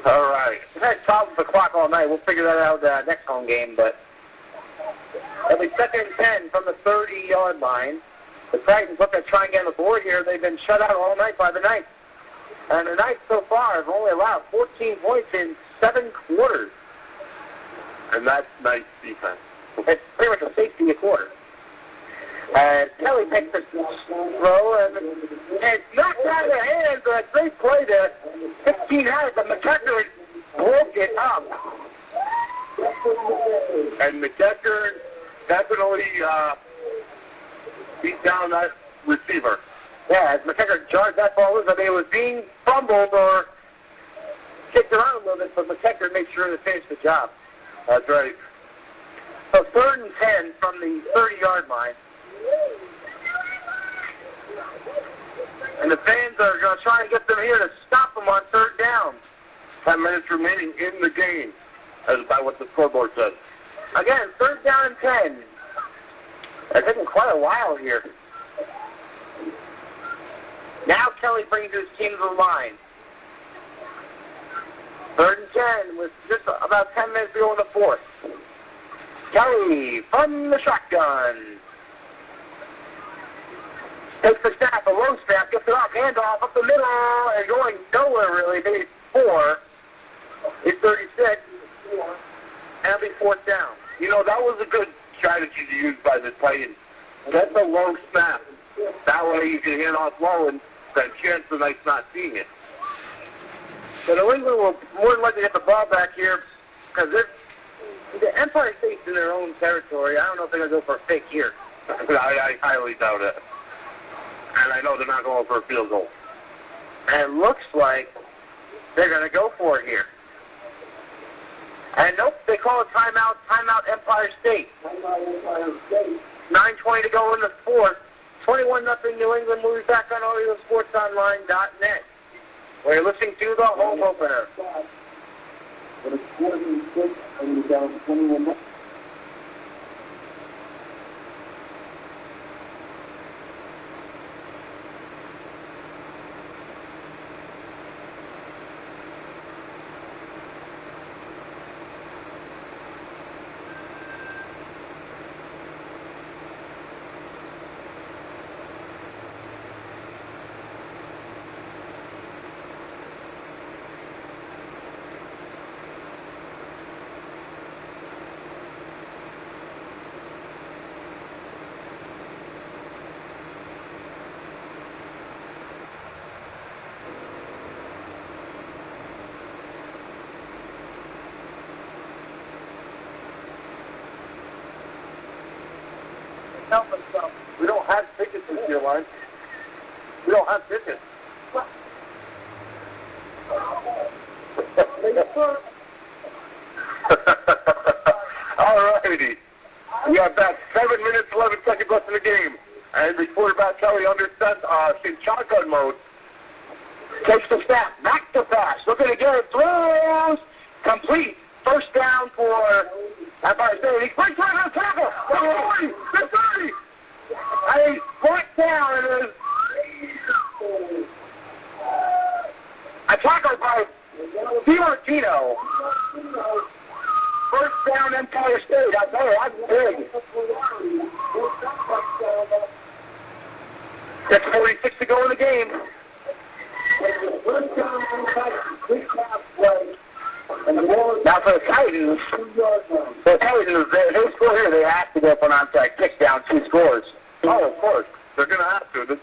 All right. We've had problems with the clock all night. We'll figure that out next home game, but it'll be 2nd and 10 from the 30-yard line. The Titans look at trying to get on the board here. They've been shut out all night by the Knights. And the Knights so far have only allowed 14 points in 7 quarters. And that's nice defense. It's pretty much a safety a quarter. And Kelly takes the throw, and it's knocked out of their hands. A great play there. 15 yards, but McKecker broke it up. And McKecker definitely beat down that receiver. Yeah, as McKecker jarred that ball loose, I mean, it was being fumbled or kicked around a little bit, but McKecker made sure to finish the job. That's right. So 3rd and 10 from the 30-yard line. And the fans are going to try and get them here to stop them on 3rd down. 10 minutes remaining in the game, as by what the scoreboard says. Again, 3rd down and 10. It's taken quite a while here. Now Kelly brings his team to the line. 3rd and 10 with just about 10 minutes to go in the 4th. Kelly from the shotgun. Takes the snap, a low snap, gets it off, handoff up the middle, and going nowhere really. Maybe 4. It's 36. And it'll be 4th down. You know, that was a good strategy to use by the Titans. Get the low snap. That way you can hand off low and then chance the Knights not seeing it. So New England will more than likely get the ball back here because the Empire State's in their own territory. I don't know if they're going to go for a fake here. I highly doubt it. And I know they're not going for a field goal. And it looks like they're going to go for it here. And nope, they call it timeout, Empire State. 9:20 to go in the 4th. 21-0 New England. We'll be back on OrioSportsOnline.net. We're listening to the home opener. But it's 46 and you're down 21. We don't have tickets in here, line. We don't have tickets. All righty. We have about 7 minutes, 11 seconds left in the game. And the quarterback, Kelly, in shotgun mode. Takes the snap, back to pass. Looking to get it, throws, complete. 1st down for Empire State. He breaks out of the tackle. The 40, the 30. a fourth down. It is a tackle by DiMartino. First down, Empire State. I tell you, that's big. That's 46 to go in the game. Now for the Titans, they score here. They have to go for an onside kick down 2 scores. Oh, of course. They're going to have to.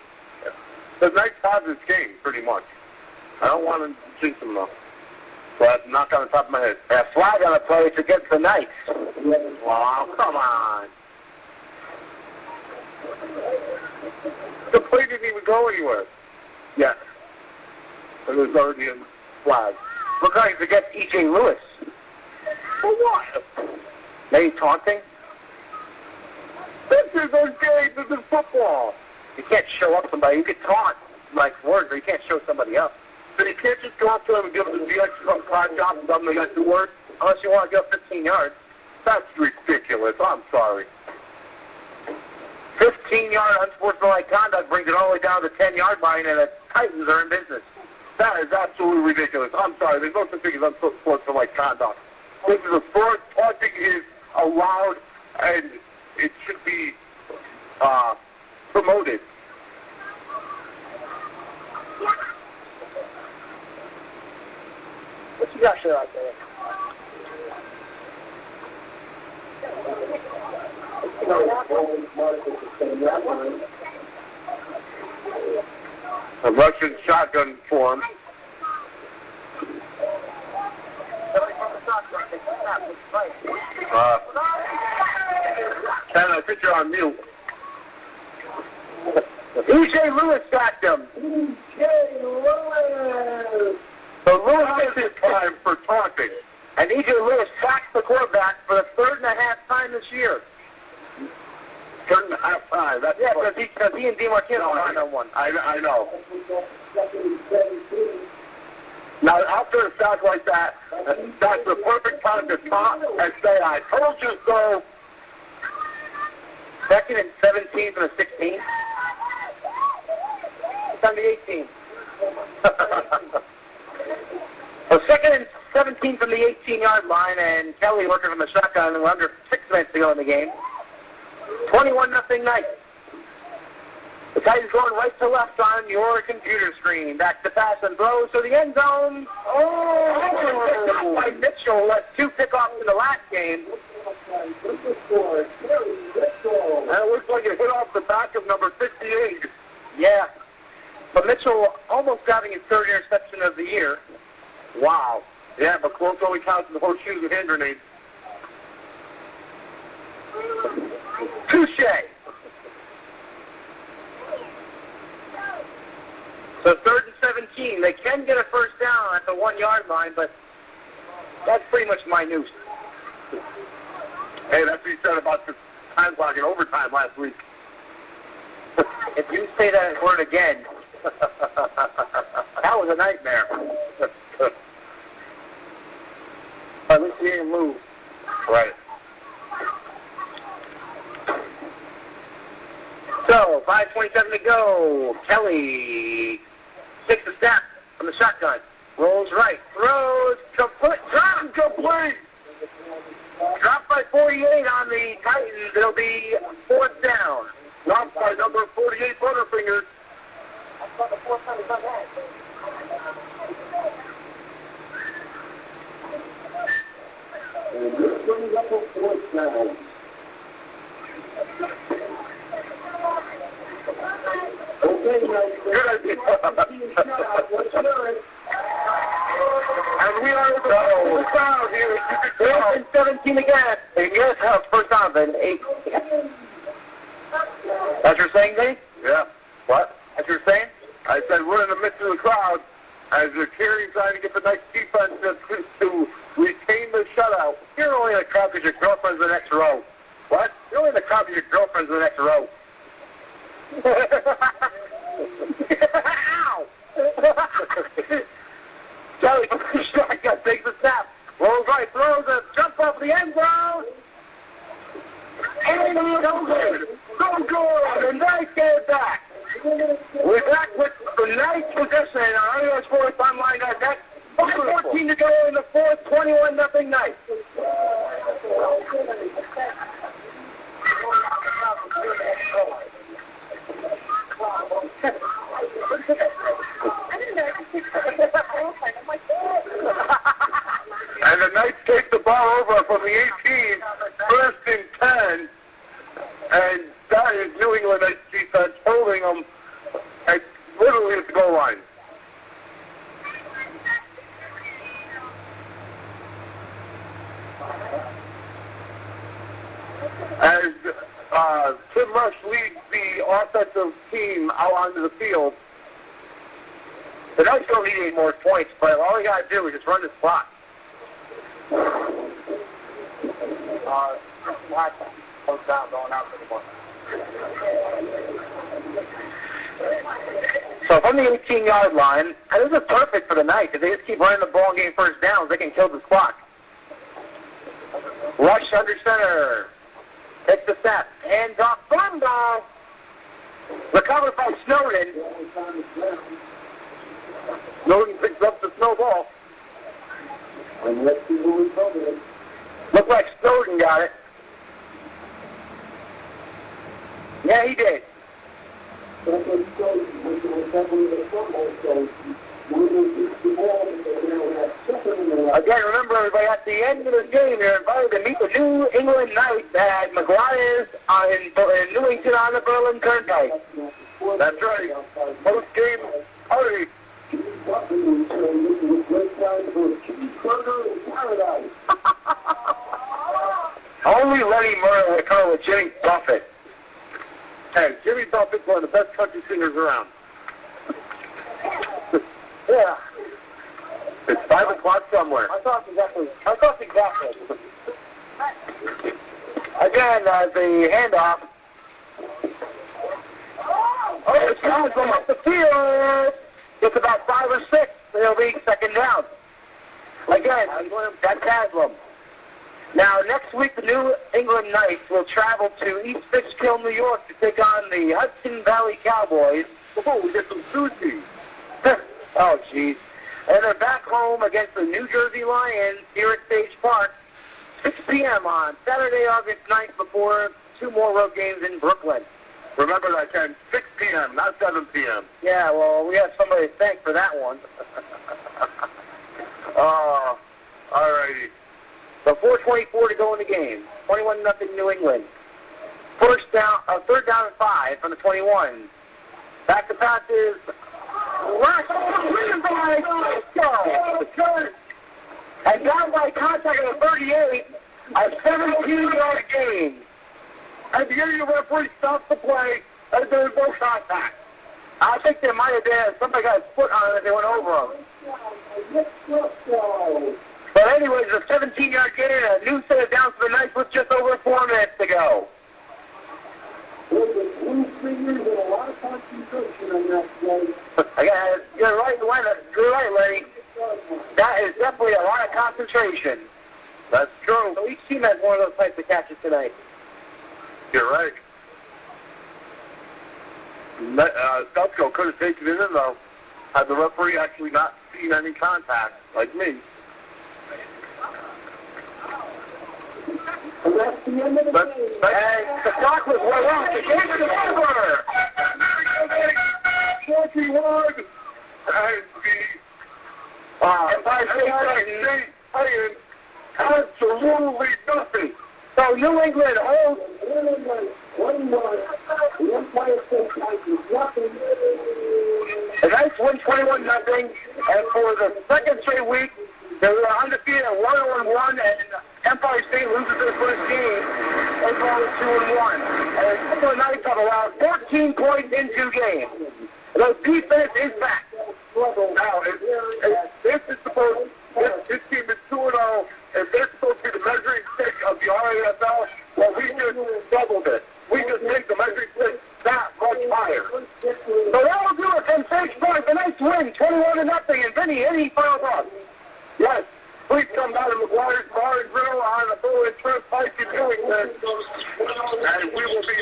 The Knights have this game, pretty much. I don't want to jinx them, though. So that's knock on the top of my head. That flag on the play, it's against the Knights. Wow, come on. The play didn't even go anywhere. Yes. It was already in flag. Look like it's against E.J. Lewis. For what? Maybe taunting? This is a game. This is football. You can't show up somebody. You can taunt like words, but you can't show somebody up. So you can't just go up to them and give them the extra clock job and tell them they got 2 words? Unless you want to go 15 yards. That's ridiculous. I'm sorry. 15-yard unsportsmanlike conduct brings it all the way down to the 10-yard line, and the Titans are in business. That is absolutely ridiculous. I'm sorry. There's no such thing as unsportsmanlike conduct. This is a sport. Taunting is allowed, and it should be promoted. What you got there out there? A Russian shotgun form. Ken, I think you're on mute. E.J. Lewis got them. So Lewis gets his time for taunting. And E.J. Lewis sacks the quarterback for the 3rd and a half time this year. 3rd and a half time. That's because he and DiMartino are on one. I know. Now, after a sack like that, that's the perfect time to taunt and say, I told you so. 2nd and 17 from the 16. It's on the 18. So 2nd and 17 from the 18-yard line, and Kelly working from the shotgun, and we're under 6 minutes to go in the game. 21-0 Knights. The Titans going right to left on your computer screen. Back to pass and throws to the end zone. Oh! By Mitchell, let 2 pickoffs in the last game. And it looks like it hit off the back of number 58. Yeah. But Mitchell almost having his 3rd interception of the year. Wow. Yeah, but close only counts in the horseshoes and hand grenades. Touche. So 3rd and 17. They can get a first down at the 1-yard line, but that's pretty much minute. Hey, that's what you said about the time clock in overtime last week. If you say that word again, that was a nightmare. At least he didn't move. Right. So, 5:27 to go. Kelly takes a snap from the shotgun. Rolls right. Throws. Complete. Drop. Complete. Dropped by 48 on the Titans. It'll be 4th down. Dropped by number 48, Butterfingers. And this brings up a 4th down. Okay, guys. And we are the crowd here. 4th and 17 again. And yes, first down, then 8. That's what you're saying, Vinnie? Yeah. What? That's what you're saying? I said we're in the midst of the crowd as they're cheering, trying to get the nice defense to retain the shutout. You're only in the crowd because your girlfriend's in the next row. What? You're only in the crowd because your girlfriend's in the next row. Ow! Kelly from the shotgun takes a snap. Rolls right, throws a jump off the end zone. And go good. Go good. And nice 21-0 Knights. And the Knights take the ball over from the 18, first and 10, and that is New England Knights defense holding them at literally at the goal line. As Tim Rush leads the offensive team out onto the field. The Knights don't need any more points, but all they got to do is just run this clock. So from the 18-yard line, and this is perfect for the Knights. If they just keep running the ball and getting first downs, they can kill this clock. Rush under center. Takes the snap. Hands off. Fumble. Recovered by Snowden. Snowden picks up the snowball. And let's see who recovered it. Looked like Snowden got it. Yeah, he did. That's what Snowden was recovering the fumble, so we will beat the ball and they now have second in the line. Again, remember everybody, at the end of the game, you're invited to meet the New England Knights at McGuire's in Newington on the Berlin Turnpike. That's right. Post-game party. Only Lenny Murray would call it Jimmy Buffett. Hey, Jimmy Buffett's one of the best country singers around. Yeah. It's 5 o'clock somewhere. I thought exactly. Again, the handoff. Oh, it's going from up the field. It's about 5 or 6. It'll be second down. Again, that's Haslam. Now, next week, the New England Knights will travel to East Fishkill, New York to take on the Hudson Valley Cowboys. Oh, we get some sushi. Oh, jeez. And they're back home against the New Jersey Lions here at Stage Park, 6 p.m. on Saturday, August 9th, before 2 more road games in Brooklyn. Remember that, Ken, 6 p.m., not 7 p.m. Yeah, well, we have somebody to thank for that one. All righty. So 4:24 to go in the game. 21-0 New England. Third down and 5 from the 21. Back to passes. And down by contact of the 38, a 17-yard gain. At the end, the referee stopped the play, and there was no contact. I think there might have been somebody got his foot on it and they went over him. But anyways, a 17-yard gain and a new set of downs for the Knights with just over 4 minutes to go. Again, you're right, Lenny. That is definitely a lot of concentration. That's true. So each team has one of those types of catches tonight. You're right. Stelzko could have taken it in, though, had the referee actually not seen any contact, like me. And that's the end of the game. And the clock was well off. The game is over. 41. And the Empire State Titans absolutely nothing. So New England holds. The Empire State Titans nothing. The Knights win 21-0, and for the second straight week, they were undefeated at 1-1, and Empire State loses their first game. They go 2-1. And the Knights have allowed 14 points in 2 games. The defense is back. Now, if this team is 2-0, if they're supposed to be the measuring stick of the RAFL, well, we just doubled it. We just make the measuring stick that much higher. So that will do it from Stage Park. The Knights win 21-0. And Vinnie, any final thoughts? Yes. Please come down to McGuire's Bar and Grill on the Berlin Turnpike in Newington. And we will be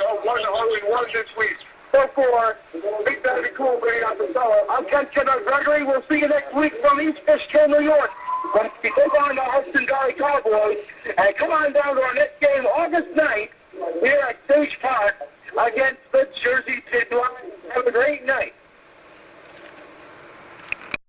one this week. So for Big Daddy Cool, Vinnie Apicella. I'm Ken Gregory. We'll see you next week from East Fishkill, New York. But we take on the Hudson Valley Cowboys, and come on down to our next game August 9th here at Sage Park against the Jersey Pit Lions. Have a great night.